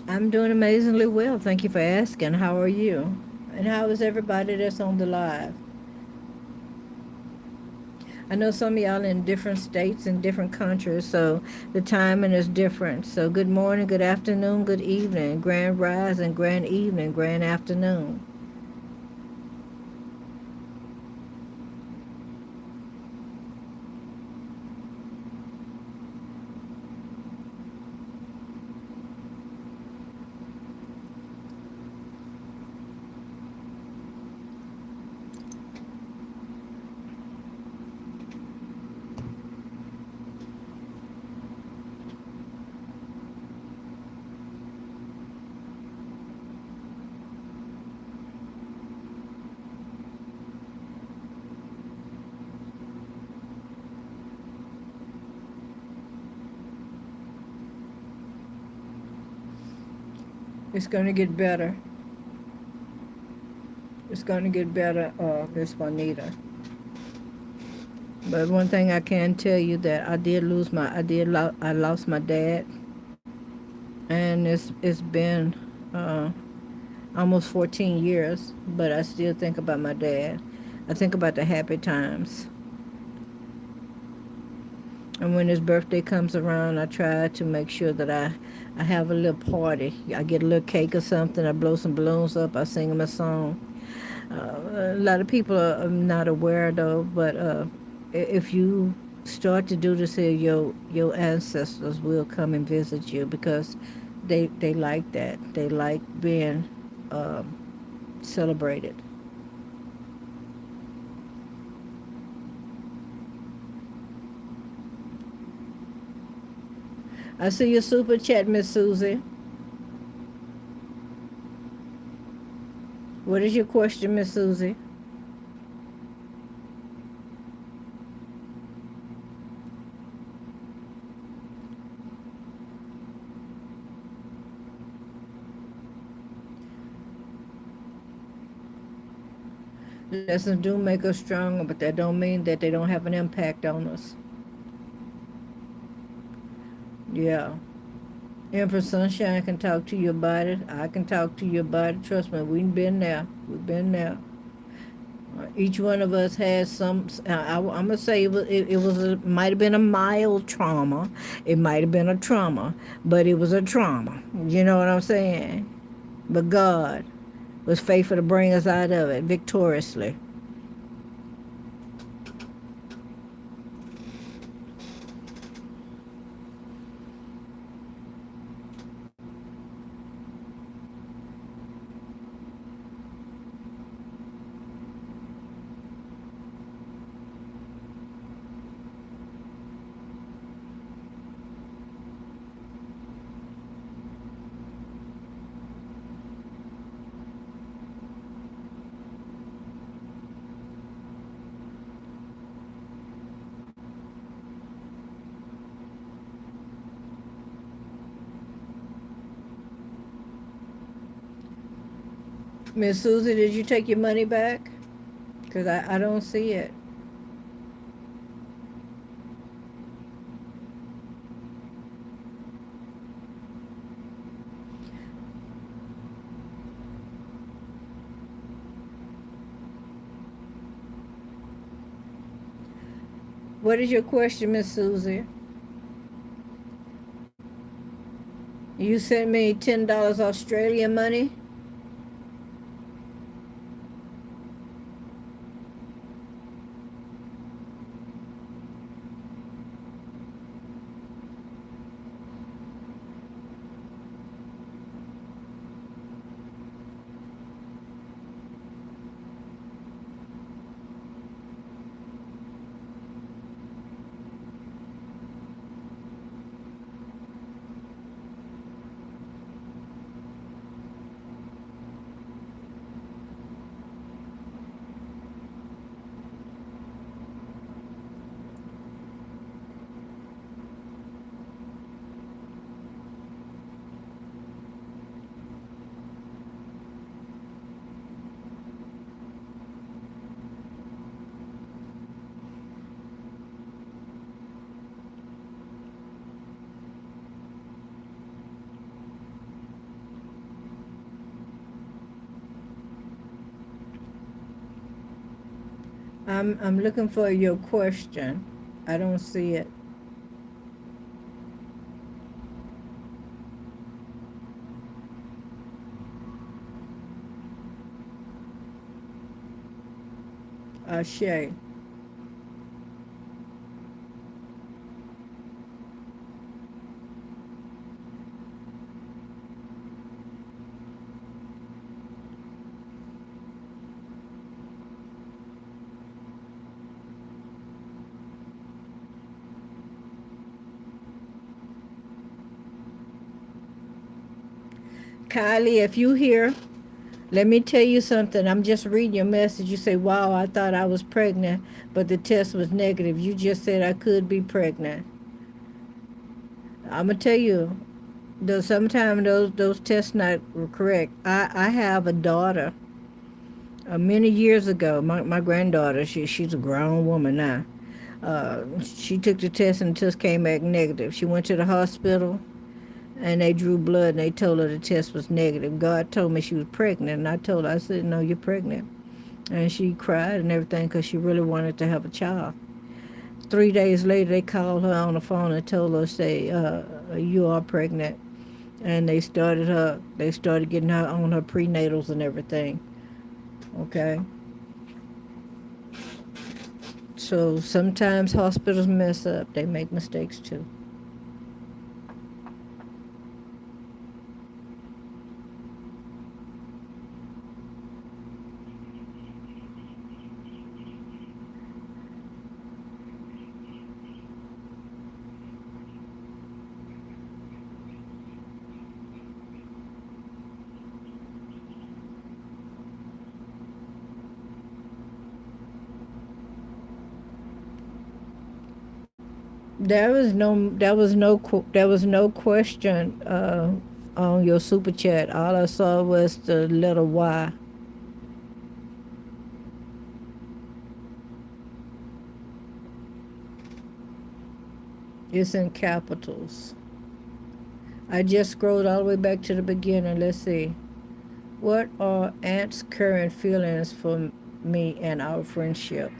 I'm doing amazingly well. Thank you for asking. How are you? And how is everybody that's on the live? I know some of y'all in different states and different countries, so the timing is different. So good morning, good afternoon, good evening, grand rise and grand evening, grand afternoon. It's going to get better. It's going to get better, Miss Juanita. But one thing I can tell you that I lost my dad, and it's been uh, almost 14 years, but I still think about my dad. I think about the happy times. And when his birthday comes around, I try to make sure that I have a little party. I get a little cake or something. I blow some balloons up. I sing him a song. A lot of people are not aware though, but if you start to do this here, your ancestors will come and visit you, because they like that. They like being um, celebrated. I see your super chat, Miss Susie. What is your question, Miss Susie? Lessons do make us stronger, but that don't mean that they don't have an impact on us. Yeah. Empress Sunshine can talk to you about it. I can talk to you about it. Trust me, we've been there. We've been there. Each one of us has some. I'm gonna say it might have been a mild trauma. It might have been a trauma, but it was a trauma. You know what I'm saying? But God was faithful to bring us out of it victoriously. Miss Susie, did you take your money back? Because I don't see it. What is your question, Miss Susie? You sent me $10 Australian money? I'm looking for your question. I don't see it. Shay. Kylie, if you here, let me tell you something. I'm just reading your message. You say, wow, I thought I was pregnant, but the test was negative. You just said I could be pregnant. I'm going to tell you, though sometimes those tests not correct. I have a daughter. Many years ago, my granddaughter, she's a grown woman now. She took the test and the test came back negative. She went to the hospital and they drew blood and they told her the test was negative. God told me she was pregnant, and I told her, I said, no, you're pregnant. And she cried and everything because she really wanted to have a child. 3 days later, they called her on the phone and told her, say, you are pregnant. And they started getting her on her prenatals and everything. Okay. So sometimes hospitals mess up. They make mistakes too. There was no question on your super chat. All I saw was the letter Y. It's in capitals. I just scrolled all the way back to the beginning. Let's see. What are Aunt's current feelings for me and our friendship?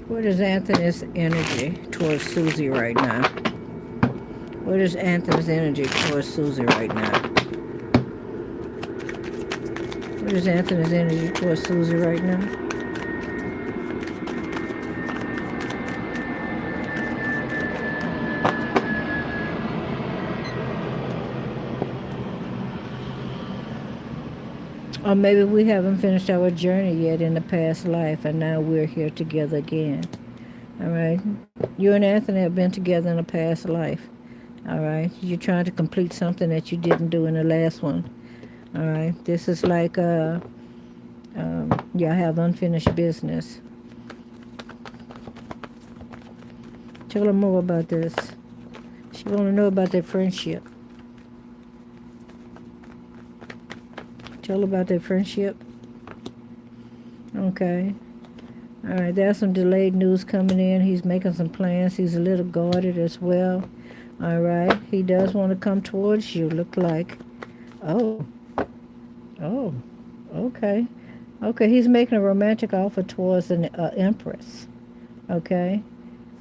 What is Anthony's energy towards Susie right now? What is Anthony's energy towards Susie right now? What is Anthony's energy towards Susie right now? Or maybe we haven't finished our journey yet in the past life, and now we're here together again. All right? You and Anthony have been together in a past life. All right? You're trying to complete something that you didn't do in the last one. All right? This is like, y'all have unfinished business. Tell her more about this. She want to know about their friendship. Tell her about their friendship. Okay. All right, there's some delayed news coming in. He's making some plans. He's a little guarded as well. All right. He does want to come towards you, look like. Oh. Oh. Okay. Okay, he's making a romantic offer towards an empress. Okay.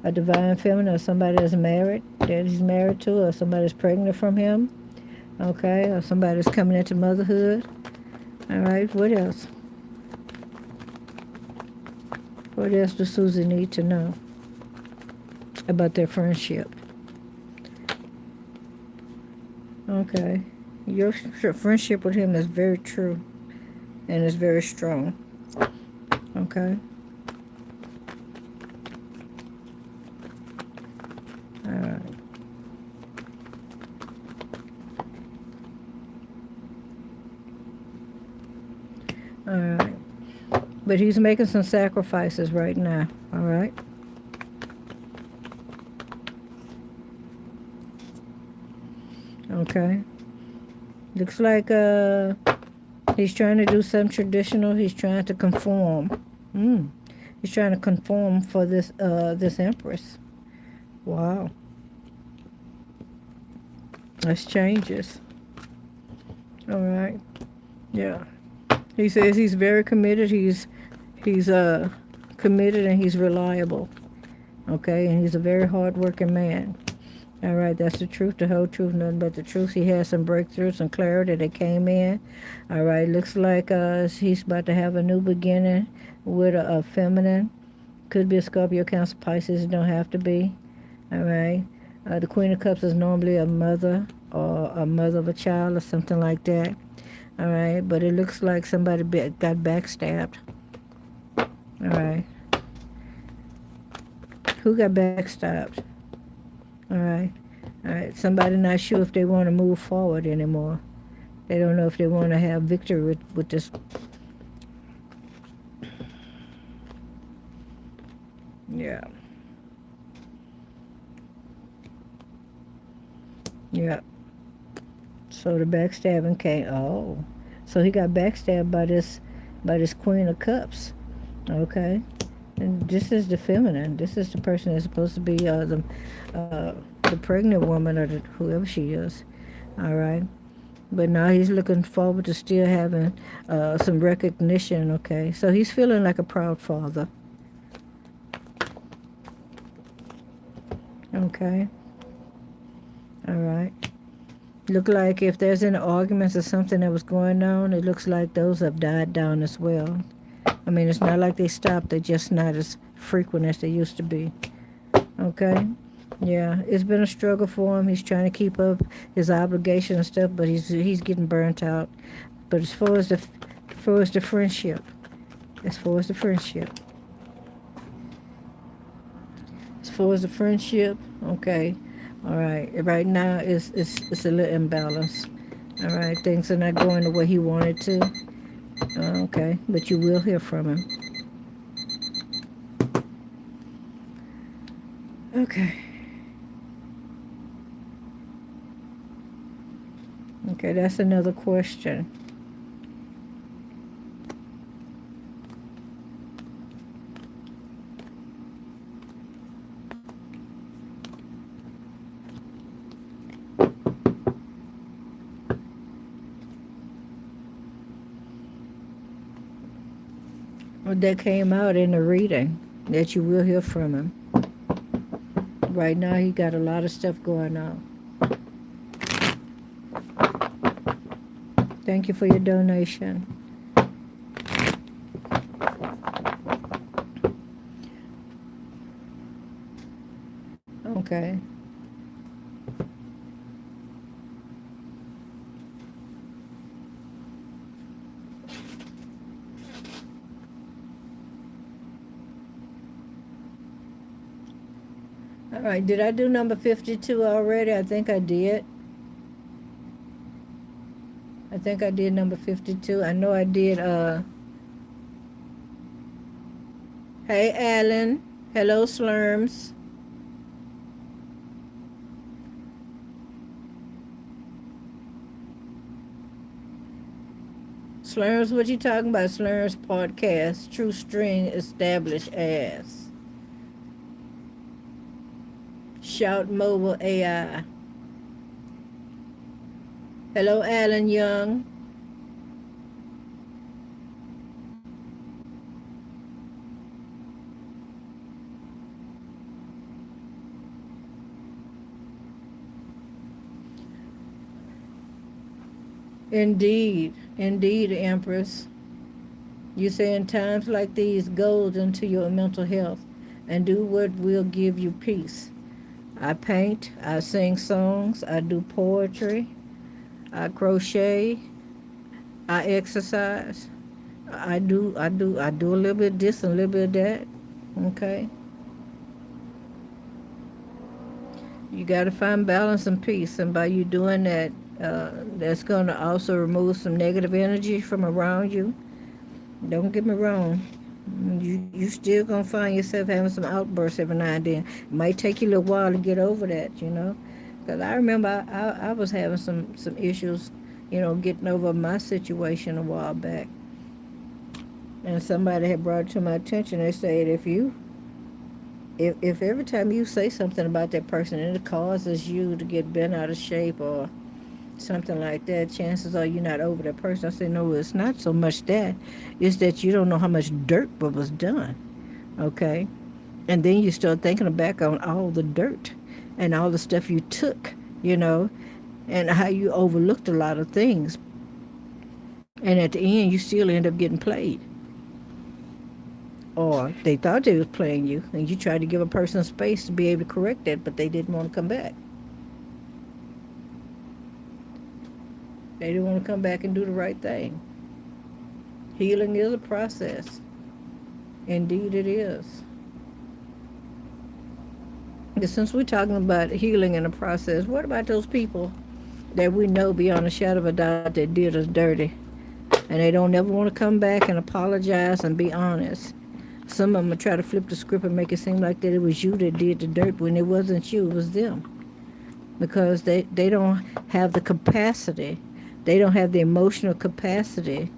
A divine feminine, or somebody that's married, that he's married to, or somebody that's pregnant from him. Okay, or somebody that's coming into motherhood. All right, what else? What else does Susie need to know about their friendship? Okay, your friendship with him is very true and is very strong. Okay. All right. All right. But he's making some sacrifices right now. All right. Okay. Looks like he's trying to do something traditional. He's trying to conform. He's trying to conform for this empress. Wow. That's changes. All right. Yeah. He says he's very committed. He's committed and he's reliable. Okay, and he's a very hard-working man. All right, that's the truth, the whole truth, nothing but the truth. He has some breakthroughs, some clarity that came in. All right, looks like he's about to have a new beginning with a feminine. Could be a Scorpio, Cancer, Pisces. It don't have to be. All right. The Queen of Cups is normally a mother or a mother of a child or something like that. All right, but it looks like somebody got backstabbed. All right. Who got backstabbed? All right. All right. Somebody not sure if they want to move forward anymore. They don't know if they want to have victory with this. Yeah. Yeah. So the backstabbing came. Oh. So he got backstabbed by this Queen of Cups. Okay. And this is the feminine. This is the person that's supposed to be the pregnant woman or whoever she is. All right. But now he's looking forward to still having some recognition. Okay. So he's feeling like a proud father. Okay. All right. Look like if there's any arguments or something that was going on, it looks like those have died down as well. I mean, it's not like they stopped. They're just not as frequent as they used to be. Okay? Yeah, it's been a struggle for him. He's trying to keep up his obligation and stuff, but he's getting burnt out. But as far as the friendship, far as the friendship, okay. All right. Right now, it's a little imbalance. All right. Things are not going the way he wanted to. Okay. But you will hear from him. Okay. Okay. That's another question. That came out in the reading that you will hear from him. Right now, he got a lot of stuff going on. Thank you for your donation. Okay. All right. Did I do number 52 already? I think I did. I think I did number 52. I know I did. Hey, Alan. Hello, Slurms. Slurms, what you talking about? Slurms podcast. True string established as. Shout Mobile AI. Hello, Alan Young. Indeed, indeed, Empress. You say in times like these, go into your mental health and do what will give you peace. I paint, I sing songs, I do poetry, I crochet, I exercise. I do a little bit of this and a little bit of that. Okay? You got to find balance and peace, and by you doing that, that's going to also remove some negative energy from around you. Don't get me wrong. You still gonna find yourself having some outbursts every now and then. It might take you a little while to get over that, you know. Because I remember I was having some issues, getting over my situation a while back. And somebody had brought it to my attention. They said if every time you say something about that person and it causes you to get bent out of shape or something like that, chances are you're not over that person. I say, no, it's not so much that. It's that you don't know how much dirt was done. Okay? And then you start thinking back on all the dirt and all the stuff you took, and how you overlooked a lot of things. And at the end, you still end up getting played. Or they thought they was playing you, and you tried to give a person space to be able to correct that, but they didn't want to come back. They didn't want to come back and do the right thing. Healing is a process. Indeed it is. But since we're talking about healing in a process, what about those people that we know beyond a shadow of a doubt that did us dirty? And they don't ever want to come back and apologize and be honest. Some of them will try to flip the script and make it seem like that it was you that did the dirt when it wasn't you, it was them. Because they don't have the capacity. They don't have the emotional capacity,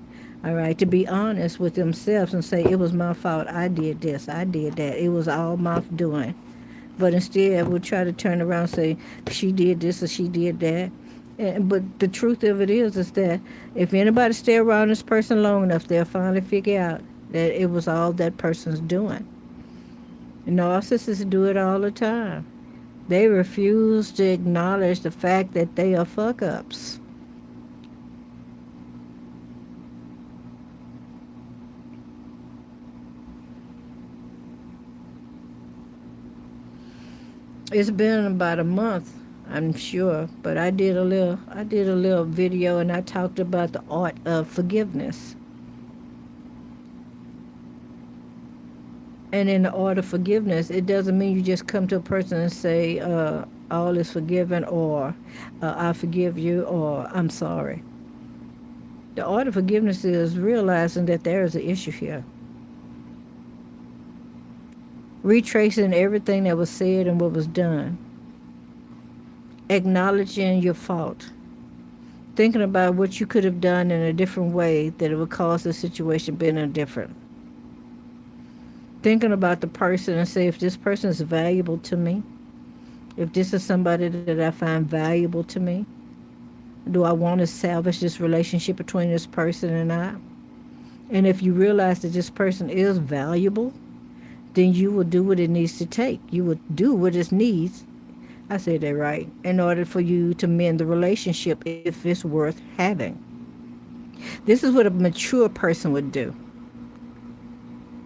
all right, to be honest with themselves and say, it was my fault. I did this. I did that. It was all my doing. But instead, we'll try to turn around and say, she did this or she did that. But the truth of it is that if anybody stay around this person long enough, they'll finally figure out that it was all that person's doing. Narcissists do it all the time. They refuse to acknowledge the fact that they are fuck-ups. It's been about a month, I'm sure, but I did a little video and I talked about the art of forgiveness. And in the art of forgiveness, it doesn't mean you just come to a person and say, all is forgiven, or I forgive you, or I'm sorry. The art of forgiveness is realizing that there is an issue here, retracing everything that was said and what was done, acknowledging your fault, thinking about what you could have done in a different way that it would cause the situation being different. Thinking about the person and say, if this person is valuable to me, if this is somebody that I find valuable to me, do I want to salvage this relationship between this person and I? And if you realize that this person is valuable, then you will do what it needs to take. You will do what it needs, I said that right, in order for you to mend the relationship if it's worth having. This is what a mature person would do.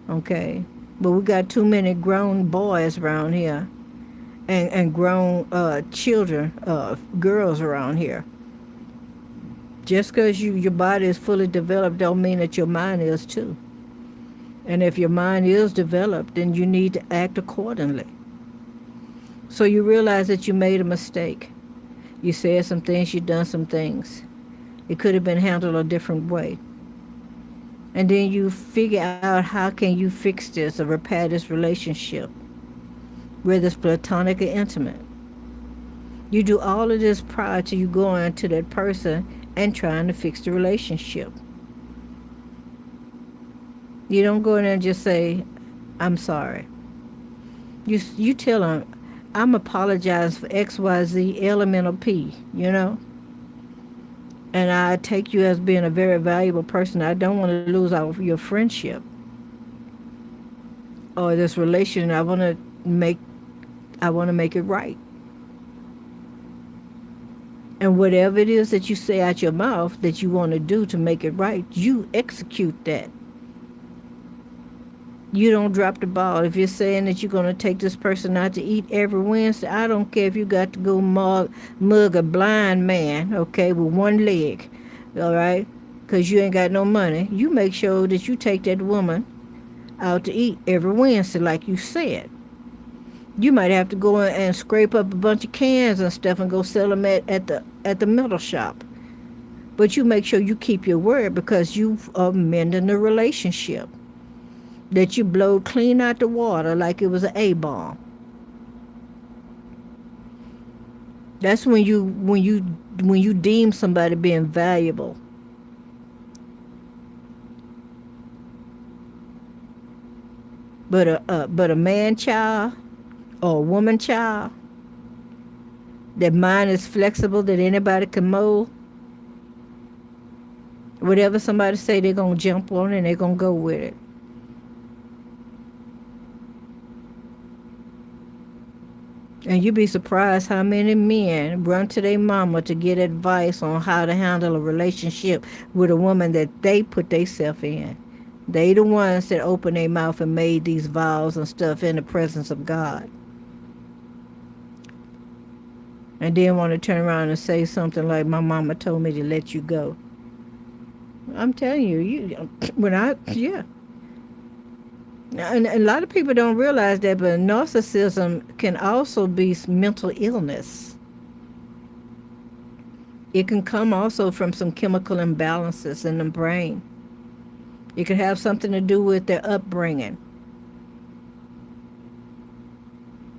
Okay? But we got too many grown boys around here, and grown children, girls around here. Just because your body is fully developed don't mean that your mind is too. And if your mind is developed, then you need to act accordingly. So you realize that you made a mistake. You said some things, you done some things. It could have been handled a different way. And then you figure out how can you fix this or repair this relationship, whether it's platonic or intimate. You do all of this prior to you going to that person and trying to fix the relationship. You don't go in there and just say, I'm sorry. You tell them, I'm apologizing for XYZ elemental P, And I take you as being a very valuable person. I don't want to lose out your friendship or this relation. I want to make it right. And whatever it is that you say out your mouth that you want to do to make it right, you execute that. You don't drop the ball. If you're saying that you're going to take this person out to eat every Wednesday, I don't care if you got to go mug a blind man, okay, with one leg, all right, because you ain't got no money. You make sure that you take that woman out to eat every Wednesday like you said. You might have to go in and scrape up a bunch of cans and stuff and go sell them at the metal shop. But you make sure you keep your word because you are mending the relationship. That you blow clean out the water like it was an A-bomb. That's when you deem somebody being valuable. But a man child or a woman child, that mind is flexible, that anybody can mold. Whatever somebody say, they're gonna jump on it and they're gonna go with it. And you'd be surprised how many men run to their mama to get advice on how to handle a relationship with a woman that they put themselves in. They the ones that opened their mouth and made these vows and stuff in the presence of God. And then want to turn around and say something like, my mama told me to let you go. I'm telling you, yeah. And a lot of people don't realize that, but narcissism can also be mental illness. It can come also from some chemical imbalances in the brain. It could have something to do with their upbringing.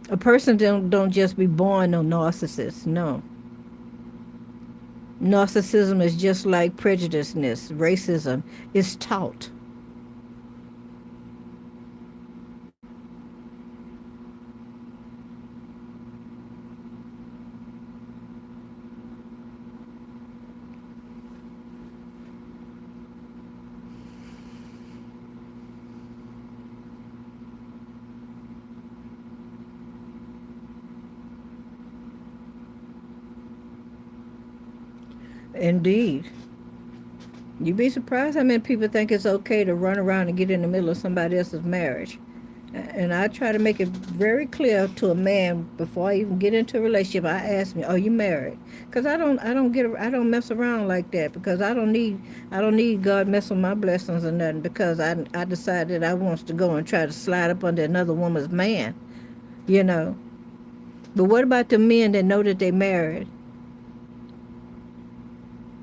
A person don't just be born a narcissist, no. Narcissism is just like prejudiceness, racism. It's taught. Indeed. You'd be surprised how many people think it's okay to run around and get in the middle of somebody else's marriage And I try to make it very clear to a man before I even get into a relationship. I ask me, "Are you married?" Because I don't mess around like that. Because I don't need God messing with my blessings or nothing. Because I decided I wants to go and try to slide up under another woman's man, you know. But what about the men that know that they married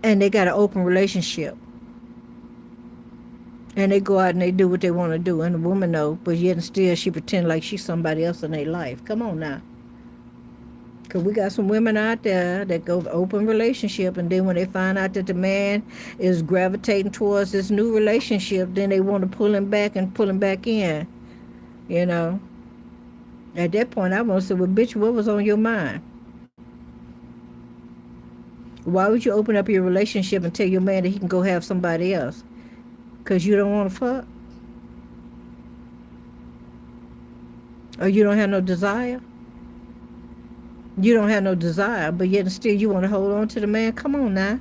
and they got an open relationship and they go out and they do what they want to do and the woman know, but yet and still she pretend like she's somebody else in their life. Come on now. Because we got some women out there that go open relationship, and then when they find out that the man is gravitating towards this new relationship, then they want to pull him back and pull him back in, you know. At that point, I want to say, well, bitch, what was on your mind? Why would you open up your relationship and tell your man that he can go have somebody else? Because you don't want to fuck? Or you don't have no desire? You don't have no desire, but yet and still you want to hold on to the man? Come on now.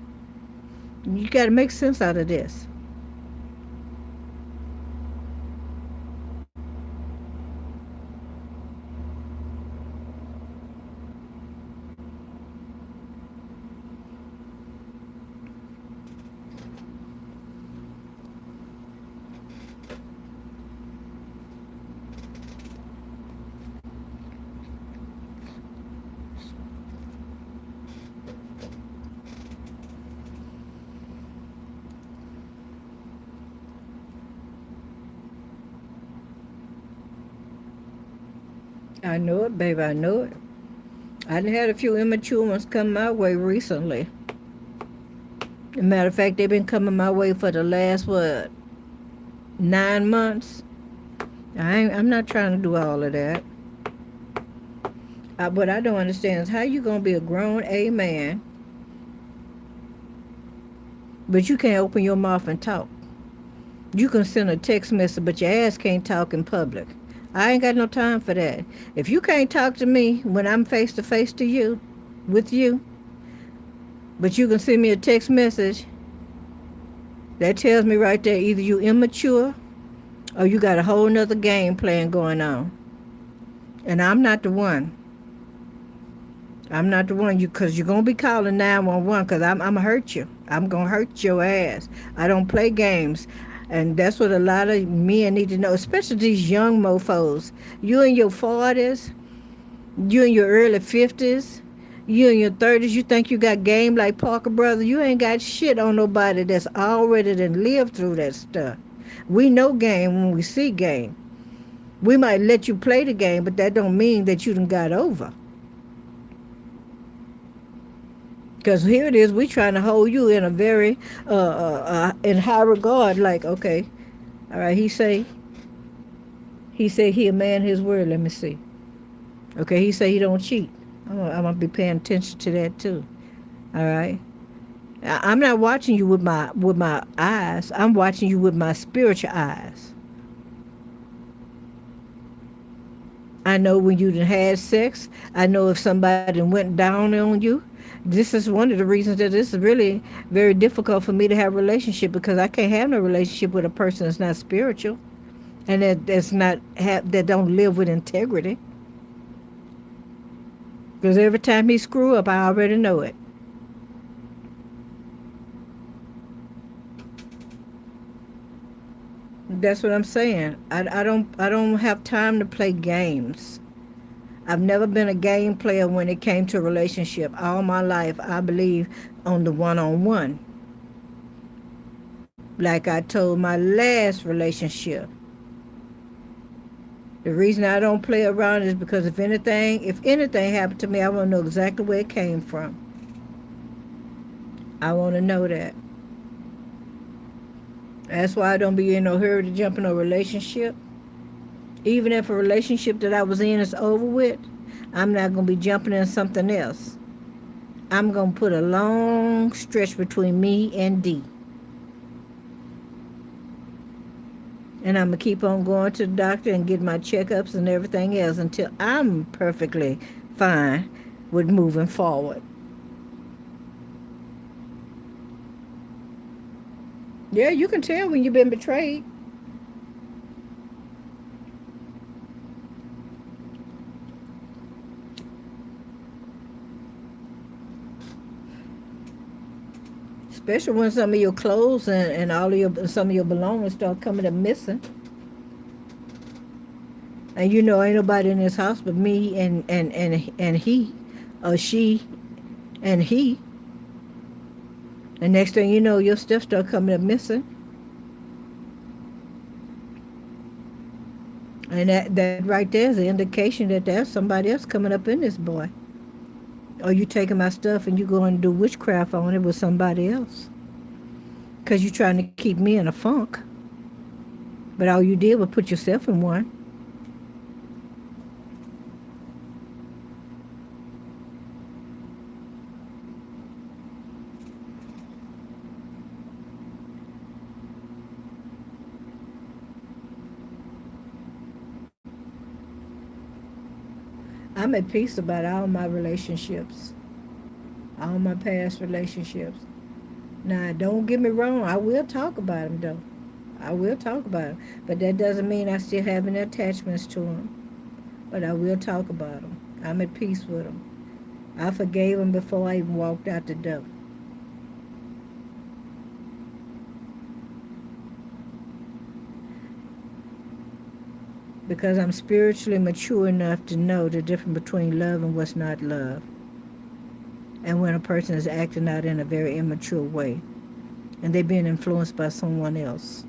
You got to make sense out of this. I know it, baby. I know it. I done had a few immature ones come my way recently. As a matter of fact, they've been coming my way for the last, what, 9 months. I'm not trying to do all of that. What I don't understand is how you going to be a grown A man, but you can't open your mouth and talk. You can send a text message, but your ass can't talk in public. I ain't got no time for that. If you can't talk to me when I'm face to face to you, with you, but you can send me a text message, that tells me right there either you immature or you got a whole nother game plan going on. And I'm not the one. I'm not the one, because you're going to be calling 911, because I'm going to hurt you. I'm going to hurt your ass. I don't play games. And that's what a lot of men need to know, especially these young mofos. You in your 40s, you in your early 50s, you in your 30s, you think you got game like Parker Brothers. You ain't got shit on nobody that's already done lived through that stuff. We know game when we see game. We might let you play the game, but that don't mean that you done got over. Because here it is, we trying to hold you in a very, in high regard. Like, okay, all right, he say he a man his word. Let me see. Okay, he say he don't cheat. I'm gonna be paying attention to that too. All right. I'm not watching you with my eyes. I'm watching you with my spiritual eyes. I know when you done had sex. I know if somebody went down on you. This is one of the reasons that this is really very difficult for me to have a relationship, because I can't have no relationship with a person that's not spiritual and that don't live with integrity. Because every time he screw up, I already know it. That's what I'm saying. I don't have time to play games. I've never been a game player when it came to a relationship. All my life, I believe on the one-on-one. Like I told my last relationship, the reason I don't play around is because if anything happened to me, I want to know exactly where it came from. I want to know that. That's why I don't be in no hurry to jump in a relationship. Even if a relationship that I was in is over with, I'm not going to be jumping in something else. I'm going to put a long stretch between me and D. And I'm going to keep on going to the doctor and get my checkups and everything else until I'm perfectly fine with moving forward. Yeah, you can tell when you've been betrayed. Especially when some of your clothes and all of your some of your belongings start coming up missing. And you know ain't nobody in this house but me and he or she and he. And next thing you know, your stuff start coming up missing. And that right there is an indication that there's somebody else coming up in this boy. Or you taking my stuff and you going to do witchcraft on it with somebody else. Because you're trying to keep me in a funk. But all you did was put yourself in one. I'm at peace about all my relationships, all my past relationships. Now, don't get me wrong, I will talk about them though. I will talk about them. But that doesn't mean I still have any attachments to them. But I will talk about them. I'm at peace with them. I forgave them before I even walked out the door. Because I'm spiritually mature enough to know the difference between love and what's not love. And when a person is acting out in a very immature way and they're being influenced by someone else.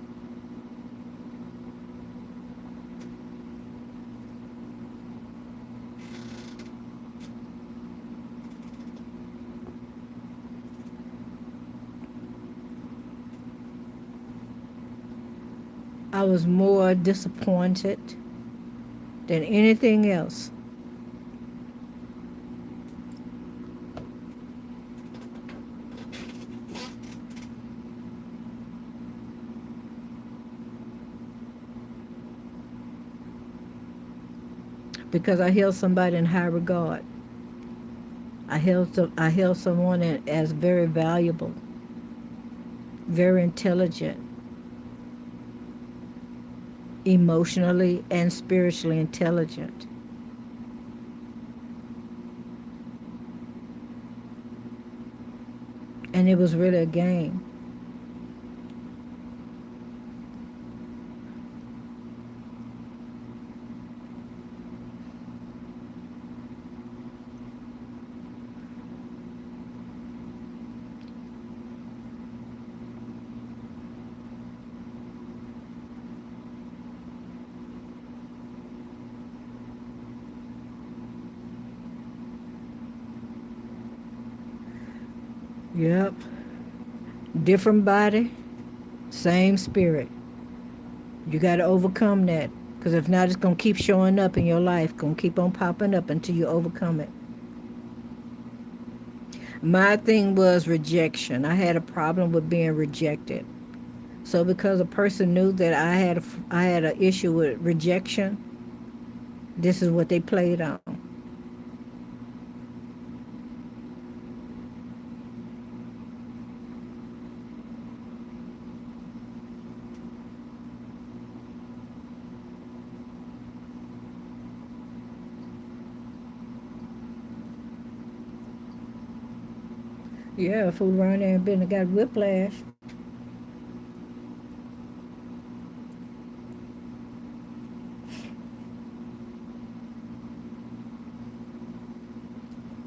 I was more disappointed than anything else. Because I held somebody in high regard. I held someone as very valuable, very intelligent, emotionally and spiritually intelligent. And it was really a game. Yep. Different body, same spirit. You got to overcome that. Because if not, it's going to keep showing up in your life. Going to keep on popping up until you overcome it. My thing was rejection. I had a problem with being rejected. So because a person knew that I had an issue with rejection, this is what they played on. Yeah, fool around there and been got whiplash.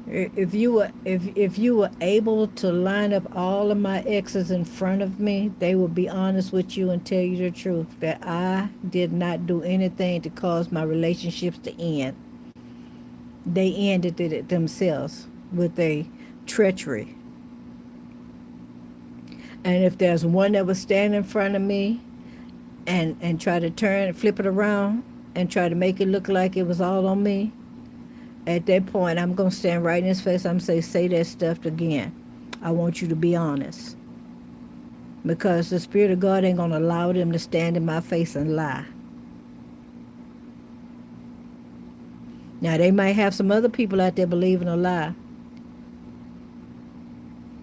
If you were able to line up all of my exes in front of me, they would be honest with you and tell you the truth that I did not do anything to cause my relationships to end. They ended it themselves with a treachery. And if there's one that was standing in front of me and try to flip it around and try to make it look like it was all on me, at that point, I'm going to stand right in his face. I'm going to say that stuff again. I want you to be honest. Because the Spirit of God ain't going to allow them to stand in my face and lie. Now, they might have some other people out there believing a lie.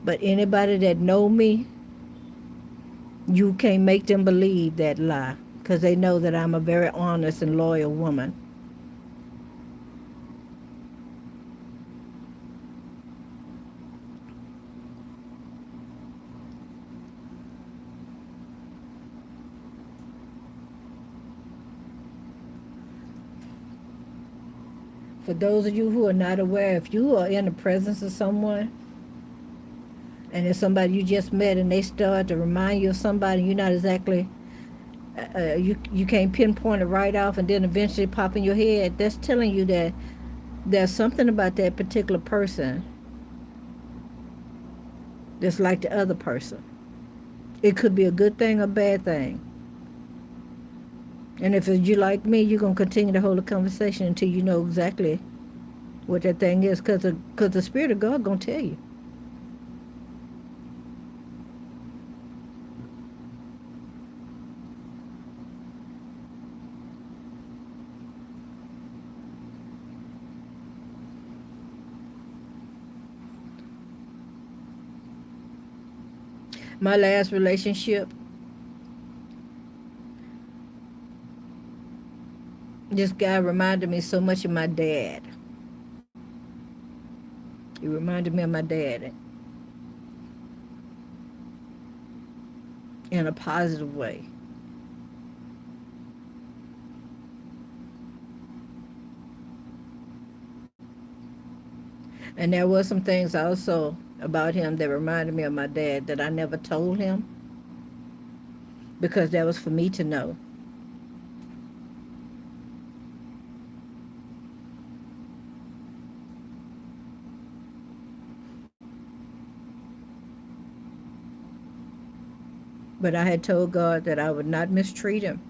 But anybody that know me, you can't make them believe that lie. Because they know that I'm a very honest and loyal woman. For those of you who are not aware, if you are in the presence of someone, and it's somebody you just met, and they start to remind you of somebody, you're not exactly, you can't pinpoint it right off, and then eventually pop in your head, that's telling you that there's something about that particular person that's like the other person. It could be a good thing or bad thing. And if it's you like me, you're going to continue to hold a conversation until you know exactly what that thing is, because the Spirit of God going to tell you. My last relationship, this guy reminded me so much of my dad. He reminded me of my dad in a positive way. And there were some things also about him that reminded me of my dad that I never told him, because that was for me to know. But I had told God that I would not mistreat him.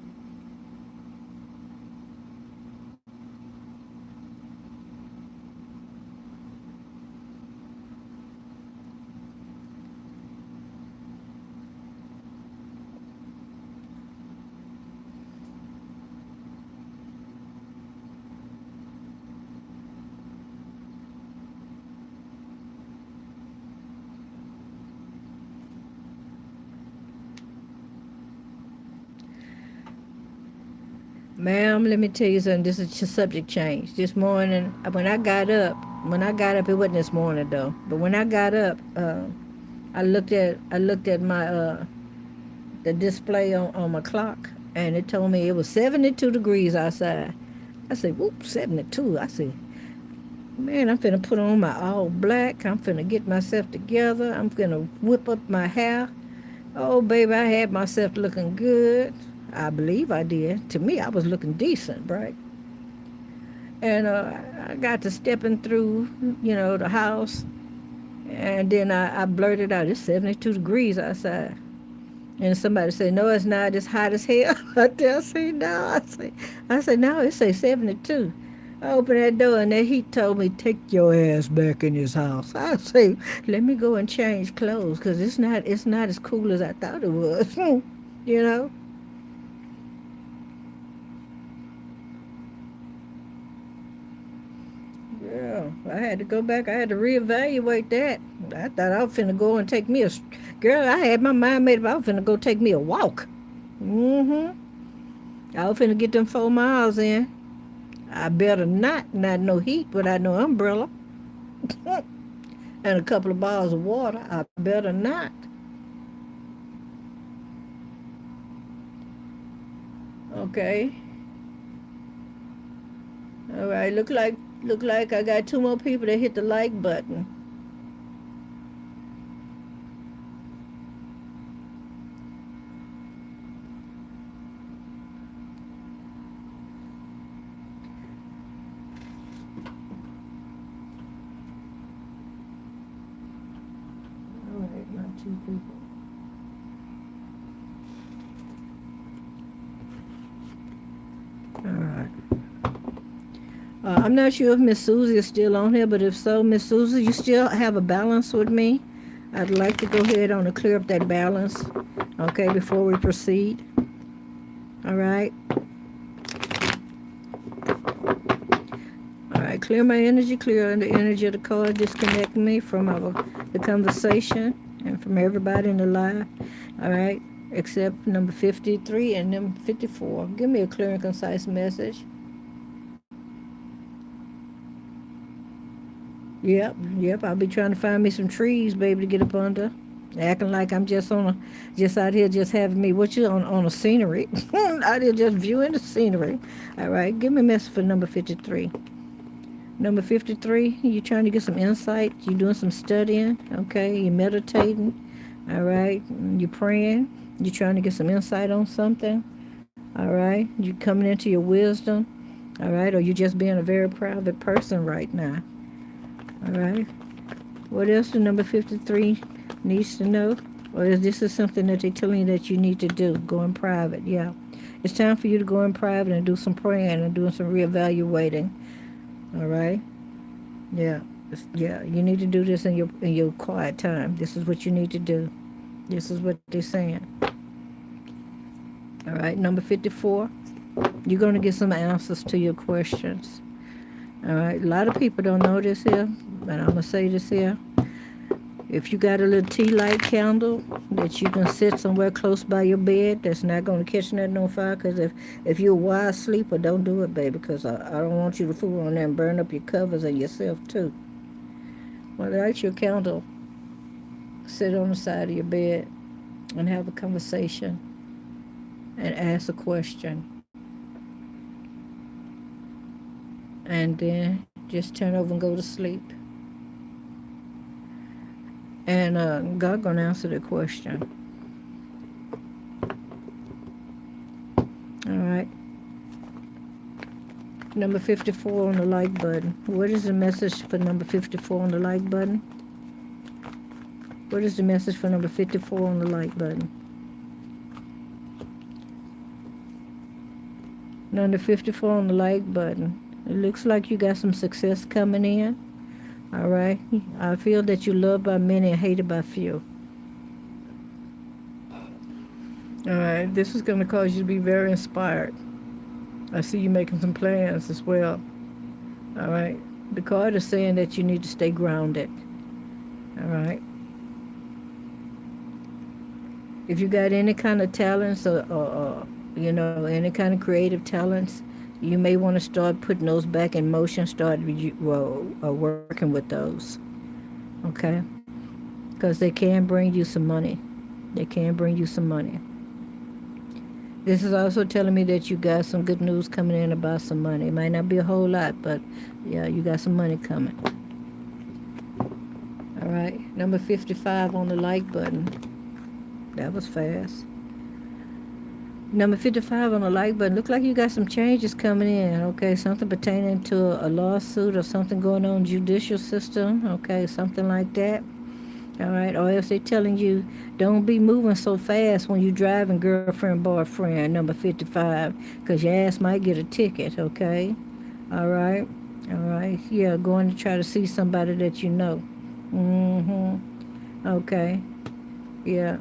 Ma'am, let me tell you something. This is just subject change. This morning, when I got up, it wasn't this morning though. But when I got up, I looked at my the display on my clock, and it told me it was 72 degrees outside. I said, "Whoop, 72." I said, "Man, I'm finna put on my all black. I'm finna get myself together. I'm finna whip up my hair." Oh, baby, I had myself looking good. I believe I did. To me, I was looking decent, right? And I got to stepping through, the house, and then I blurted out, "It's 72 degrees outside." And somebody said, "No, it's not. It's hot as hell." I say, "No." I say, "No, it say 72." I opened that door, and that heat told me, "Take your ass back in this house." I say, "Let me go and change clothes, because it's not as cool as I thought it was." you know. Yeah, I had to go back. I had to reevaluate that. I thought I was finna go and take me a girl. I had my mind made up. I was finna go take me a walk. Mm-hmm. I was finna get them 4 miles in. I better not no heat, but I no umbrella and a couple of bottles of water. I better not. Okay. All right. Look like I got two more people that hit the like button. All right, not two people. All right. I'm not sure if Miss Susie is still on here, but if so, Miss Susie, you still have a balance with me. I'd like to go ahead on and clear up that balance, okay, before we proceed. All right. All right, clear my energy, clear the energy of the card, disconnect me from the conversation and from everybody in the live. All right, except number 53 and number 54. Give me a clear and concise message. Yep. I'll be trying to find me some trees, baby, to get up under. Acting like I'm just out here just having me, what you on a scenery. Out here just viewing the scenery. All right, give me a message for number 53. Number 53, you're trying to get some insight. You're doing some studying, okay? You're meditating, all right? You're praying. You're trying to get some insight on something, all right? You're coming into your wisdom, all right? Or you're just being a very private person right now, all right? What else do number 53 needs to know? Or is this is something that they're telling you that you need to do? Go in private, yeah. It's time for you to go in private and do some praying and doing some reevaluating, all right? Yeah, yeah. You need to do this in your quiet time. This is what you need to do. This is what they're saying. All right, number 54. You're going to get some answers to your questions. All right, a lot of people don't know this here, but I'm gonna say this here. If you got a little tea light candle that you can sit somewhere close by your bed, that's not going to catch nothing on fire. Because if you're a wide sleeper, don't do it, baby. Because I don't want you to fool on there and burn up your covers and yourself too. Well, light your candle, sit on the side of your bed, and have a conversation and ask a question, and then just turn over and go to sleep. And God gonna answer the question. All right. Number 54 on the like button. What is the message for number 54 on the like button? What is the message for number 54 on the like button? Number 54 on the like button. It looks like you got some success coming in. All right. I feel that you're loved by many and hated by few. All right. This is going to cause you to be very inspired. I see you making some plans as well. All right. The card is saying that you need to stay grounded. All right. If you got any kind of talents or any kind of creative talents, you may want to start putting those back in motion, start working with those. Okay? Because they can bring you some money. They can bring you some money. This is also telling me that you got some good news coming in about some money. It might not be a whole lot, but yeah, you got some money coming. All right. Number 55 on the like button. That was fast. Number 55 on the like button. Look like you got some changes coming in. Okay, something pertaining to a lawsuit or something going on in the judicial system. Okay, something like that. All right, or if they're telling you don't be moving so fast when you're driving, girlfriend, boyfriend, number 55, because your ass might get a ticket. Okay, all right, yeah, going to try to see somebody that you know. Okay, yeah.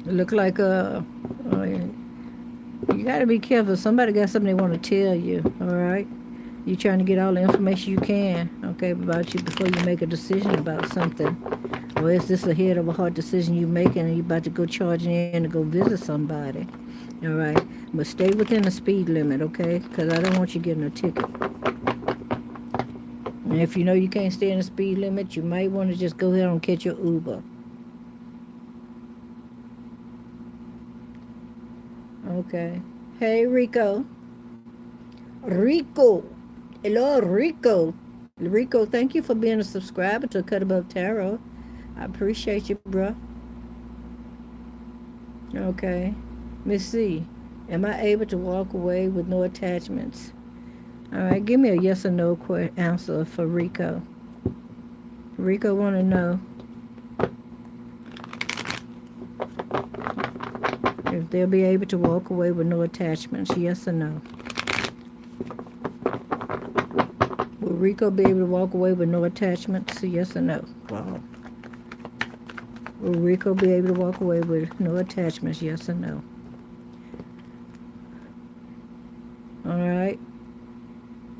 Look like you got to be careful. Somebody got something they want to tell you. All right. You're trying to get all the information you can, okay, about you before you make a decision about something. Or is this a head of a heart decision you're making and you're about to go charging in to go visit somebody? All right. But stay within the speed limit, okay? Because I don't want you getting a ticket. And if you know you can't stay in the speed limit, you might want to just go ahead and catch your Uber. Okay. Hey, Rico. Rico. Hello, Rico. Rico, thank you for being a subscriber to Cut Above Tarot. I appreciate you, bro. Okay. Miss C, am I able to walk away with no attachments? All right, give me a yes or no answer for Rico. Rico want to know if they'll be able to walk away with no attachments, yes or no. Will Rico be able to walk away with no attachments, yes or no? Wow. Will Rico be able to walk away with no attachments, yes or no? All right.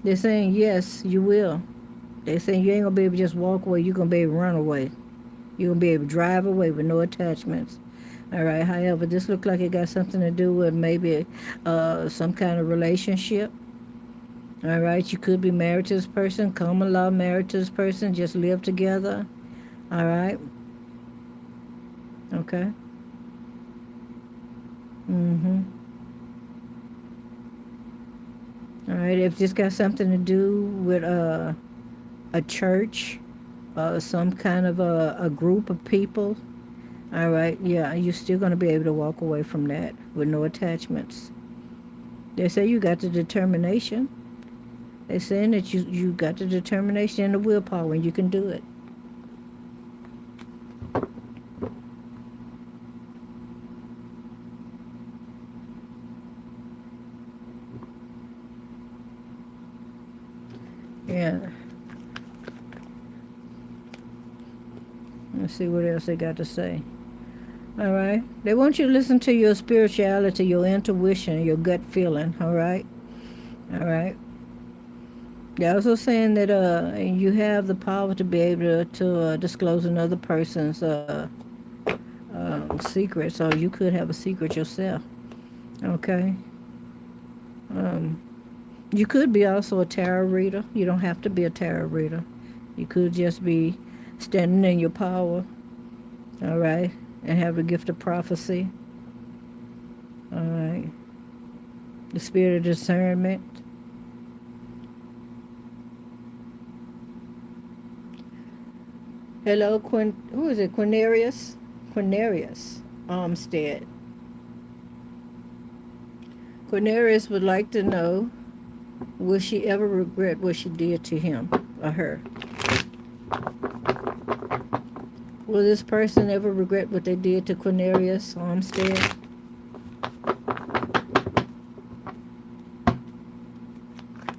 They're saying yes, you will. They're saying you ain't going to be able to just walk away. You're going to be able to run away. You're going to be able to drive away with no attachments. All right. However, this looks like it got something to do with maybe some kind of relationship. All right. You could be married to this person, common law married to this person, just live together. All right. Okay. All right, if this got something to do with a church, some kind of a group of people, all right, yeah, you're still going to be able to walk away from that with no attachments. They say you got the determination. They're saying that you got the determination and the willpower and you can do it. Yeah. Let's see what else they got to say. All right. They want you to listen to your spirituality, your intuition, your gut feeling. All right. All right. They're also saying that you have the power to be able to disclose another person's secret, so you could have a secret yourself. Okay. Um, you could be also a tarot reader. You don't have to be a tarot reader. You could just be standing in your power. All right. And have the gift of prophecy. All right. The spirit of discernment. Hello, who is it? Quinarius? Quinarius Armstead. Quinarius would like to know, will she ever regret what she did to him or her? Will this person ever regret what they did to Quinarius Armstead?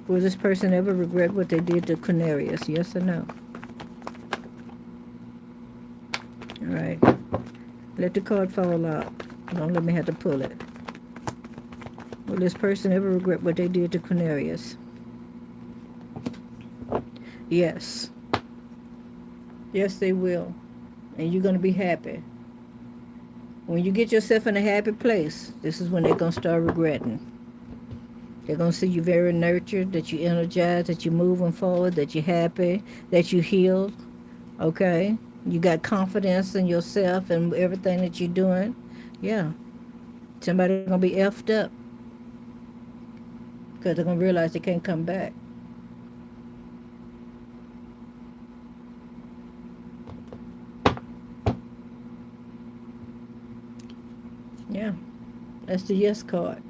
Will this person ever regret what they did to Quinarius? Yes or no? All right. Let the card fall out. Don't let me have to pull it. Will this person ever regret what they did to Quinarius? Yes. Yes, they will. And you're going to be happy. When you get yourself in a happy place, this is when they're going to start regretting. They're going to see you very nurtured, that you're energized, that you're moving forward, that you're happy, that you healed. Okay? You got confidence in yourself and everything that you're doing. Yeah. Somebody's going to be effed up because they're going to realize they can't come back. Yeah. That's the yes card.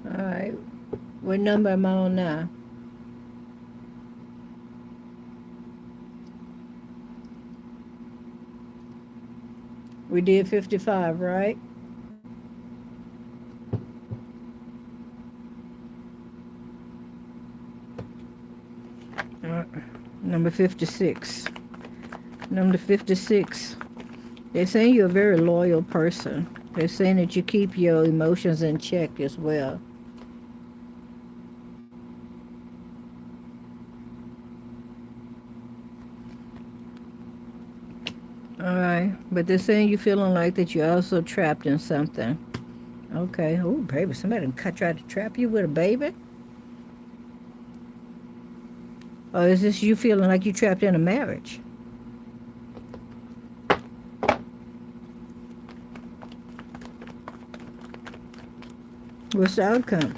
All right. What number am I on now? We did 55, right? Number 56. Number 56. They're saying you're a very loyal person. They're saying that you keep your emotions in check as well. All right. But they're saying you're feeling like that you're also trapped in something. Okay. Oh, baby, somebody tried to trap you with a baby? Or is this you feeling like you're trapped in a marriage? What's the outcome?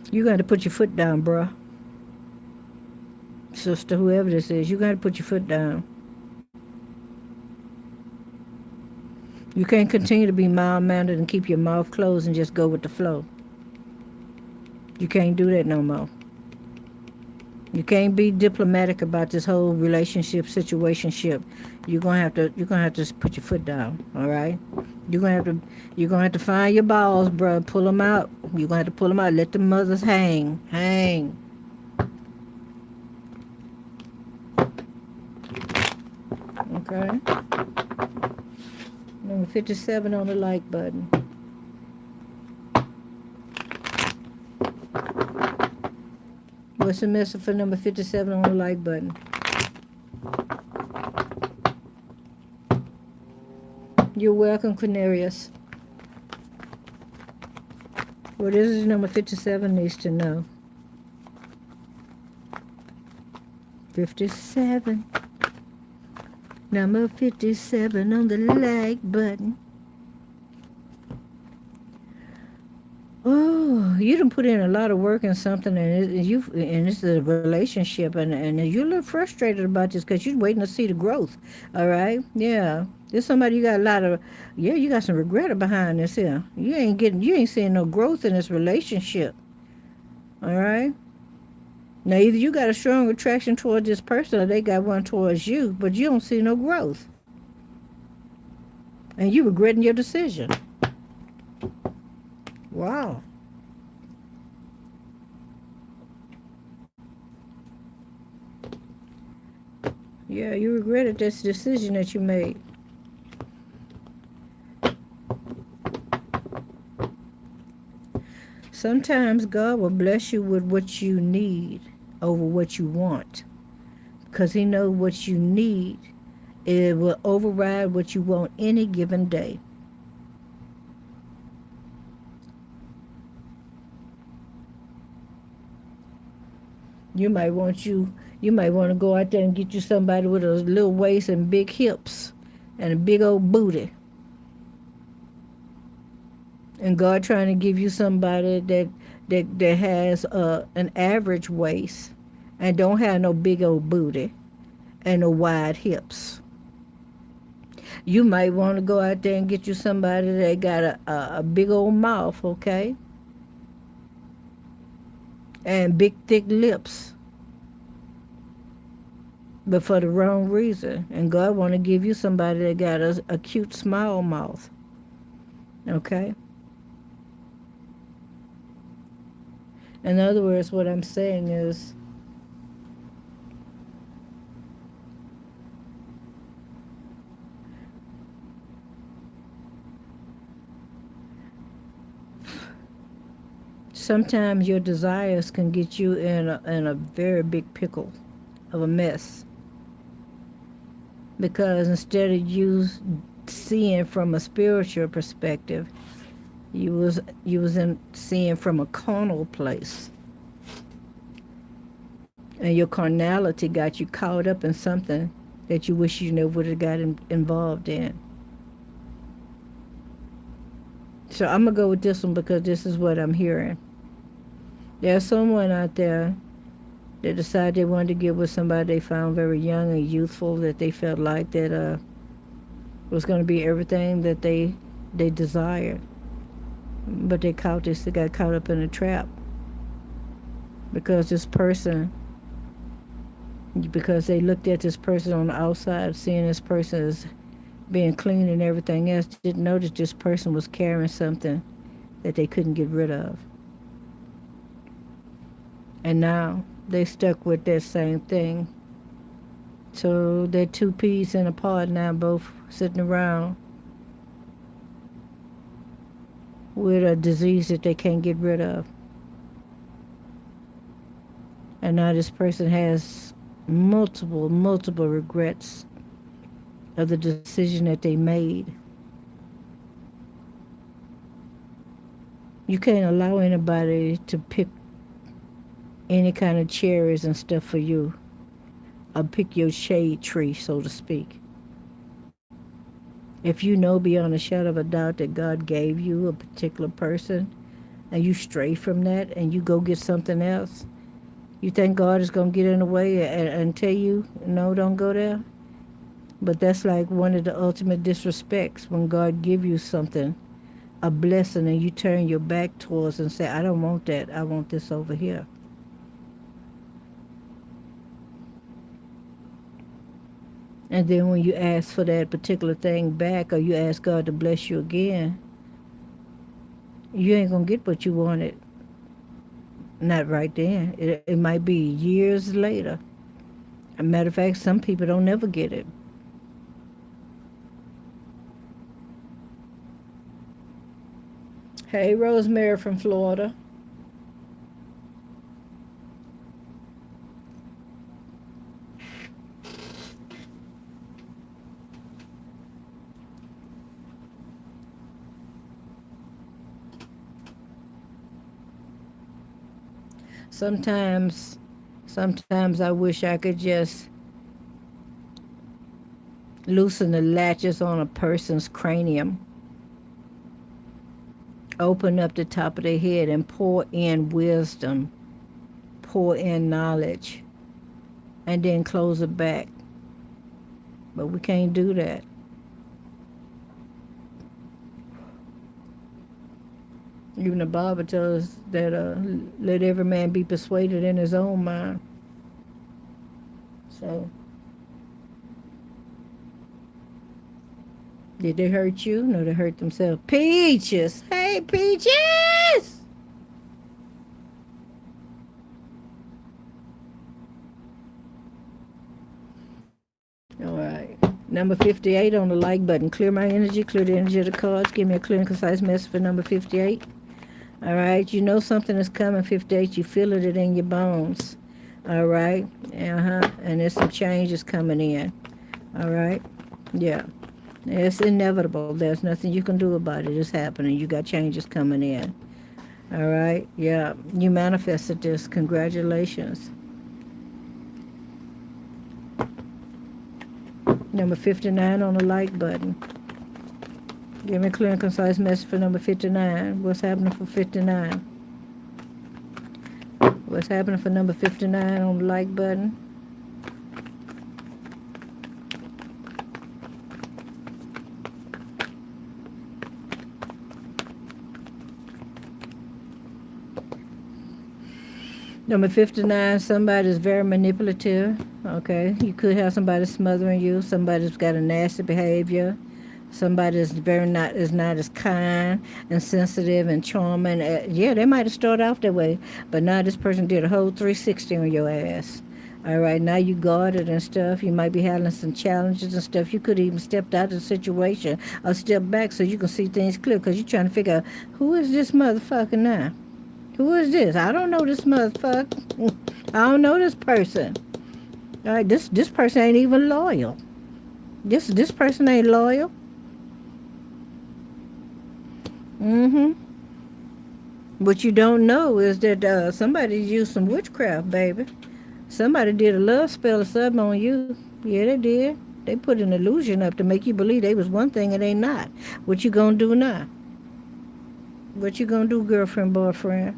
You got to put your foot down, bruh. Sister, whoever this is, you got to put your foot down. You can't continue to be mild-mannered and keep your mouth closed and just go with the flow. You can't do that no more. You can't be diplomatic about this whole relationship situationship. You're gonna have to put your foot down. All right. You're gonna have to find your balls, bro. Pull them out. You're gonna have to pull them out. Let the mothers hang. Okay. Number 57 on the like button. What's the message for number 57 on the like button? You're welcome, Cornelius. What is it number 57 needs to know? 57. Number 57 on the like button. Oh, you done put in a lot of work in something, and it's a relationship, and you're a little frustrated about this because you're waiting to see the growth. All right, yeah. There's somebody you got a lot of, yeah. You got some regret behind this here. You ain't seeing no growth in this relationship. All right. Now either you got a strong attraction towards this person, or they got one towards you, but you don't see no growth, and you regretting your decision. Wow. Yeah, you regretted this decision that you made. Sometimes God will bless you with what you need over what you want, because He knows what you need. It will override what you want any given day. You might want you might want to go out there and get you somebody with a little waist and big hips and a big old booty. And God trying to give you somebody that has an average waist and don't have no big old booty and no wide hips. You might want to go out there and get you somebody that got a big old mouth, okay? And big thick lips. But for the wrong reason. And God want to give you somebody that got a cute small mouth. Okay? In other words, what I'm saying is, sometimes your desires can get you in a very big pickle of a mess. Because instead of you seeing from a spiritual perspective, you was in seeing from a carnal place. And your carnality got you caught up in something that you wish you never would have got involved in. So I'm going to go with this one because this is what I'm hearing. There's someone out there that decided they wanted to get with somebody they found very young and youthful, that they felt like that was going to be everything that they desired. But they got caught up in a trap. Because they looked at this person on the outside, seeing this person as being clean and everything else, didn't notice this person was carrying something that they couldn't get rid of. And now they stuck with that same thing. So they're two peas in a pod now, both sitting around with a disease that they can't get rid of. And now this person has multiple regrets of the decision that they made. You can't allow anybody to pick any kind of cherries and stuff for you, or pick your shade tree, so to speak. If you know beyond a shadow of a doubt that God gave you a particular person, and you stray from that and you go get something else, you think God is going to get in the way and tell you, no, don't go there? But that's like one of the ultimate disrespects, when God give you something, a blessing, and you turn your back towards and say, I don't want that, I want this over here. And then when you ask for that particular thing back, or you ask God to bless you again, you ain't going to get what you wanted. Not right then. It might be years later. As a matter of fact, some people don't never get it. Hey, Rosemary from Florida. Sometimes, sometimes I wish I could just loosen the latches on a person's cranium, open up the top of their head, and pour in wisdom, pour in knowledge, and then close it back. But we can't do that. Even the Bible tells us that let every man be persuaded in his own mind. So, did they hurt you? No, they hurt themselves. Peaches! Hey, Peaches! All right. Number 58 on the like button. Clear my energy, clear the energy of the cards. Give me a clear and concise message for number 58. All right. You know something is coming, 58. You feel it in your bones. All right. And there's some changes coming in. All right. Yeah. It's inevitable. There's nothing you can do about it. It's happening. You got changes coming in. All right. Yeah. You manifested this. Congratulations. Number 59 on the like button. Give me a clear and concise message for number 59. What's happening for 59? What's happening for number 59 on the like button? Number 59, somebody's very manipulative. Okay, you could have somebody smothering you. Somebody's got a nasty behavior. Somebody is not as kind and sensitive and charming. Yeah, they might have started off that way, but now this person did a whole 360 on your ass. All right, now you guarded and stuff. You might be having some challenges and stuff. You could even stepped out of the situation or step back so you can see things clear because you're trying to figure out who is this motherfucker now. Who is this? I don't know this motherfucker. I don't know this person. All right, this person ain't even loyal. This person ain't loyal. Mm-hmm. What you don't know is that somebody used some witchcraft, baby. Somebody did a love spell or something on you. Yeah, they did. They put an illusion up to make you believe they was one thing and they not. What you gonna do now? What you gonna do, girlfriend, boyfriend?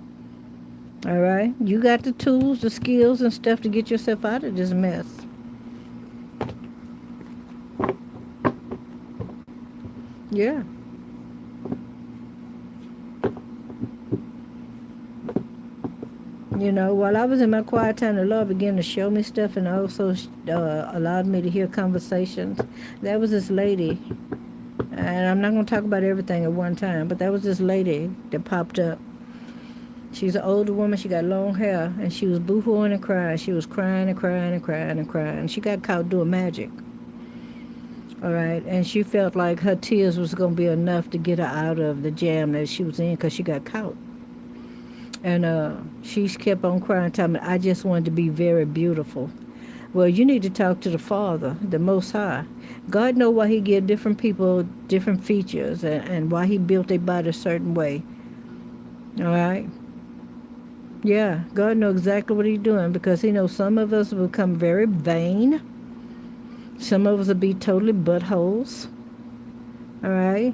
All right? You got the tools, the skills, and stuff to get yourself out of this mess. Yeah. You know, while I was in my quiet time, the Lord began to show me stuff and also allowed me to hear conversations. There was this lady, and I'm not going to talk about everything at one time, but there was this lady that popped up. She's an older woman. She got long hair, and she was boo-hooing and crying. She was crying and crying and crying and crying. She got caught doing magic. All right, and she felt like her tears was going to be enough to get her out of the jam that she was in because she got caught. And she kept on crying, telling me, I just wanted to be very beautiful. Well, you need to talk to the Father, the Most High. God know why he give different people different features and why he built their body a certain way. All right? Yeah, God knows exactly what he's doing because he knows some of us will become very vain. Some of us will be totally buttholes. All right?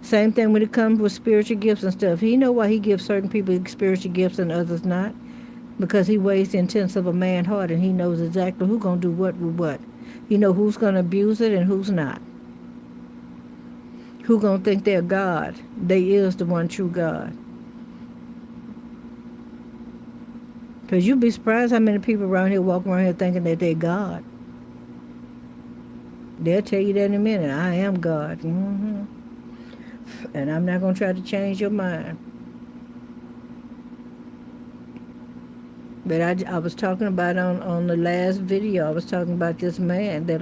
Same thing when it comes with spiritual gifts and stuff. He know why he gives certain people spiritual gifts and others not. Because he weighs the intents of a man's heart and he knows exactly who's going to do what with what. He know who's going to abuse it and who's not. Who going to think they're God. They is the one true God. Because you'd be surprised how many people around here walking around here thinking that they're God. They'll tell you that in a minute. I am God. Mm-hmm. And I'm not going to try to change your mind. But I was talking about on the last video, I was talking about this man that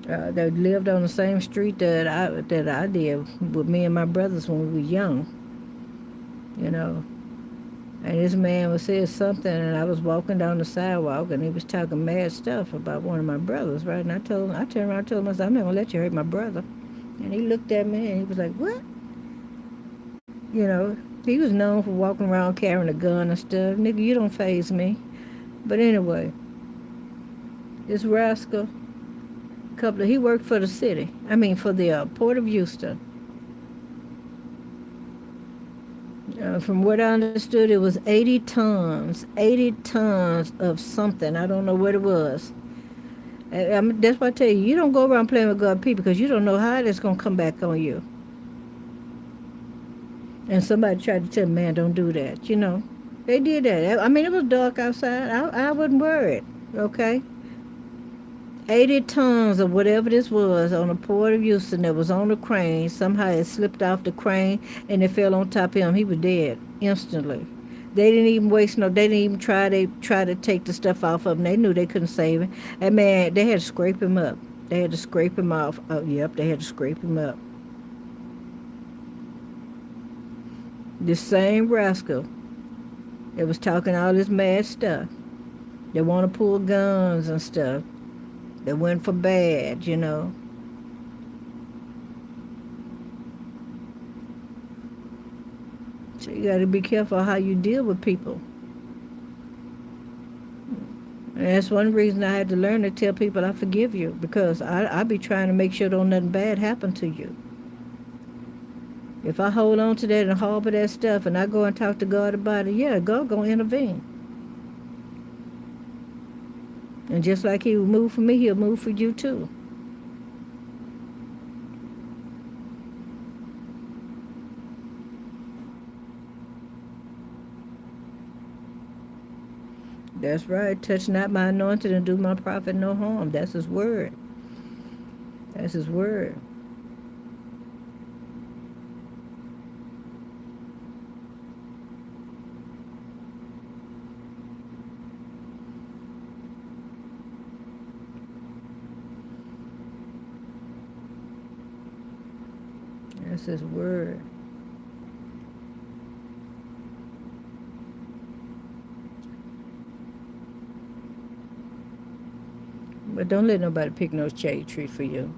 that lived on the same street that I did with me and my brothers when we were young. You know. And this man was saying something, and I was walking down the sidewalk, and he was talking mad stuff about one of my brothers, right? And I turned around and told him, I said, I'm not going to let you hurt my brother. And he looked at me, and he was like, what? You know, He was known for walking around carrying a gun and stuff. Nigga, you don't faze me. But anyway, this rascal, he worked for the city. I mean, for the Port of Houston. From what I understood, it was 80 tons of something. I don't know what it was. That's why I tell you, you don't go around playing with God people because you don't know how it's going to come back on you. And somebody tried to tell me, man, don't do that. You know, they did that. I mean, it was dark outside. I wasn't worried, okay? 80 tons of whatever this was on the Port of Houston that was on the crane. Somehow it slipped off the crane and it fell on top of him. He was dead instantly. They didn't even waste no. They didn't even try to take the stuff off of him. They knew they couldn't save him. And man, they had to scrape him up. They had to scrape him off. Oh, yep, they had to scrape him up. This same rascal that was talking all this mad stuff. They want to pull guns and stuff. They went for bad, you know. So you got to be careful how you deal with people. And that's one reason I had to learn to tell people I forgive you because I be trying to make sure don't nothing bad happen to you. If I hold on to that and harbor that stuff and I go and talk to God about it, yeah, God gonna intervene. And just like he will move for me, he'll move for you too. That's right. Touch not my anointed and do my prophet no harm. That's his word. That's his word. That's his word. But don't let nobody pick no shade tree for you.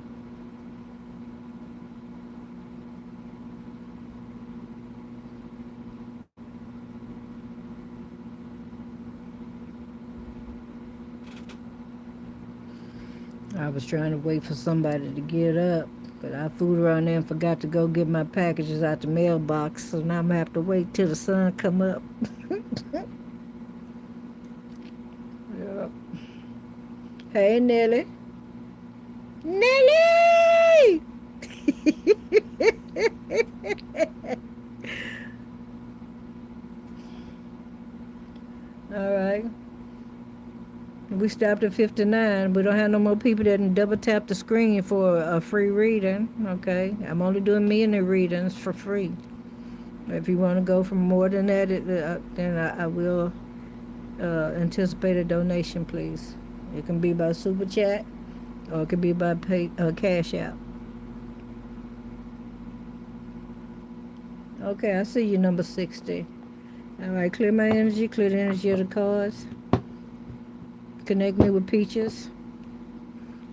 I was trying to wait for somebody to get up, but I fooled around there and forgot to go get my packages out the mailbox, so now I'm going to have to wait till the sun come up. Yep. Hey, Nelly. Nelly! All right. We stopped at 59. We don't have no more people that can double tap the screen for a free reading. Okay. I'm only doing me and the readings for free. If you want to go for more than that, then I will anticipate a donation, please. It can be by super chat or it can be by cash app. Okay, I see you, number 60. All right, clear my energy, clear the energy of the cards. Connect me with Peaches.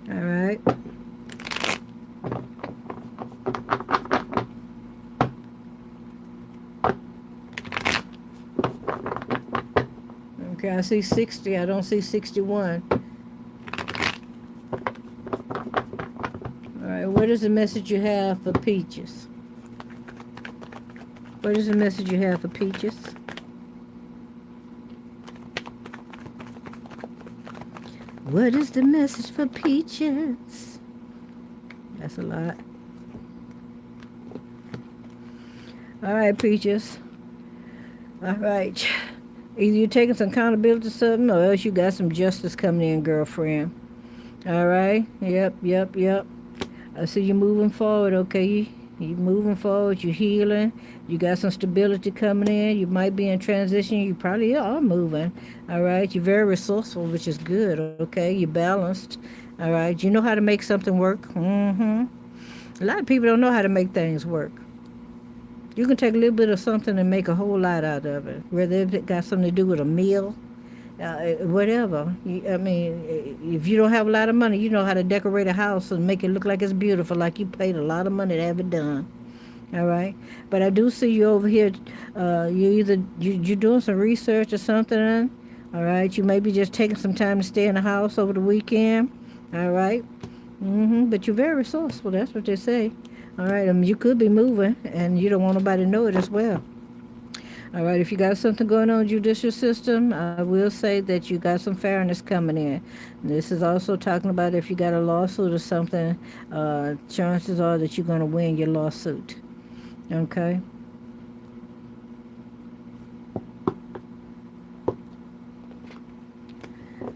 All right. Okay, I see 60. I don't see 61. All right, what is the message you have for Peaches? What is the message you have for Peaches? What is the message for Peaches? That's a lot. All right, Peaches. All right. Either you're taking some accountability to something or else you got some justice coming in, girlfriend. All right? Yep. I see you moving forward, okay? You moving forward. You're healing. You got some stability coming in. You might be in transition. You probably are moving. All right? You're very resourceful, which is good, okay? You're balanced. All right? You know how to make something work. Mm-hmm. A lot of people don't know how to make things work. You can take a little bit of something and make a whole lot out of it. Whether it got something to do with a meal, whatever. I mean, if you don't have a lot of money, you know how to decorate a house and make it look like it's beautiful, like you paid a lot of money to have it done. All right, but I do see you over here. You're doing some research or something. All right, you may be just taking some time to stay in the house over the weekend. All right. But you're very resourceful. That's what they say. All right. You could be moving, and you don't want nobody to know it as well. All right. If you got something going on in the judicial system, I will say that you got some fairness coming in. This is also talking about if you got a lawsuit or something. Chances are that you're going to win your lawsuit. Okay.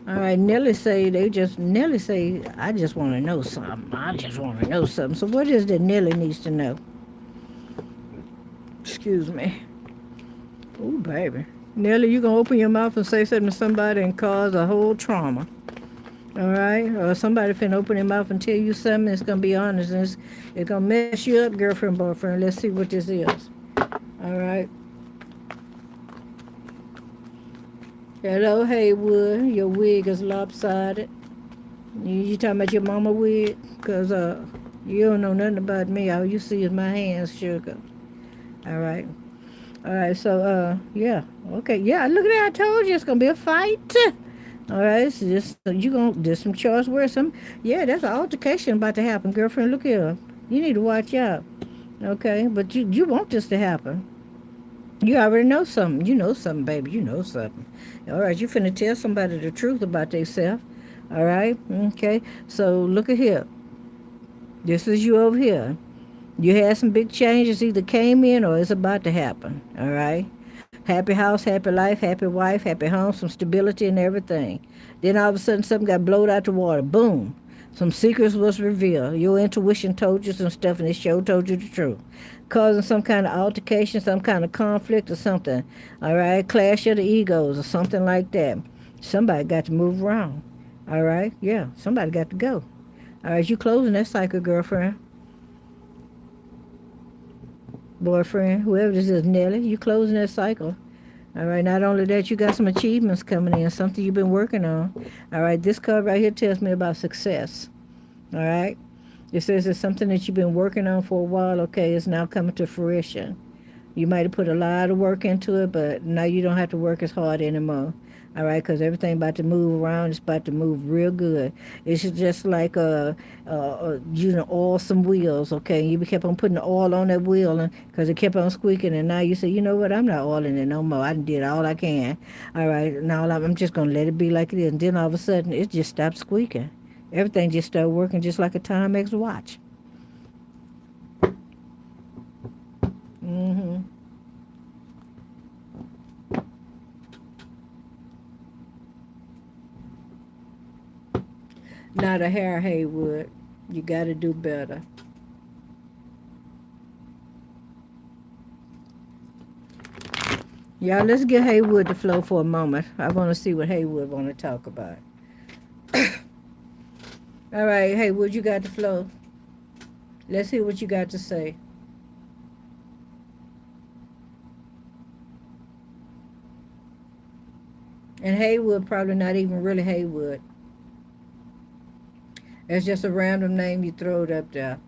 All right, Nelly say, I just want to know something. I just want to know something. So what is that Nelly needs to know? Excuse me. Oh, baby. Nelly, you going to open your mouth and say something to somebody and cause a whole trauma. All right? Or somebody finna open their mouth and tell you something that's going to be honest. And it's going to mess you up, girlfriend, boyfriend. Let's see what this is. All right? Hello, Haywood. Your wig is lopsided. You talking about your mama wig? Because you don't know nothing about me. All you see is my hands, sugar. All right. All right, so yeah, okay, yeah. Look at that! I told you it's gonna be a fight. All right, so just you gonna there's some choice words. Yeah, there's an altercation about to happen, girlfriend. Look here, you need to watch out. Okay, but you want this to happen. You already know something. You know something, baby. You know something. All right, you finna tell somebody the truth about themselves. All right, okay. So look at here. This is you over here. You had some big changes either came in or it's about to happen. All right. Happy house, happy life, happy wife, happy home, some stability and everything. Then all of a sudden something got blowed out the water. Boom. Some secrets was revealed. Your intuition told you some stuff and it sure told you the truth. Causing some kind of altercation, some kind of conflict or something. All right. Clash of the egos or something like that. Somebody got to move around. All right. Yeah. Somebody got to go. All right. You closing that cycle, girlfriend. Boyfriend, whoever this is, Nelly, you closing that cycle. All right, not only that, you got some achievements coming in, something you've been working on. All right, this card right here tells me about success. All right, it says it's something that you've been working on for a while. Okay, it's now coming to fruition. You might have put a lot of work into it, but now you don't have to work as hard anymore. All right, because everything about to move around. It's about to move real good. It's just like oil some wheels. Okay, you kept on putting the oil on that wheel, and because it kept on squeaking, and now you say, you know what? I'm not oiling it no more. I did all I can. All right, now I'm just gonna let it be like it is. And then all of a sudden, it just stopped squeaking. Everything just started working just like a Timex watch. Mm-hmm. Not a hair, Haywood. You got to do better. Y'all, let's get Haywood to flow for a moment. I want to see what Haywood want to talk about. All right, Haywood, you got the flow. Let's hear what you got to say. And Haywood probably not even really Haywood. It's just a random name you throwed up there.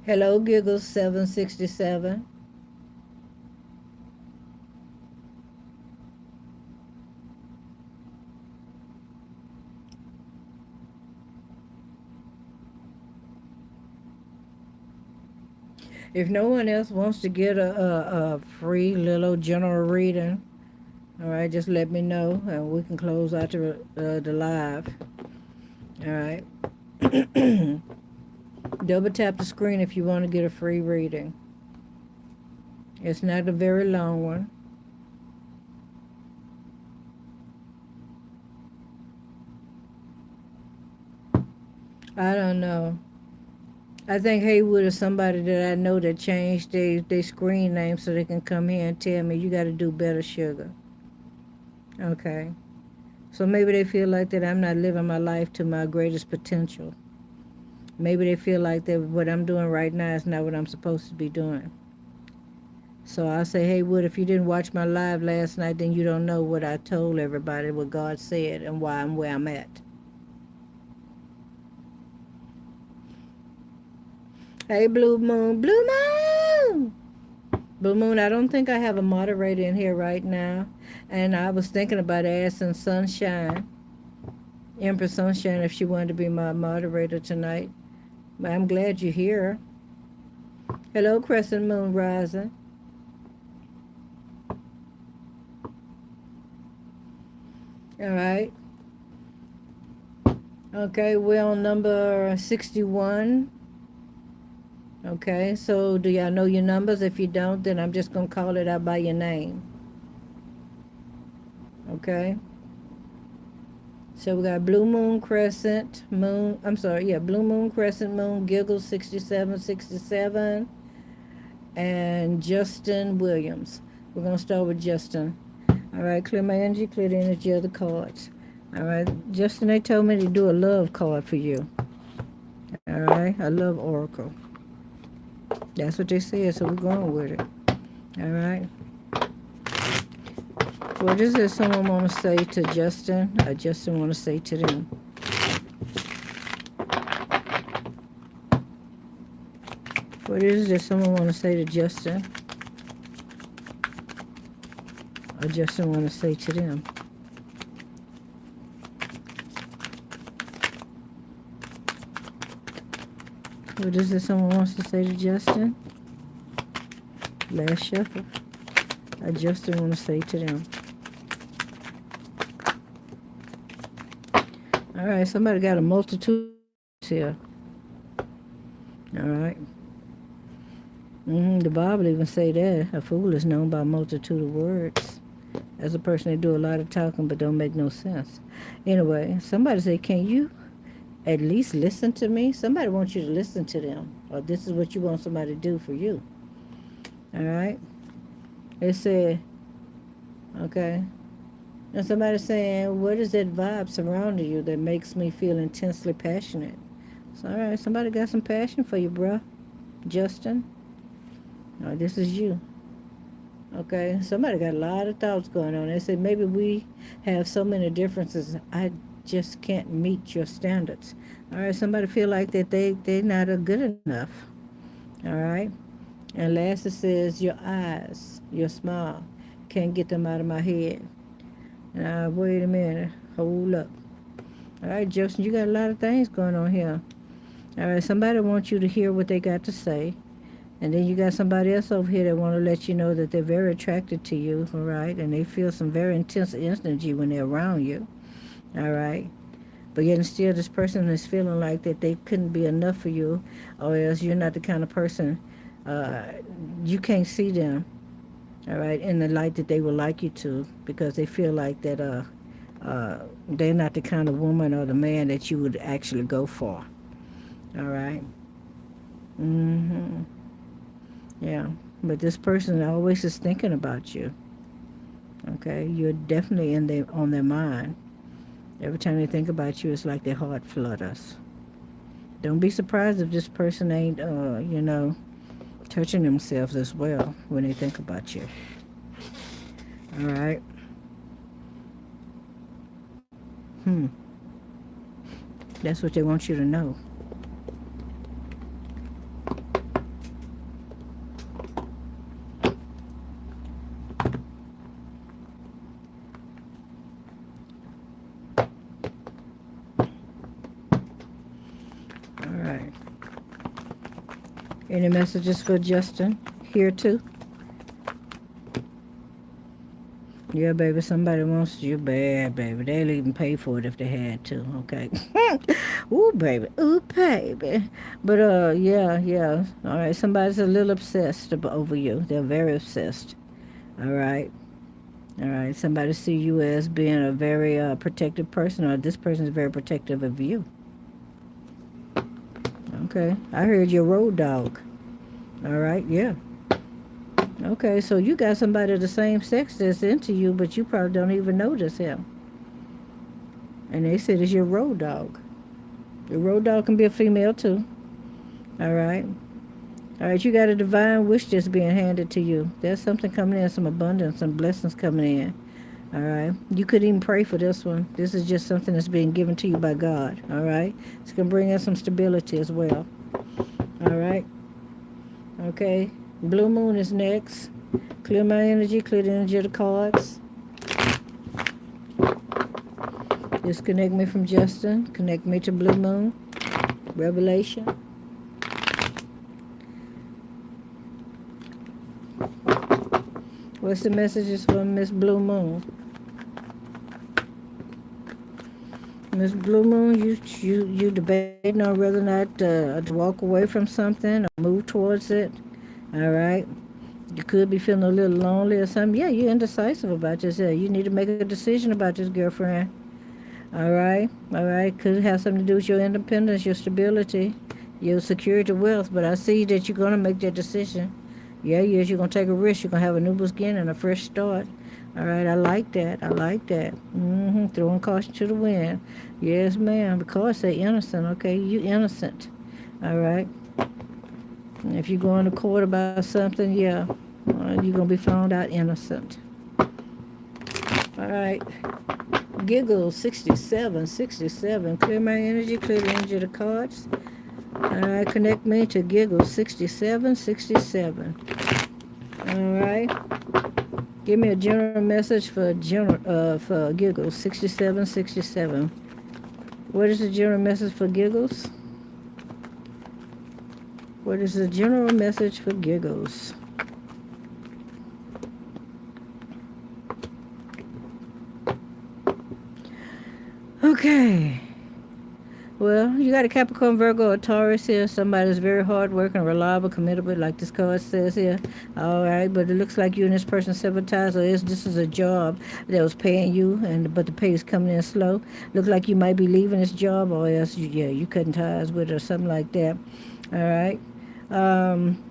Hello, Giggles 767. If no one else wants to get a free little general reading, all right, just let me know and we can close out the live. All right. Double tap the screen if you want to get a free reading. It's not a very long one. I don't know. I think Haywood is somebody that I know that changed their screen name so they can come here and tell me you got to do better, sugar. Okay. So maybe they feel like that I'm not living my life to my greatest potential. Maybe they feel like that what I'm doing right now is not what I'm supposed to be doing. So I'll say, hey, Wood, if you didn't watch my live last night, then you don't know what I told everybody, what God said, and why I'm where I'm at. Hey, Blue Moon, Blue Moon! Blue Moon, I don't think I have a moderator in here right now. And I was thinking about asking Sunshine, Empress Sunshine, if she wanted to be my moderator tonight. But I'm glad you're here. Hello, Crescent Moon Rising. All right. Okay, we're on number 61. Okay, so do y'all know your numbers? If you don't, then I'm just going to call it out by your name. Okay. So we got Blue Moon Crescent Moon. I'm sorry, yeah, Blue Moon Crescent Moon Giggles 6767 and Justin Williams. We're gonna start with Justin. All right, clear my energy, clear the energy of the cards. All right, Justin, they told me to do a love card for you. All right, a love oracle. That's what they said, so we're going with it. All right. What is it someone want to say to Justin? I Justin want to say to them. What is it someone want to say to Justin? Or Justin want to say to them? What is it someone wants to say to Justin? Last shuffle. Or Justin want to say to them? All right, somebody got a multitude here. All right. The Bible even say that a fool is known by a multitude of words. As a person that do a lot of talking but don't make no sense. Anyway, somebody say, can you at least listen to me? Somebody wants you to listen to them. Or this is what you want somebody to do for you. All right? It said, okay. And somebody saying, what is that vibe surrounding you that makes me feel intensely passionate? So, all right, somebody got some passion for you, bruh. Justin. Oh, this is you. Okay, somebody got a lot of thoughts going on. They said maybe we have so many differences. I just can't meet your standards. All right, somebody feel like that they're not good enough. All right, and last it says your eyes, your smile, can't get them out of my head. Now wait a minute, hold up. All right, Justin, you got a lot of things going on here. All right, somebody wants you to hear what they got to say. And then you got somebody else over here that want to let you know that they're very attracted to you, all right? And they feel some very intense energy when they're around you, all right? But yet and still this person is feeling like that they couldn't be enough for you, or else you're not the kind of person, you can't see them, all right, in the light that they would like you to, because they feel like that they're not the kind of woman or the man that you would actually go for, all right? Mm-hmm. Yeah, but this person always is thinking about you. Okay, you're definitely on their mind. Every time they think about you, it's like their heart flutters. Don't be surprised if this person ain't, touching themselves as well when they think about you. All right. Hmm. That's what they want you to know. Any messages for Justin here too? Yeah, baby, somebody wants you bad, baby. They'll even pay for it if they had to, okay? Ooh, baby. Ooh, baby. But, yeah. All right, somebody's a little obsessed over you. They're very obsessed. All right? All right, somebody see you as being a very protective person, or this person is very protective of you. Okay, I heard your road dog. All right, yeah. Okay, so you got somebody of the same sex that's into you, but you probably don't even notice him. And they said it's your road dog. Your road dog can be a female too. All right. All right, you got a divine wish that's being handed to you. There's something coming in, some abundance, some blessings coming in. All right. You could even pray for this one. This is just something that's being given to you by God. All right. It's going to bring in some stability as well. All right. Okay. Blue moon is next. Clear my energy, clear the energy of the cards. Disconnect me from Justin. Connect me to blue moon. Revelation. What's the messages from Miss Blue Moon? Miss Blue Moon, you debating on whether or not to walk away from something or move towards it. All right. You could be feeling a little lonely or something. Yeah, you're indecisive about this. Yeah, you need to make a decision about this, girlfriend. All right. All right. Could have something to do with your independence, your stability, your security, wealth. But I see that you're going to make that decision. Yeah, yes, you're going to take a risk. You're going to have a new beginning, a fresh start. All right, I like that. I like that. Throwing caution to the wind. Yes, ma'am. Because they're innocent, okay? You innocent. All right. If you're going to court about something, yeah, you're going to be found out innocent. All right. Giggles, 67, 67. Clear my energy, clear the energy of the cards. All right, connect me to Giggles, 67, 67. All right. Give me a general message for Giggles, 67, 67. What is the general message for Giggles? What is the general message for Giggles? Okay. Well, you got a Capricorn, Virgo, or Taurus here. Somebody that's very hardworking, reliable, committable, like this card says here. All right, but it looks like you and this person severed ties, or this is a job that was paying you, but the pay is coming in slow. Look like you might be leaving this job, or else you cutting ties with it or something like that. All right. Um,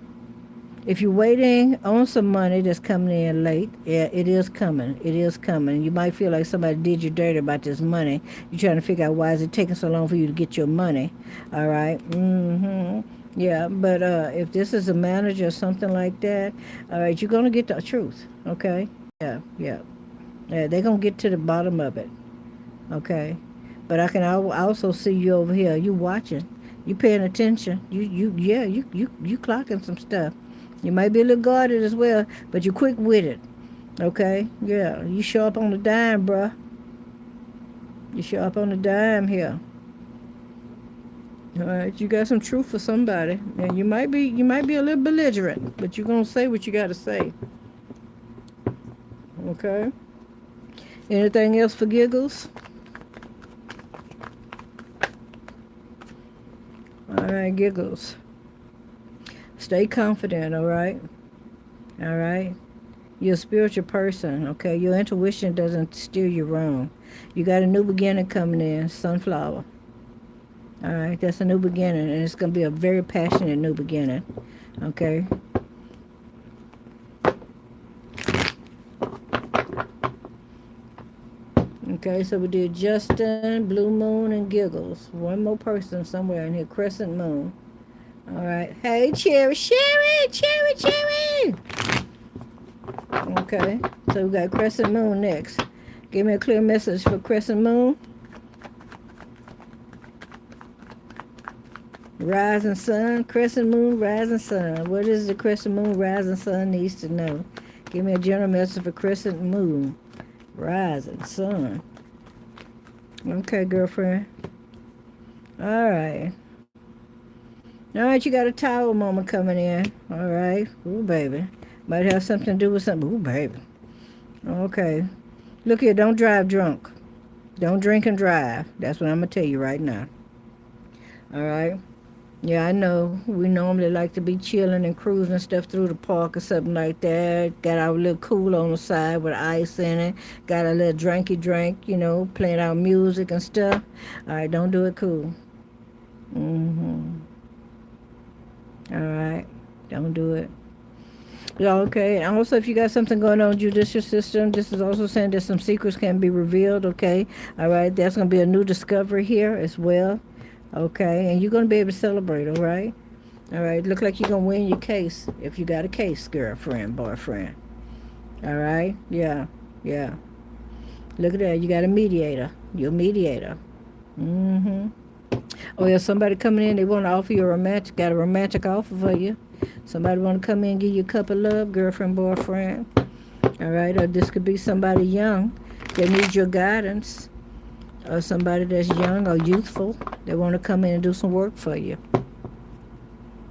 if you're waiting on some money that's coming in late, yeah, it is coming. It is coming. You might feel like somebody did you dirty about this money. You're trying to figure out why is it taking so long for you to get your money. All right. Yeah, but if this is a manager or something like that, all right, you're going to get the truth. Okay. Yeah, yeah. Yeah, they're going to get to the bottom of it. Okay. But I can also see you over here. You watching. You paying attention. You clocking some stuff. You might be a little guarded as well, but you're quick with it. Okay? Yeah. You show up on the dime, bruh. You show up on the dime here. All right, you got some truth for somebody. And you might be a little belligerent, but you're gonna say what you gotta say. Okay? Anything else for Giggles? All right, Giggles. Stay confident, all right? All right? You're a spiritual person, okay? Your intuition doesn't steer you wrong. You got a new beginning coming in, sunflower. All right, that's a new beginning, and it's going to be a very passionate new beginning, okay? Okay, so we did Justin, Blue Moon, and Giggles. One more person somewhere in here, Crescent Moon. All right. Hey, Cherry, Cherry, Cherry, Cherry. Okay, so we got Crescent Moon next. Give me a clear message for Crescent Moon. Rising Sun, Crescent Moon, Rising Sun. What is the Crescent Moon, Rising Sun needs to know? Give me a general message for Crescent Moon, Rising Sun. Okay, girlfriend. All right. All right, you got a tower moment coming in. All right. Ooh, baby. Might have something to do with something. Ooh, baby. Okay. Look here, don't drive drunk. Don't drink and drive. That's what I'm going to tell you right now. All right? Yeah, I know. We normally like to be chilling and cruising and stuff through the park or something like that. Got our little cooler on the side with ice in it. Got a little drinky drink, playing our music and stuff. All right, don't do it cool. All right, don't do it. Yeah, okay. And also, if you got something going on in the judicial system, this is also saying that some secrets can be revealed, okay? All right, there's going to be a new discovery here as well, okay? And you're going to be able to celebrate, all right? All right, look like you're going to win your case if you got a case, girlfriend, boyfriend. All right, yeah, yeah. Look at that, you got a mediator. You're a mediator. Mm-hmm. Oh, yeah, somebody coming in, they want to offer you got a romantic offer for you. Somebody want to come in and give you a cup of love, girlfriend, boyfriend. All right, or this could be somebody young that needs your guidance, or somebody that's young or youthful that want to come in and do some work for you.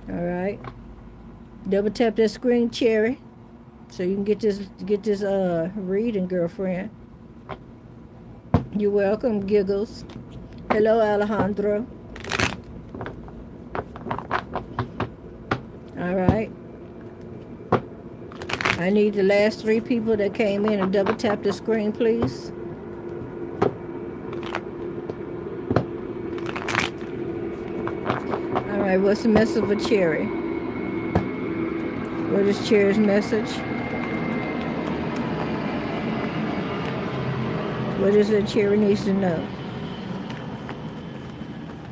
All right, double tap that screen, Cherry, so you can get this reading, girlfriend. You're welcome, Giggles. Hello, Alejandro. All right. I need the last three people that came in and double tap the screen, please. All right, what's the message for Cherry? What is Cherry's message? What is it Cherry needs to know?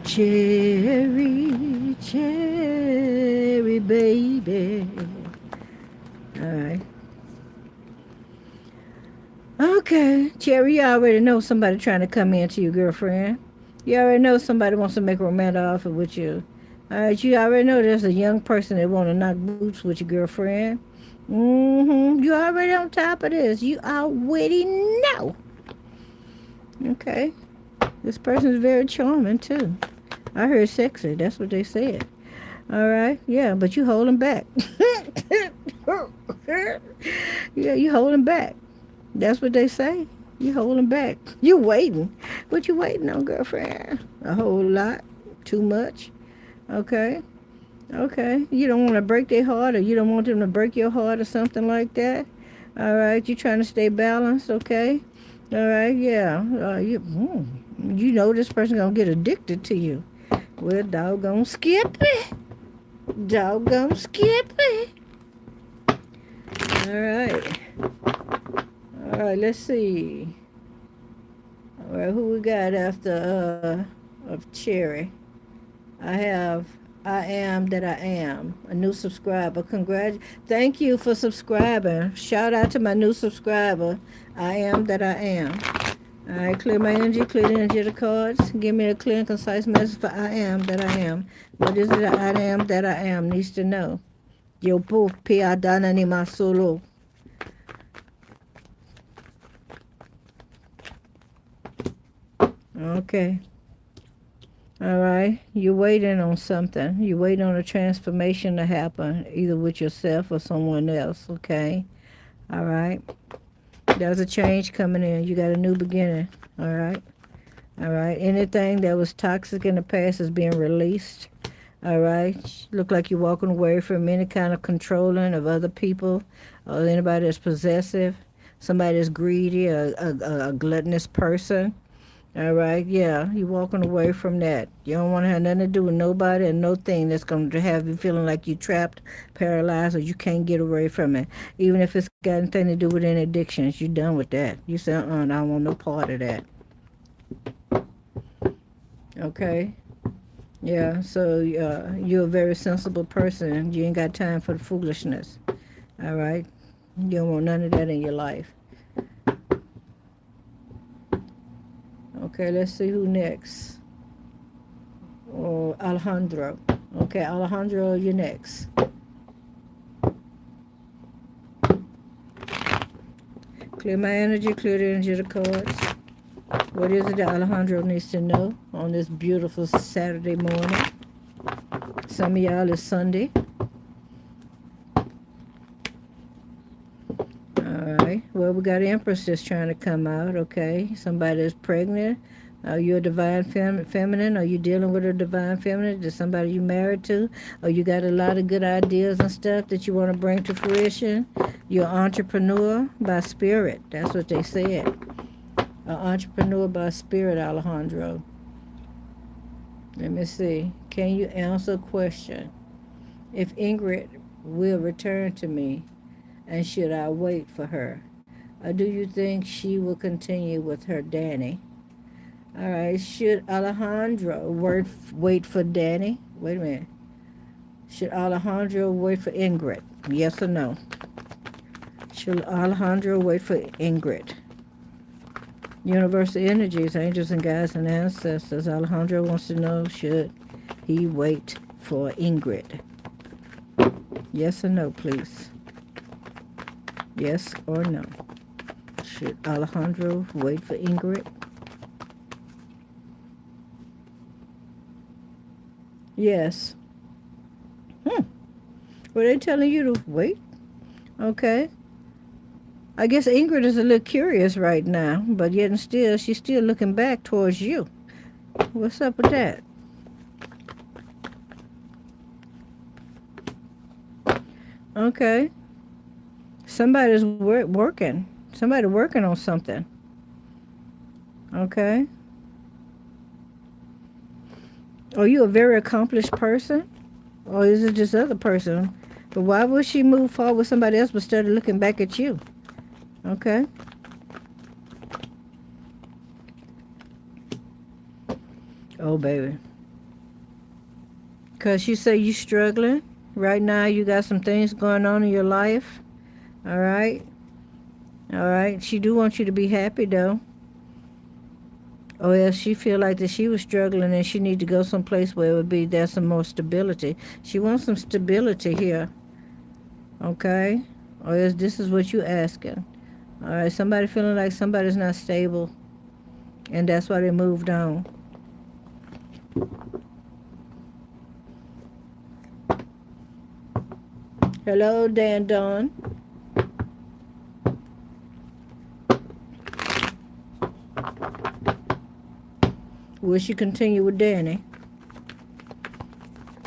Cherry, cherry, baby. All right. Okay, Cherry, you already know somebody trying to come into you, girlfriend. You already know somebody wants to make a romantic offer with you. All right, you already know there's a young person that want to knock boots with your girlfriend. Mm-hmm. You already on top of this. You already know. Okay. This person is very charming, too. I heard sexy. That's what they said. All right. Yeah, but you holding back. Yeah, you holding back. That's what they say. You holding back. You waiting. What you waiting on, girlfriend? A whole lot. Too much. Okay. Okay. You don't want to break their heart, or you don't want them to break your heart or something like that. All right. You trying to stay balanced, okay? All right. Yeah. You know this person going to get addicted to you. Well, doggone skip it. Doggone skip it. All right. All right, let's see. All right, who we got after of Cherry? I have I am that I am, a new subscriber. Thank you for subscribing. Shout out to my new subscriber. I am that I am. All right, clear my energy, clear the energy of the cards. Give me a clear and concise message for I am that I am. What is it I am that I am needs to know? Yo po pia dana ni masolo. Okay. All right. You're waiting on something. You're waiting on a transformation to happen, either with yourself or someone else. Okay. All right. There's a change coming in. You got a new beginning. All right. All right. Anything that was toxic in the past is being released. All right. Look like you're walking away from any kind of controlling of other people or anybody that's possessive, somebody that's greedy, a gluttonous person. All right, yeah, you walking away from that. You don't want to have nothing to do with nobody and no thing that's going to have you feeling like you're trapped, paralyzed, or you can't get away from it. Even if it's got anything to do with any addictions, you're done with that. You say, I don't want no part of that. Okay, yeah, so you're a very sensible person. You ain't got time for the foolishness. All right, you don't want none of that in your life. Okay, let's see who next. Oh, Alejandro. Okay, Alejandro, you're next. Clear my energy, clear the energy of the cards. What is it that Alejandro needs to know on this beautiful Saturday morning? Some of y'all is Sunday. All right. Well, we got Empress just trying to come out, okay? Somebody that's pregnant. Are you a divine feminine? Are you dealing with a divine feminine? Is somebody you married to? Or you got a lot of good ideas and stuff that you want to bring to fruition? You're an entrepreneur by spirit. That's what they said. An entrepreneur by spirit, Alejandro. Let me see. Can you answer a question? If Ingrid will return to me, And should I wait for her? Or do you think she will continue with her Danny? All right. Should Alejandro wait for Danny? Wait a minute. Should Alejandro wait for Ingrid? Yes or no? Should Alejandro wait for Ingrid? Universal energies, angels and guides and ancestors. Alejandro wants to know, should he wait for Ingrid? Yes or no, please? Yes or no? Should Alejandro wait for Ingrid? Yes. Were they telling you to wait? Okay. I guess Ingrid is a little curious right now, but yet and still, she's still looking back towards you. What's up with that? Okay. Somebody's working. Somebody working on something. Okay. Are you a very accomplished person? Or is it just other person? But why would she move forward with somebody else but instead of looking back at you? Okay. Oh, baby. Because you say you struggling. Right now you got some things going on in your life. All right. All right. She do want you to be happy, though. Or else she feel like that she was struggling and she need to go someplace where it would be there's some more stability. She wants some stability here. Okay? Or else this is what you asking. All right, somebody feeling like somebody's not stable, and that's why they moved on. Hello, Dan Dawn. Will she continue with Danny?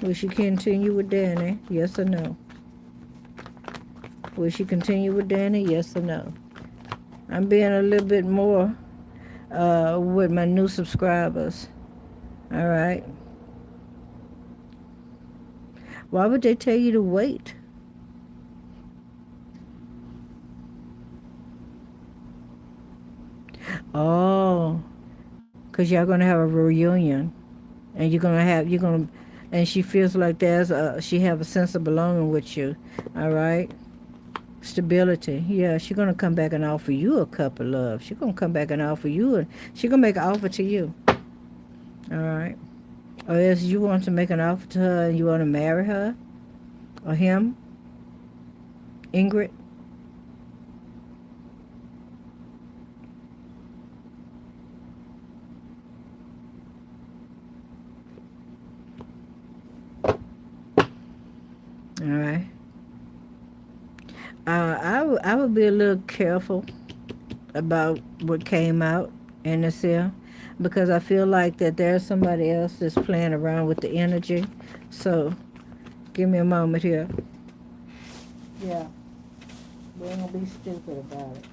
Will she continue with Danny? Yes or no? Will she continue with Danny? Yes or no? I'm being a little bit more with my new subscribers. All right. Why would they tell you to wait? Oh, because y'all going to have a reunion. And and she feels like she have a sense of belonging with you. All right. Stability. Yeah, she's going to come back and offer you a cup of love. She's going to come back and offer you, and she's going to make an offer to you. All right. Or else you want to make an offer to her and you want to marry her or him. Ingrid. All right. I would be a little careful about what came out in this here, because I feel like that there's somebody else that's playing around with the energy. So give me a moment here. Yeah, we ain't gonna be stupid about it.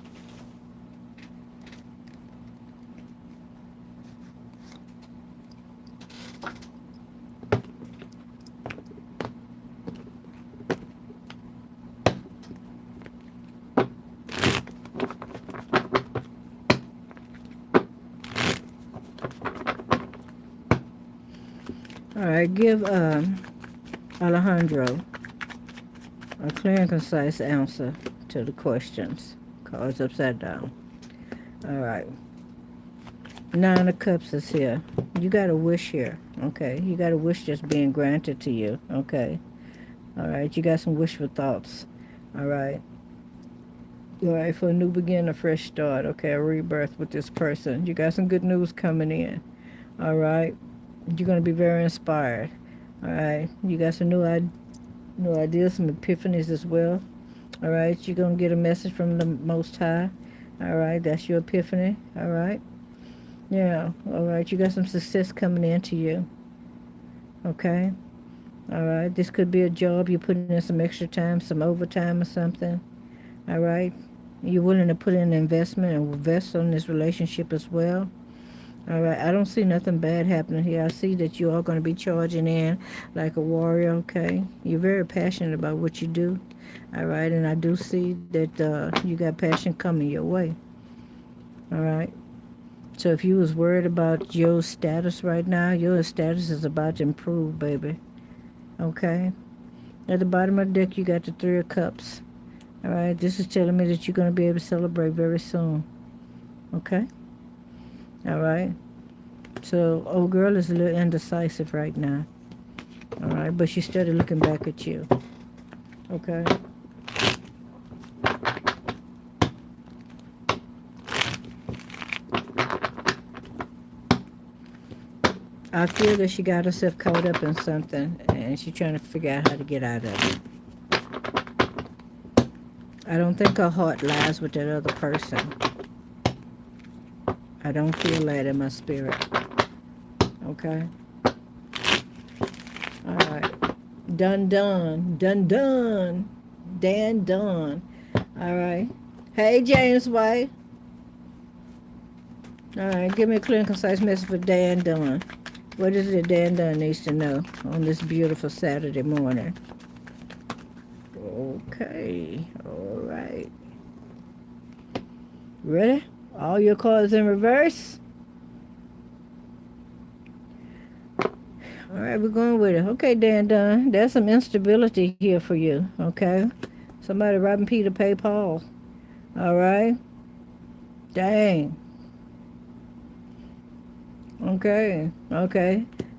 All right, give Alejandro a clear and concise answer to the questions. Cards upside down. All right. Nine of Cups is here. You got a wish here. Okay. You got a wish that's being granted to you. Okay. All right. You got some wishful thoughts. All right. All right. For a new beginning, a fresh start. Okay. A rebirth with this person. You got some good news coming in. All right. You're going to be very inspired. All right. You got some new ideas, some epiphanies as well. All right. You're going to get a message from the Most High. All right. That's your epiphany. All right. Yeah. All right. You got some success coming into you. Okay. All right. This could be a job. You're putting in some extra time, some overtime or something. All right. You're willing to put in an investment and invest on this relationship as well. All right, I don't see nothing bad happening here. I see that you are going to be charging in like a warrior, okay? You're very passionate about what you do. All right, and I do see that you got passion coming your way. All right. So if you was worried about your status right now, your status is about to improve, baby. Okay. At the bottom of the deck, you got the Three of Cups. All right. This is telling me that you're going to be able to celebrate very soon. Okay. All right. So old girl is a little indecisive right now. All right. But she's steady looking back at you. Okay. I feel that she got herself caught up in something and she's trying to figure out how to get out of it. I don't think her heart lies with that other person. I don't feel that in my spirit. Okay? Alright. Done. Dan done. Alright. Hey, James White. Alright, give me a clear and concise message for Dan Dunn. What is it Dan Dunn needs to know on this beautiful Saturday morning? Okay, all right. Ready? All your cards in reverse? All right, we're going with it. Okay, Dan Dunn, there's some instability here for you, okay? Somebody robbing Peter pay Paul. All right? Dang. Okay.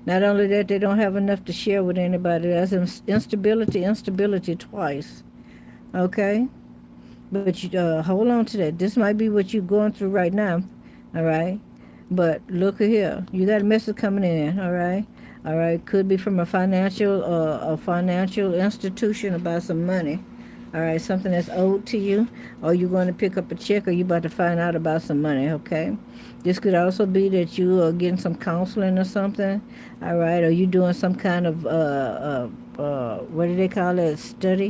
Not only that, they don't have enough to share with anybody. That's instability twice. Okay? But you hold on to that. This might be what you're going through right now. All right? But look here. You got a message coming in. All right? All right? Could be from a financial institution about some money. All right, something that's owed to you, or you're going to pick up a check, or you're about to find out about some money, okay? This could also be that you are getting some counseling or something, all right? Or you doing some kind of, what do they call it, study?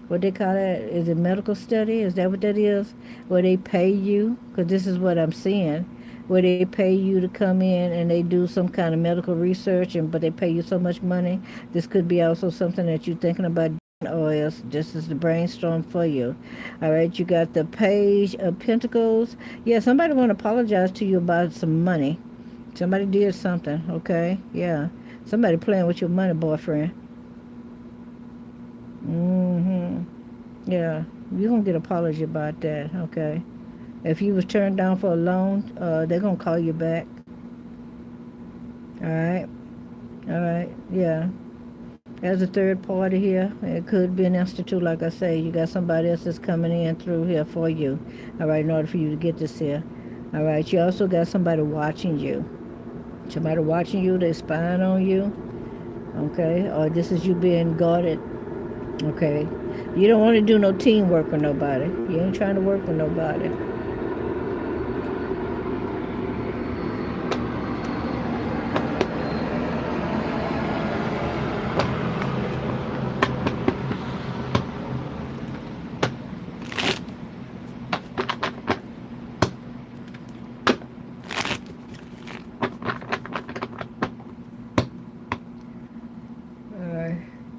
What they call that? Is it medical study? Is that what that is? Where they pay you? Because this is what I'm seeing. Where they pay you to come in and they do some kind of medical research, but they pay you so much money. This could be also something that you're thinking about, or else just as the brainstorm for you. All right, you got the Page of Pentacles. Yeah, somebody want to apologize to you about some money. Somebody did something, okay? Yeah, somebody playing with your money, boyfriend. Yeah, you're going to get an apology about that, okay? If you was turned down for a loan, they're going to call you back. All right, yeah. There's a third party here. It could be an institute, like I say. You got somebody else that's coming in through here for you. All right, in order for you to get this here. All right, you also got somebody watching you. Somebody watching you, they're spying on you. Okay, or this is you being guarded. Okay, you don't want to do no teamwork with nobody. You ain't trying to work with nobody.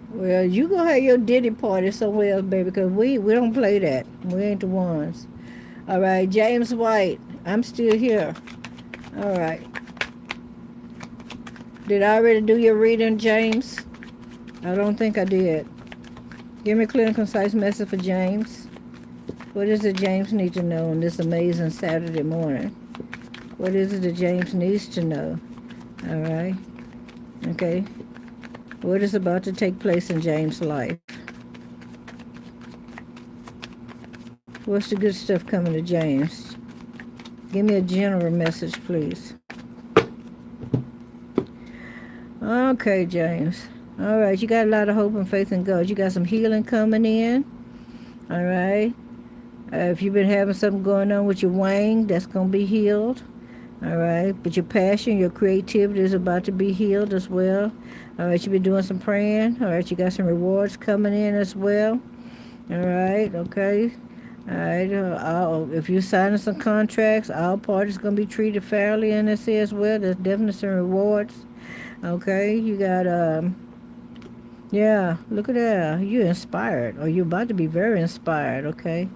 Well, you go have your Diddy party somewhere else, baby, because we don't play that. We ain't the ones. All right, James White, I'm still here. All right. Did I already do your reading, James? I don't think I did. Give me a clear and concise message for James. What is it James needs to know on this amazing Saturday morning? What is it that James needs to know? All right. Okay. What is about to take place in James' life? What's the good stuff coming to James? Give me a general message, please. Okay, James. All right, you got a lot of hope and faith in God. You got some healing coming in. All right. If you've been having something going on with your wang, that's going to be healed. All right. But your passion, your creativity is about to be healed as well. All right. You've been doing some praying. All right. You got some rewards coming in as well. All right. Okay. All right. If you're signing some contracts, all parties going to be treated fairly in this here as well. There's definitely some rewards. Okay. You got Yeah, look at that. You're inspired, or you're about to be very inspired, okay?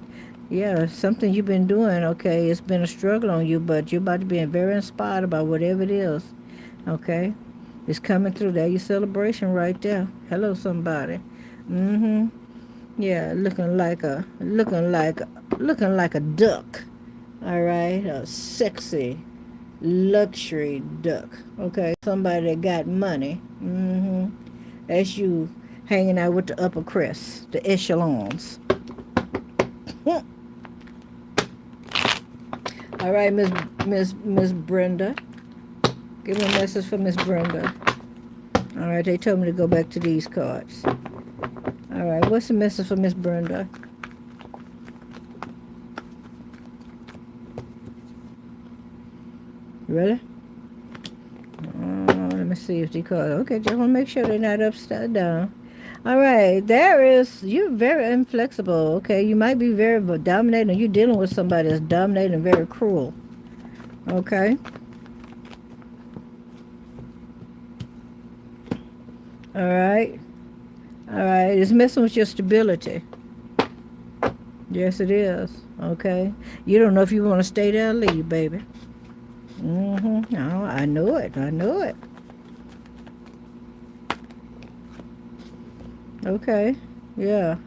Yeah, something you've been doing, okay? It's been a struggle on you, but you're about to be very inspired about whatever it is, okay? It's coming through there. Your celebration right there. Hello, somebody. Mm-hmm. Yeah, looking like a duck. All right, a sexy luxury duck. Okay, somebody that got money. Mm-hmm. That's you hanging out with the upper crest, the echelons. All right, Miss Brenda. Give me a message for Miss Brenda. All right, they told me to go back to these cards. All right, what's the message for Miss Brenda? Really? Let me see if they call. Okay, just want to make sure they're not upside down. All right, there is. You're very inflexible. Okay, you might be very dominating. You're dealing with somebody that's dominating and very cruel. Okay. All right. All right. It's messing with your stability. Yes, it is. Okay. You don't know if you want to stay there or leave, baby. Mm-hmm. Oh, I know it. I know it. Okay. Yeah.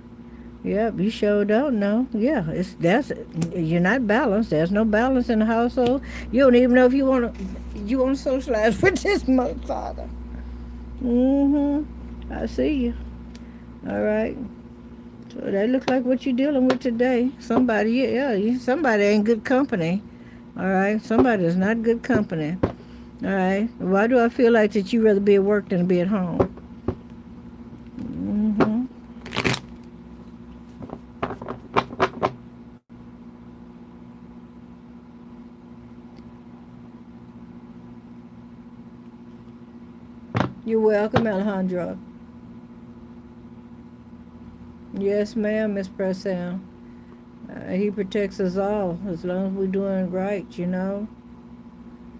Yep, you sure don't know. Yeah, you're not balanced. There's no balance in the household. You don't even know if you want to socialize with this motherfucker. I see you. All right. So that looks like what you're dealing with today. Somebody, somebody ain't good company. All right. Somebody is not good company. All right. Why do I feel like that you rather be at work than be at home? Mm-hmm. You're welcome, Alejandro. Yes, ma'am, Miss Pressown. He protects us all as long as we're doing right, you know.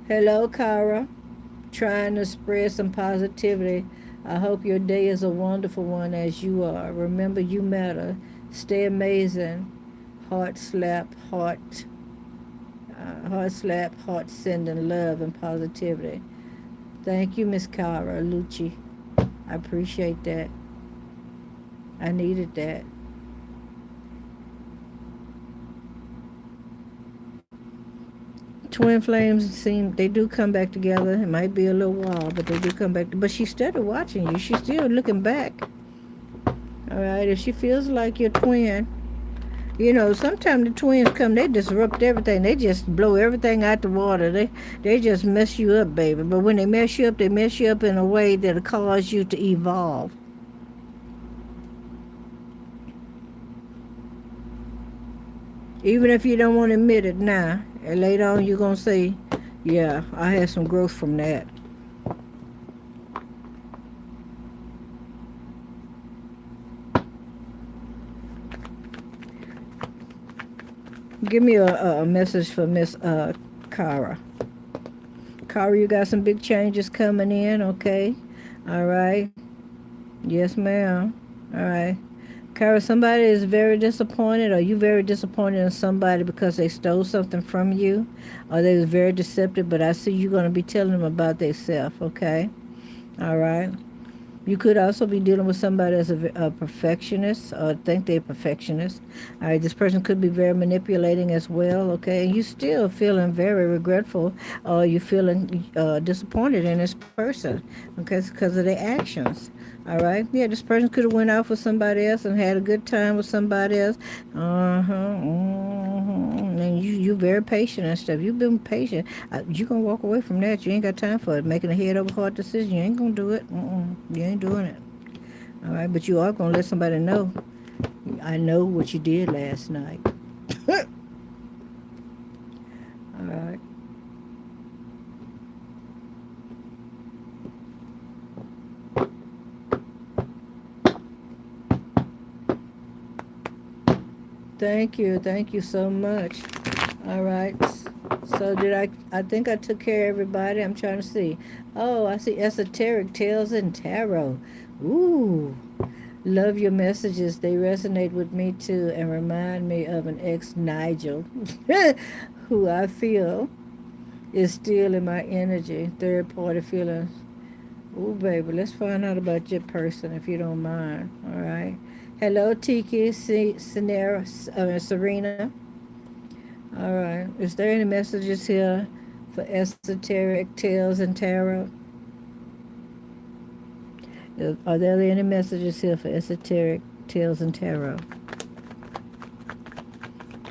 Hello, Kara. Trying to spread some positivity. I hope your day is a wonderful one as you are. Remember, you matter. Stay amazing. Heart slap, heart sending love and positivity. Thank you, Miss Kara Lucci. I appreciate that. I needed that. Twin flames they do come back together. It might be a little while, but they do come back. But she started watching you. She's still looking back. All right. If she feels like your twin, sometimes the twins come, they disrupt everything. They just blow everything out the water. They just mess you up, baby. But when they mess you up in a way that'll cause you to evolve. Even if you don't want to admit it now, and later on you're gonna say, "Yeah, I had some growth from that." Give me a message for Miss Kara. Kara, you got some big changes coming in, okay? All right. Yes, ma'am. All right. Kara, somebody is very disappointed. Are you very disappointed in somebody because they stole something from you? Or they was very deceptive, but I see you're going to be telling them about themselves, okay? All right. You could also be dealing with somebody that's a perfectionist or think they're perfectionist. All right, this person could be very manipulating as well, okay? And you still feeling very regretful or you feeling disappointed in this person because of their actions. All right, yeah, this person could have went out with somebody else and had a good time with somebody else. And you very patient and stuff. You've been patient. You gonna walk away from that. You ain't got time for it. Making a head over heart decision. You ain't gonna do it. You ain't doing it. All right, but you are gonna let somebody know. I know what you did last night. All right. Thank you so much. All right. So did I think I took care of everybody. I'm trying to see. Oh, I see esoteric tales and tarot. Ooh. Love your messages. They resonate with me too and remind me of an ex Nigel who I feel is still in my energy. Third party feelings. Ooh, baby, let's find out about your person if you don't mind. All right. Hello, Tiki, Serena. All right. Is there any messages here for esoteric tales and tarot? Are there any messages here for esoteric tales and tarot?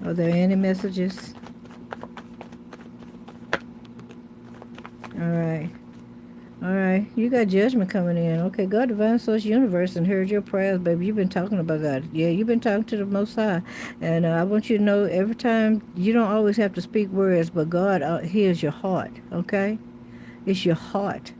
Are there any messages? All right. All right. You got judgment coming in. Okay. God, divine source, universe, and heard your prayers, baby. You've been talking about God. Yeah, you've been talking to the Most High. And I want you to know every time you don't always have to speak words, but God hears your heart. Okay. It's your heart.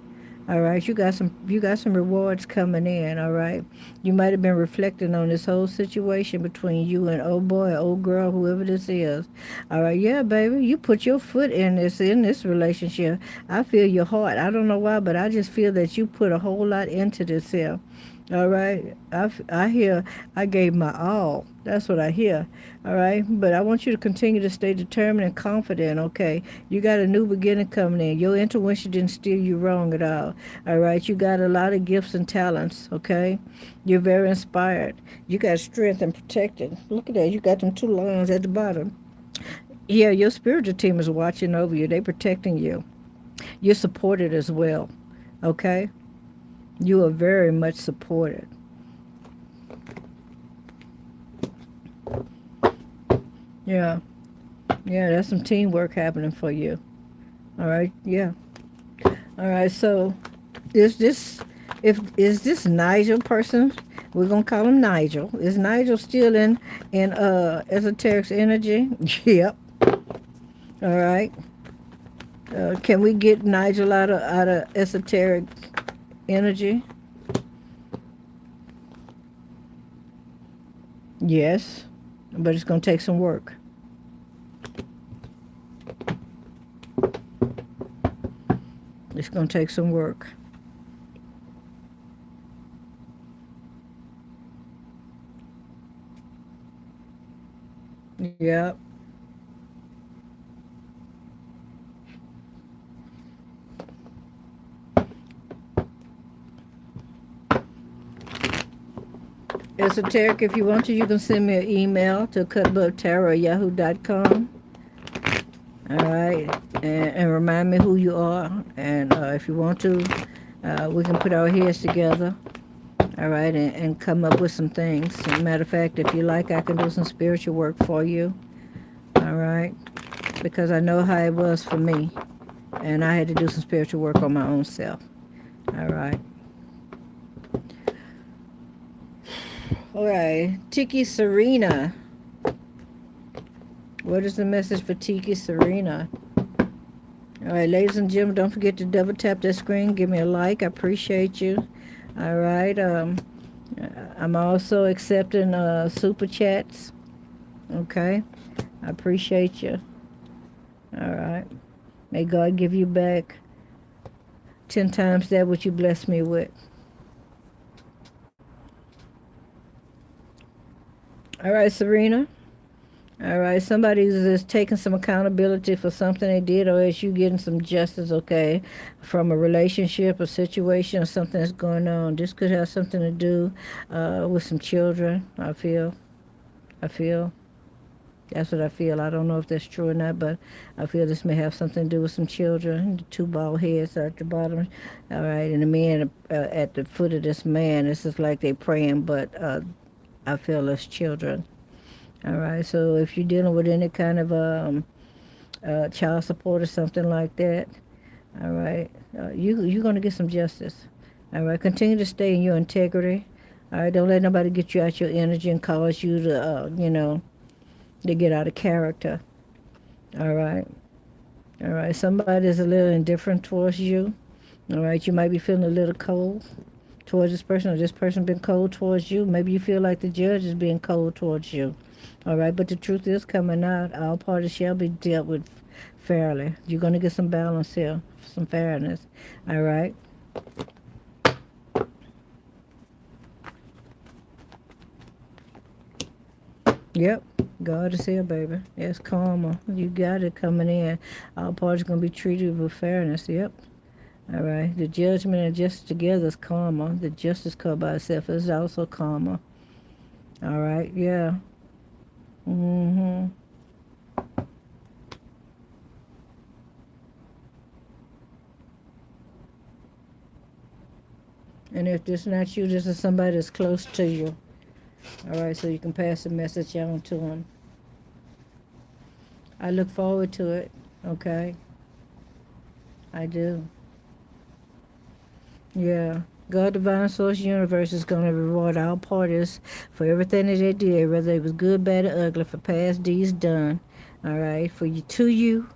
All right, you got some rewards coming in. All right, you might have been reflecting on this whole situation between you and old boy, or old girl, whoever this is. All right, yeah, baby, you put your foot in this relationship. I feel your heart. I don't know why, but I just feel that you put a whole lot into this here. All right. I hear I gave my all. That's what I hear. All right. But I want you to continue to stay determined and confident. Okay. You got a new beginning coming in. Your intuition didn't steer you wrong at all. All right. You got a lot of gifts and talents. Okay. You're very inspired. You got strength and protected. Look at that. You got them two lions at the bottom. Yeah. Your spiritual team is watching over you. They're protecting you. You're supported as well. Okay. You are very much supported. Yeah. Yeah, that's some teamwork happening for you. All right. Yeah. All right. So, is this is this Nigel person? We're gonna call him Nigel. Is Nigel still in esoteric energy? Yep. All right. Can we get Nigel out of esoteric energy? Yes, but it's gonna take some work. It's gonna take some work. Yep. Esoteric, if you want to, you can send me an email to cutbooktarot@yahoo.com. All right, and remind me who you are. And if you want to, we can put our heads together. All right, and come up with some things. As a matter of fact, if you like, I can do some spiritual work for you. All right, because I know how it was for me, and I had to do some spiritual work on my own self. All right. All right, Tiki Serena. What is the message for Tiki Serena? All right, ladies and gentlemen, don't forget to double tap that screen. Give me a like. I appreciate you. All right. I'm also accepting super chats. Okay. I appreciate you. All right. May God give you back 10 times that which you blessed me with. All right, Serena. All right, somebody's just taking some accountability for something they did, or is you getting some justice, okay, from a relationship, a situation, or something that's going on. This could have something to do with some children, I feel. I feel. That's what I feel. I don't know if that's true or not, but I feel this may have something to do with some children. The two bald heads are at the bottom. All right, and the man at the foot of this man, this is like they praying, but I feel it's children. All right, so if you're dealing with any kind of child support or something like that, all right, you're gonna get some justice. All right, continue to stay in your integrity. All right, don't let nobody get you out your energy and cause you to, to get out of character. All right, all right. Somebody's a little indifferent towards you. All right, you might be feeling a little cold towards this person, or this person been cold towards you. Maybe you feel like the judge is being cold towards you. All right, but the truth is coming out. All parties shall be dealt with fairly. You're going to get some balance here, some fairness. All right. Yep. God is here, baby. It's karma. You got it coming in. All parties going to be treated with fairness. Yep. All right. The judgment and justice together is karma. The justice called by itself is also karma. All right. Yeah. Mm-hmm. And if this not you, this is somebody that's close to you. All right. So you can pass the message on to them. I look forward to it. Okay. I do. Yeah. God, divine source, universe is going to reward all parties for everything that they did, whether it was good, bad, or ugly, for past deeds done. All right. For you, to you,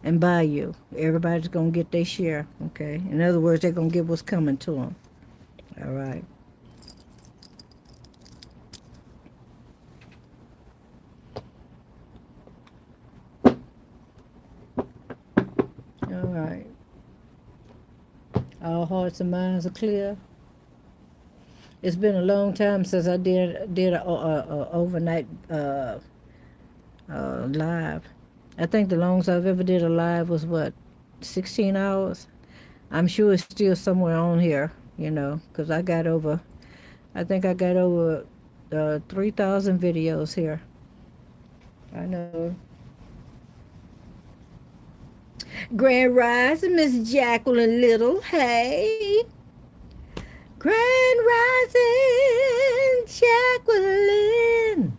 and by you. Everybody's going to get their share. Okay. In other words, they're going to get what's coming to them. All right. All right. All hearts and minds are clear. It's been a long time since I did a overnight live. I think the longest I've ever did a live was what, 16 hours. I'm sure it's still somewhere on here, because I think I got over 3,000 videos here. I know. Grand Rising, Miss Jacqueline Little. Hey. Grand Rising, Jacqueline.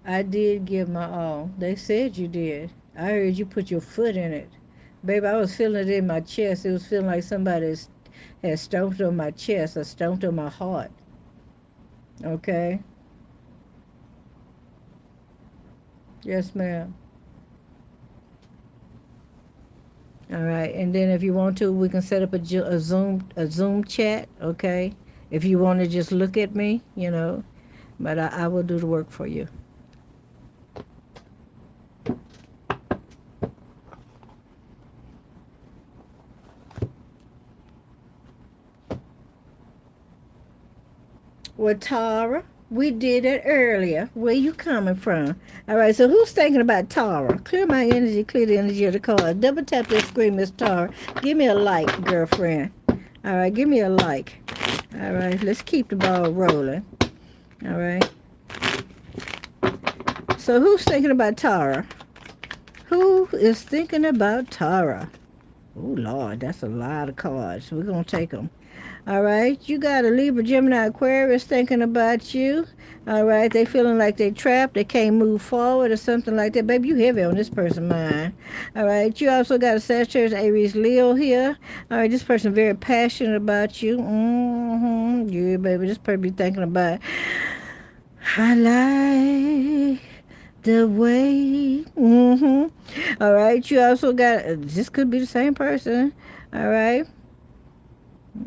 I did give my all. They said you did. I heard you put your foot in it. Baby, I was feeling it in my chest. It was feeling like somebody had stomped on my chest or stomped on my heart. Okay? Yes, ma'am. All right. And then if you want to, we can set up a Zoom chat, okay? If you want to just look at me. But I will do the work for you. Well, Tara, we did it earlier. Where you coming from? All right, so who's thinking about Tara? Clear my energy, clear the energy of the card. Double tap that screen, Miss Tara. Give me a like, girlfriend. All right, give me a like. All right, let's keep the ball rolling. All right. So who's thinking about Tara? Who is thinking about Tara? Oh, Lord, that's a lot of cards. We're going to take them. All right, you got a Libra, Gemini, Aquarius thinking about you. All right, they feeling like they trapped, they can't move forward or something like that. Baby, you heavy on this person's mind. All right, you also got a Sagittarius, Aries, Leo here. All right, this person very passionate about you. Yeah, baby, this person be thinking about, I like the way. All right, you also got, this could be the same person. All right.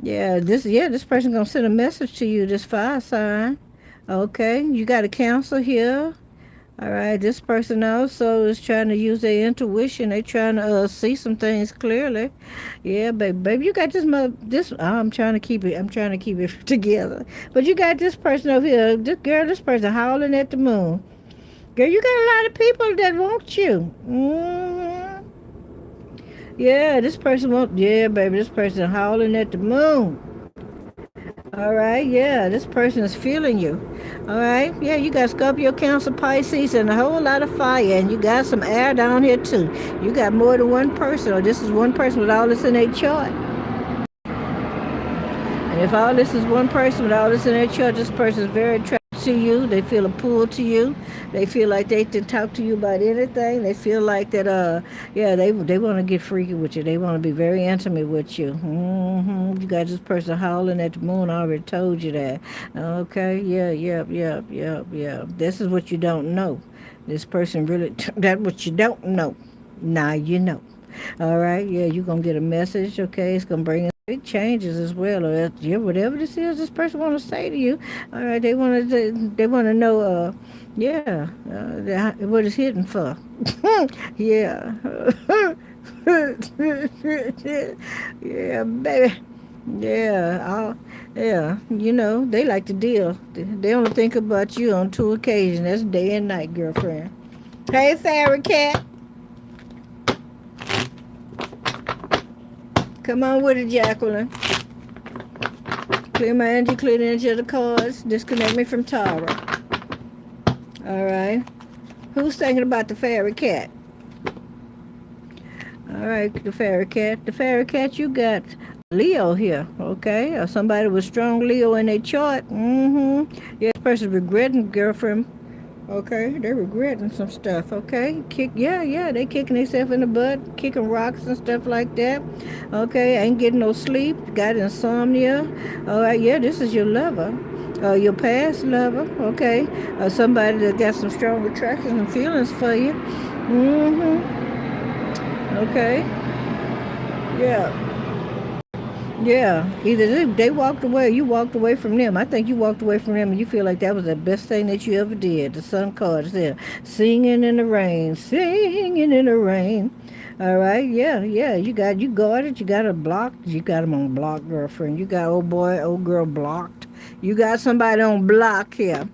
Yeah, this person gonna send a message to you, this fire sign. Okay, you got a counselor here. All right, this person also is trying to use their intuition. They trying to see some things clearly. Yeah, baby, you got this. I'm trying to keep it. I'm trying to keep it together. But you got this person over here. This person howling at the moon. Girl, you got a lot of people that want you. Yeah, this person won't. Yeah, baby, this person howling at the moon. All right, yeah, this person is feeling you. All right, yeah, you got Scorpio, Cancer, Pisces, and a whole lot of fire, and you got some air down here too. You got more than one person, or this is one person with all this in their chart. And if all this is one person with all this in their chart, this person is very attracted to you. They feel a pull to you. They feel like they can talk to you about anything. They feel like that, yeah, they want to get freaky with you. They want to be very intimate with you. You got this person howling at the moon. I already told you that. Okay, yeah, yeah. This is what you don't know. This person really, that's what you don't know. Now you know. All right, yeah, you're going to get a message, okay? It's going to bring big changes as well. Or yeah, whatever this person want to say to you. All right, they want to know, yeah, what it's hidden for. Yeah. Yeah, baby. Yeah, yeah. You know, they like to deal. They only think about you on two occasions. That's day and night, girlfriend. Hey, Fairy Cat. Come on with it, Jacqueline. Clear my energy, clear the energy of the cards. Disconnect me from Tara. All right. Who's thinking about the Fairy Cat? All right, the Fairy Cat. The Fairy Cat, you got Leo here, okay? Or somebody with strong Leo in their chart. Mm-hmm. Yeah, this person's regretting, girlfriend. Okay, they're regretting some stuff. Okay, yeah, they kicking themselves in the butt, kicking rocks and stuff like that. Okay, ain't getting no sleep, got insomnia. All right, yeah, this is your lover, your past lover. Okay, somebody that got some strong attractions and feelings for you. Mm-hmm. Okay, yeah. Yeah, either they walked away, or you walked away from them. I think you walked away from them, and you feel like that was the best thing that you ever did. The sun cards there, singing in the rain, singing in the rain. All right, yeah. You guarded. You got a blocked. You got them on block, girlfriend. You got old boy, old girl blocked. You got somebody on block here.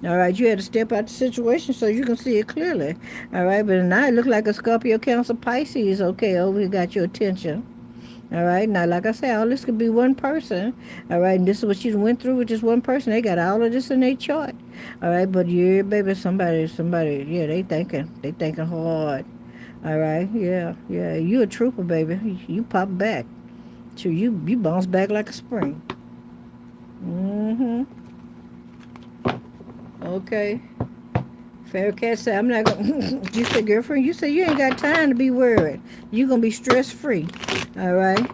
All right, you had to step out the situation so you can see it clearly. All right, but now it look like a Scorpio, Cancer, Pisces. Okay, over here got your attention. All right. Now, like I said, all this could be one person. All right. And this is what you went through with just one person. They got all of this in their chart. All right. But yeah, baby, somebody, yeah, they thinking hard. All right. Yeah. You a trooper, baby. You pop back. So you bounce back like a spring. Mm-hmm. Okay. Fair cat said, I'm not gonna. You said, girlfriend, you said you ain't got time to be worried. You gonna be stress free. All right.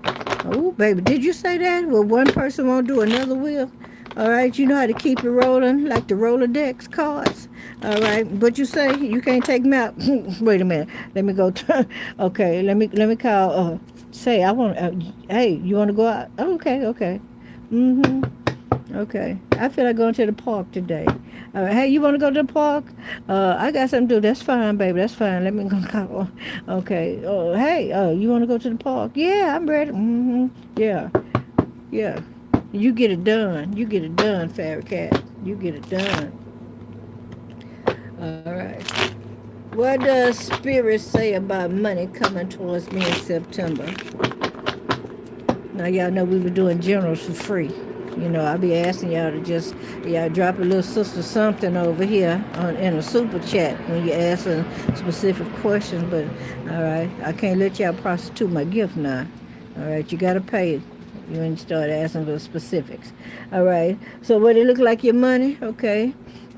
Oh, baby, did you say that? Well, one person won't do, another will. All right. You know how to keep it rolling, like the Rolodex cards. All right. But you say you can't take them out. Wait a minute. Let me go. Okay. Let me call. Say I want. Hey, you want to go out? Okay. Mm-hmm. Okay. I feel like going to the park today. All right. Hey, you want to go to the park? I got something to do. That's fine, baby. That's fine. Let me go call. Okay. Hey, you want to go to the park? Yeah, I'm ready. Mm-hmm. Yeah. Yeah. You get it done. You get it done, Fairy Cat. You get it done. All right. What does Spirit say about money coming towards me in September? Now, y'all know we were doing generals for free. You know, I'll be asking y'all to just, y'all drop a little sister something over here in a super chat when you're asking specific questions. But, all right, I can't let y'all prostitute my gift now. All right, you got to pay it when you start asking for specifics. All right, so what it look like your money? Okay.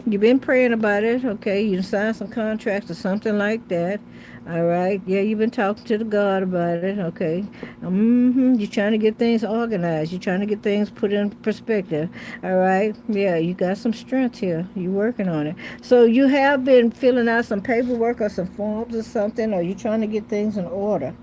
You've been praying about it, okay? You signed some contracts or something like that. All right. Yeah, you've been talking to the God about it, okay? You're trying to get things organized. You're trying to get things put in perspective. All right. Yeah, you got some strength here. You're working on it. So you have been filling out some paperwork or some forms or something, or you trying to get things in order.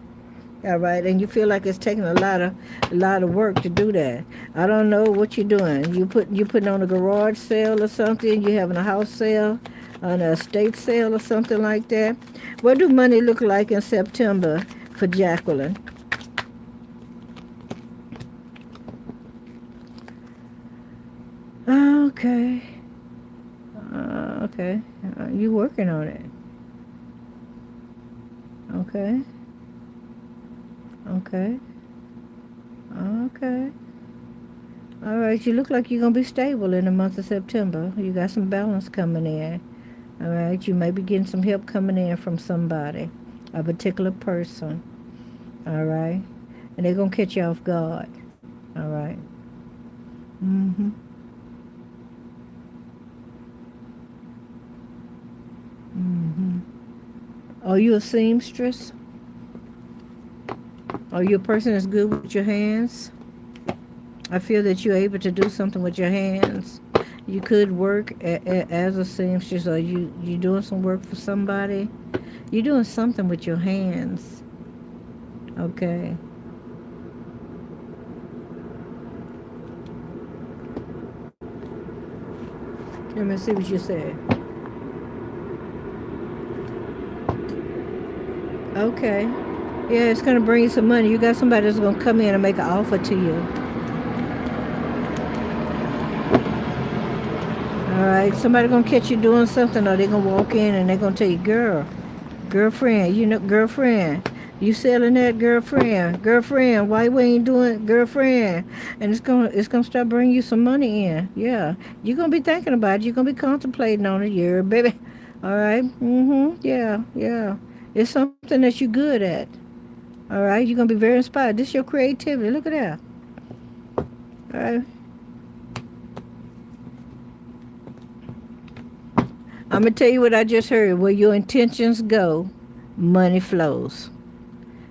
All right, and you feel like it's taking a lot of work to do that. I don't know what you're doing. You putting on a garage sale or something. You having a house sale, an estate sale or something like that. What do money look like in September for Jacqueline? Okay, okay. You working on it? Okay, okay, okay. All right, you look like you're gonna be stable in the month of September. You got some balance coming in. All right, you may be getting some help coming in from somebody, a particular person. All right, and they're gonna catch you off guard. All right. Mm-hmm. Mm-hmm. Are you a seamstress? Are you a person that's good with your hands? I feel that you're able to do something with your hands. You could work as a seamstress, or you doing some work for somebody. You're doing something with your hands. Okay. Let me see what you said. Okay. Yeah, it's gonna bring you some money. You got somebody that's gonna come in and make an offer to you. All right, somebody gonna catch you doing something, or they gonna walk in and they gonna tell you, girlfriend, girlfriend, you selling that, girlfriend, why we ain't doing, girlfriend, and it's gonna start bringing you some money in. Yeah, you're gonna be thinking about it. You're gonna be contemplating on it, yeah, baby. All right, yeah, yeah. It's something that you're good at. All right, you're gonna be very inspired. This is your creativity. Look at that. All right. I'm gonna tell you what I just heard. Where your intentions go, money flows.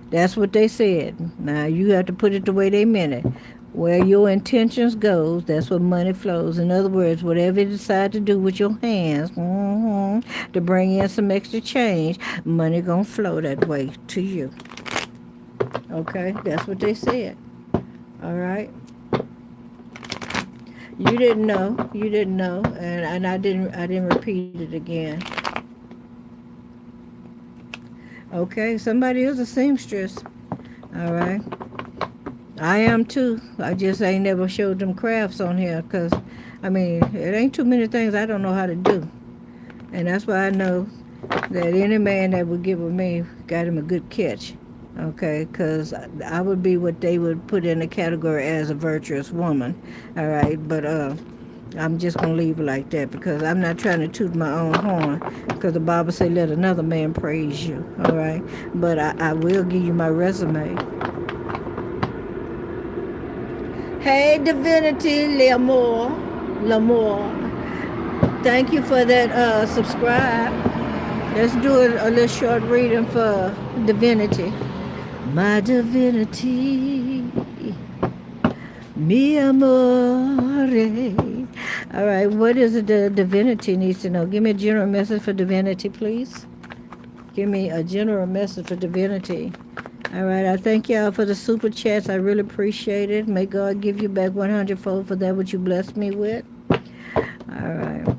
That's what they said. Now you have to put it the way they meant it. Where your intentions goes, that's where money flows. In other words, whatever you decide to do with your hands, to bring in some extra change, money gonna flow that way to you. Okay, that's what they said. All right. You didn't know. You didn't know, and I didn't repeat it again. Okay, somebody is a seamstress. All right. I am too. I just ain't never showed them crafts on here because, I mean, it ain't too many things I don't know how to do. And that's why I know that any man that would get with me got him a good catch. Okay, because I would be what they would put in the category as a virtuous woman. All right, but I'm just going to leave it like that because I'm not trying to toot my own horn because the Bible say let another man praise you. All right, but I will give you my resume. Hey, Divinity, L'amour. Thank you for that subscribe. Let's do a little short reading for Divinity. My divinity, mi amore. All right, what is it the divinity needs to know? Give me a general message for divinity, please. Give me a general message for divinity. All right, I thank y'all for the super chats. I really appreciate it. May God give you back 100-fold for that what you blessed me with. All right.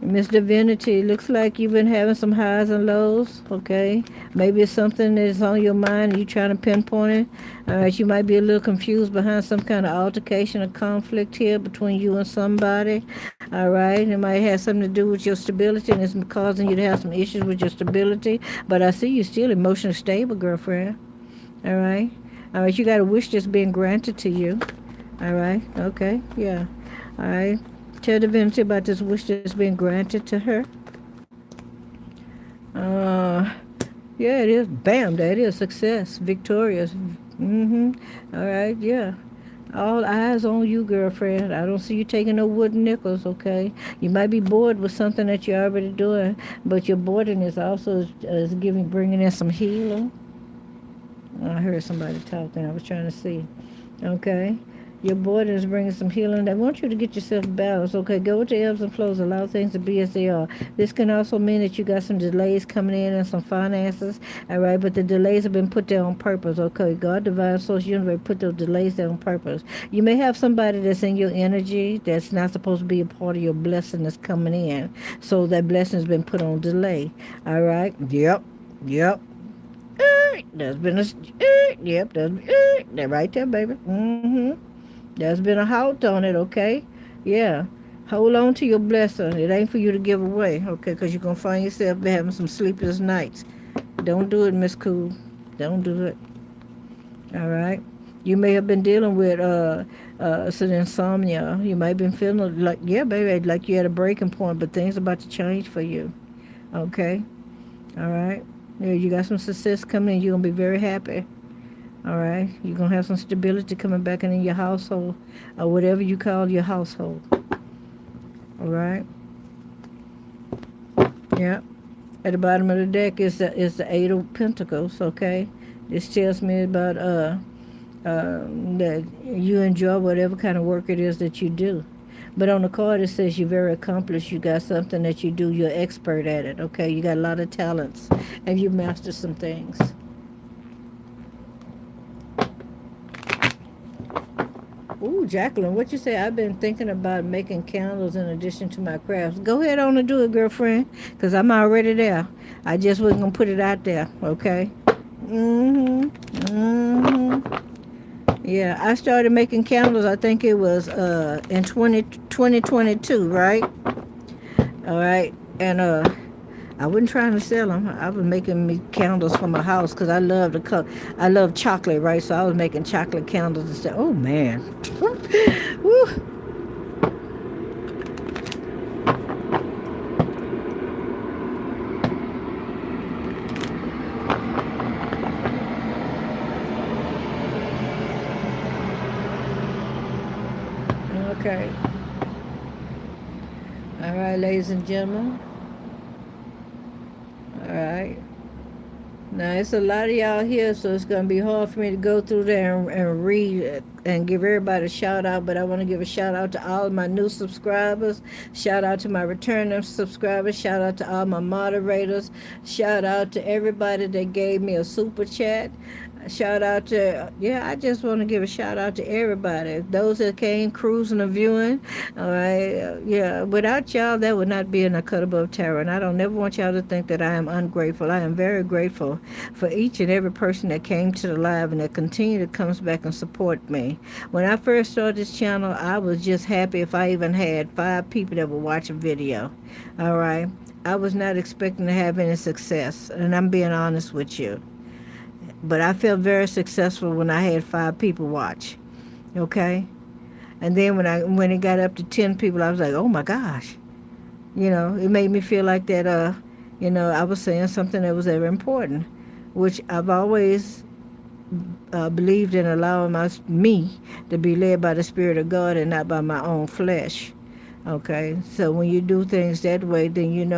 Miss Divinity, looks like you've been having some highs and lows, okay? Maybe it's something that's on your mind and you're trying to pinpoint it. All right, you might be a little confused behind some kind of altercation or conflict here between you and somebody. All right, it might have something to do with your stability and it's causing you to have some issues with your stability. But I see you still emotionally stable, girlfriend. All right? All right, you got a wish that's being granted to you. All right, okay, yeah. All right. Tell Divinity about this wish that's being granted to her. Uh, yeah, it is. Bam, that is success, victorious. All right, yeah. All eyes on you, girlfriend. I don't see you taking no wooden nickels, okay? You might be bored with something that you're already doing, but your boredom is also bringing in some healing. I heard somebody talking. I was trying to see. Okay. Your boredom is bringing some healing. I want you to get yourself balanced. Okay, go with the ebbs and flows. Allow things to be as they are. This can also mean that you got some delays coming in and some finances. All right, but the delays have been put there on purpose. Okay, God, divine source, universe, put those delays there on purpose. You may have somebody that's in your energy that's not supposed to be a part of your blessing that's coming in. So that blessing has been put on delay. All right. Yep. There's been a yep. That right there, baby. There's been a halt on it, okay? Yeah. Hold on to your blessing. It ain't for you to give away, okay? Because you're going to find yourself having some sleepless nights. Don't do it, Miss Cool. Don't do it. All right? You may have been dealing with some insomnia. You might have been feeling like, yeah, baby, like you had a breaking point, but things are about to change for you. Okay? All right? Yeah, you got some success coming in. You're going to be very happy. All right? You're going to have some stability coming back in your household or whatever you call your household. All right? Yeah. At the bottom of the deck is the Eight of Pentacles, okay? This tells me about that you enjoy whatever kind of work it is that you do. But on the card, it says you're very accomplished. You got something that you do. You're expert at it, okay? You got a lot of talents, and you master some things. Ooh, Jacqueline, what you say? I've been thinking about making candles in addition to my crafts. Go ahead on and do it, girlfriend, because I'm already there. I just wasn't going to put it out there, okay? Yeah, I started making candles, I think it was in 2022, right? All right, and I wasn't trying to sell them. I was making me candles for my house because I love the cup. I love chocolate, right? So I was making chocolate candles and stuff. Oh man, woo. Okay. All right, ladies and gentlemen. All right. Now, it's a lot of y'all here, so it's going to be hard for me to go through there and read it and give everybody a shout out. But I want to give a shout out to all of my new subscribers. Shout out to my returning subscribers. Shout out to all my moderators. Shout out to everybody that gave me a super chat. Shout out to, yeah, I just want to give a shout out to everybody. Those that came cruising and viewing. All right. Yeah, without y'all, that would not be in a cut above tarot. And I don't never want y'all to think that I am ungrateful. I am very grateful for each and every person that came to the live and that continue to comes back and support me. When I first started this channel, I was just happy if I even had 5 people that would watch a video. All right. I was not expecting to have any success, and I'm being honest with you. But I felt very successful when I had 5 people watch. Okay? And then when it got up to 10 people, I was like, "Oh my gosh." It made me feel like that I was saying something that was very important, which I've always believed in allowing me to be led by the Spirit of God and not by my own flesh. Okay? So when you do things that way, then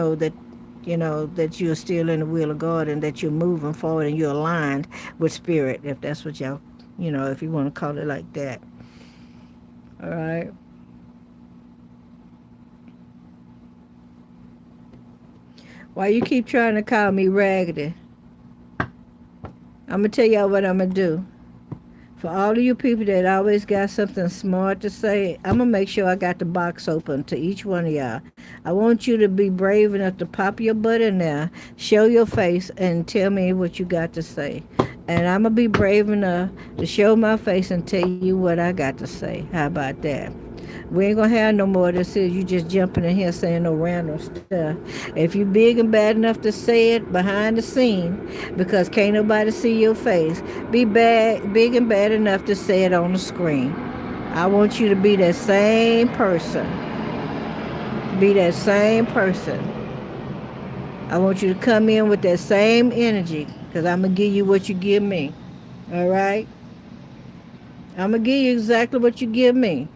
that you're still in the will of God and that you're moving forward and you're aligned with spirit, if that's what y'all, if you want to call it like that. All right. Why you keep trying to call me raggedy? I'm going to tell y'all what I'm going to do. For all of you people that always got something smart to say, I'm going to make sure I got the box open to each one of y'all. I want you to be brave enough to pop your butt in there, show your face, and tell me what you got to say. And I'm going to be brave enough to show my face and tell you what I got to say. How about that? We ain't going to have no more of this. You just jumping in here saying no random stuff. If you big and bad enough to say it behind the scene because can't nobody see your face, be big and bad enough to say it on the screen. I want you to be that same person. Be that same person. I want you to come in with that same energy because I'm going to give you what you give me. All right? I'm going to give you exactly what you give me.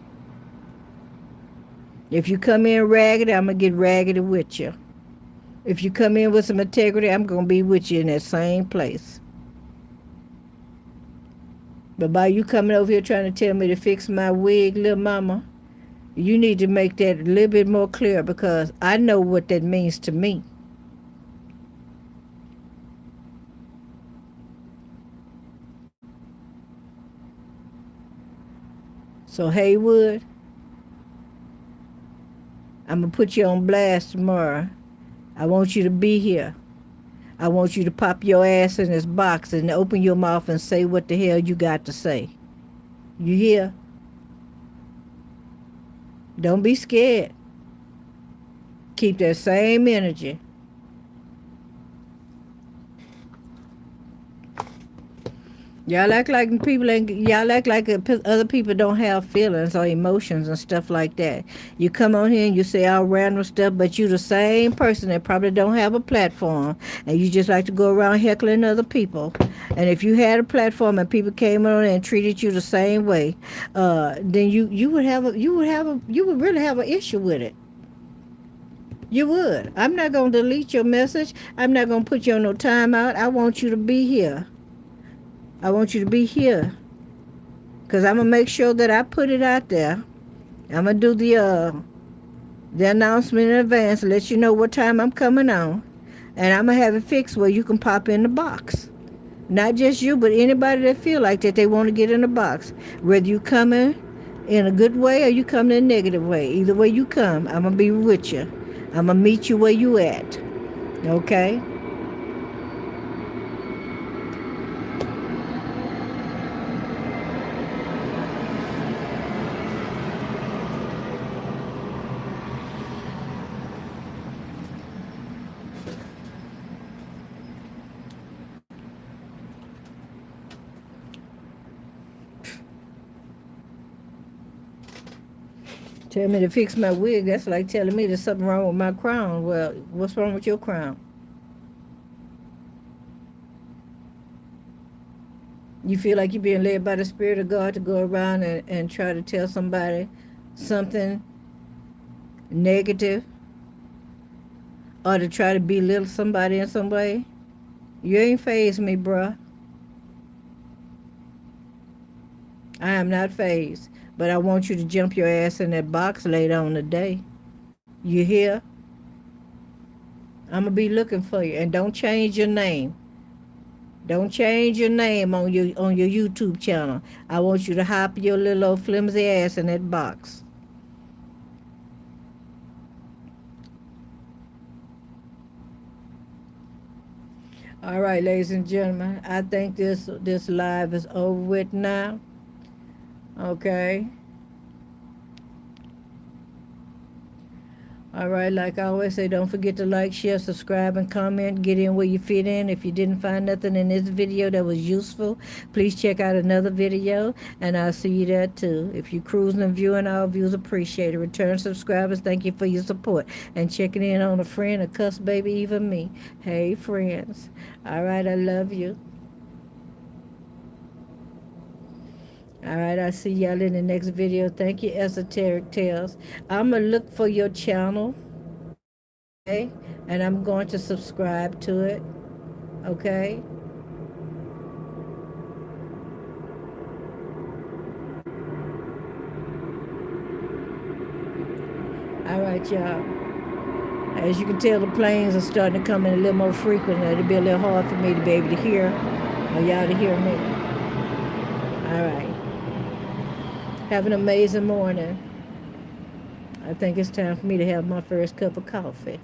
If you come in raggedy, I'm going to get raggedy with you. If you come in with some integrity, I'm going to be with you in that same place. But by you coming over here trying to tell me to fix my wig, little mama, you need to make that a little bit more clear because I know what that means to me. So, Haywood, I'm going to put you on blast tomorrow. I want you to be here. I want you to pop your ass in this box and open your mouth and say what the hell you got to say. You hear? Don't be scared. Keep that same energy. Y'all act like other people don't have feelings or emotions and stuff like that. You come on here and you say all random stuff, but you the same person that probably don't have a platform, and you just like to go around heckling other people. And if you had a platform and people came on and treated you the same way, then you would really have an issue with it. You would. I'm not gonna delete your message. I'm not gonna put you on no timeout. I want you to be here. I want you to be here because I'm going to make sure that I put it out there. I'm going to do the announcement in advance, let you know what time I'm coming on. And I'm going to have it fixed where you can pop in the box. Not just you, but anybody that feel like that they want to get in the box. Whether you come in a good way or you come in a negative way. Either way you come, I'm going to be with you. I'm going to meet you where you at. Okay? Tell me to fix my wig. That's like telling me there's something wrong with my crown. Well, what's wrong with your crown? You feel like you're being led by the Spirit of God to go around and try to tell somebody something negative or to try to belittle somebody in some way? You ain't phased me, bruh. I am not phased. But I want you to jump your ass in that box later on today. You hear? I'm going to be looking for you. And don't change your name. Don't change your name on your YouTube channel. I want you to hop your little old flimsy ass in that box. All right, ladies and gentlemen, I think this live is over with now. Okay. All right, like I always say, don't forget to like, share, subscribe, and comment. Get in where you fit in. If you didn't find nothing in this video that was useful, please check out another video, and I'll see you there too. If you're cruising and viewing, all views appreciated. Return subscribers, thank you for your support. And checking in on a friend, a cuss baby, even me. Hey, friends. All right, I love you. All right, I'll see y'all in the next video. Thank you, Esoteric Tales. I'm going to look for your channel, okay? And I'm going to subscribe to it, okay? All right, y'all. As you can tell, the planes are starting to come in a little more frequent. It'll be a little hard for me to be able to hear, or y'all to hear me. All right. Have an amazing morning. I think it's time for me to have my first cup of coffee.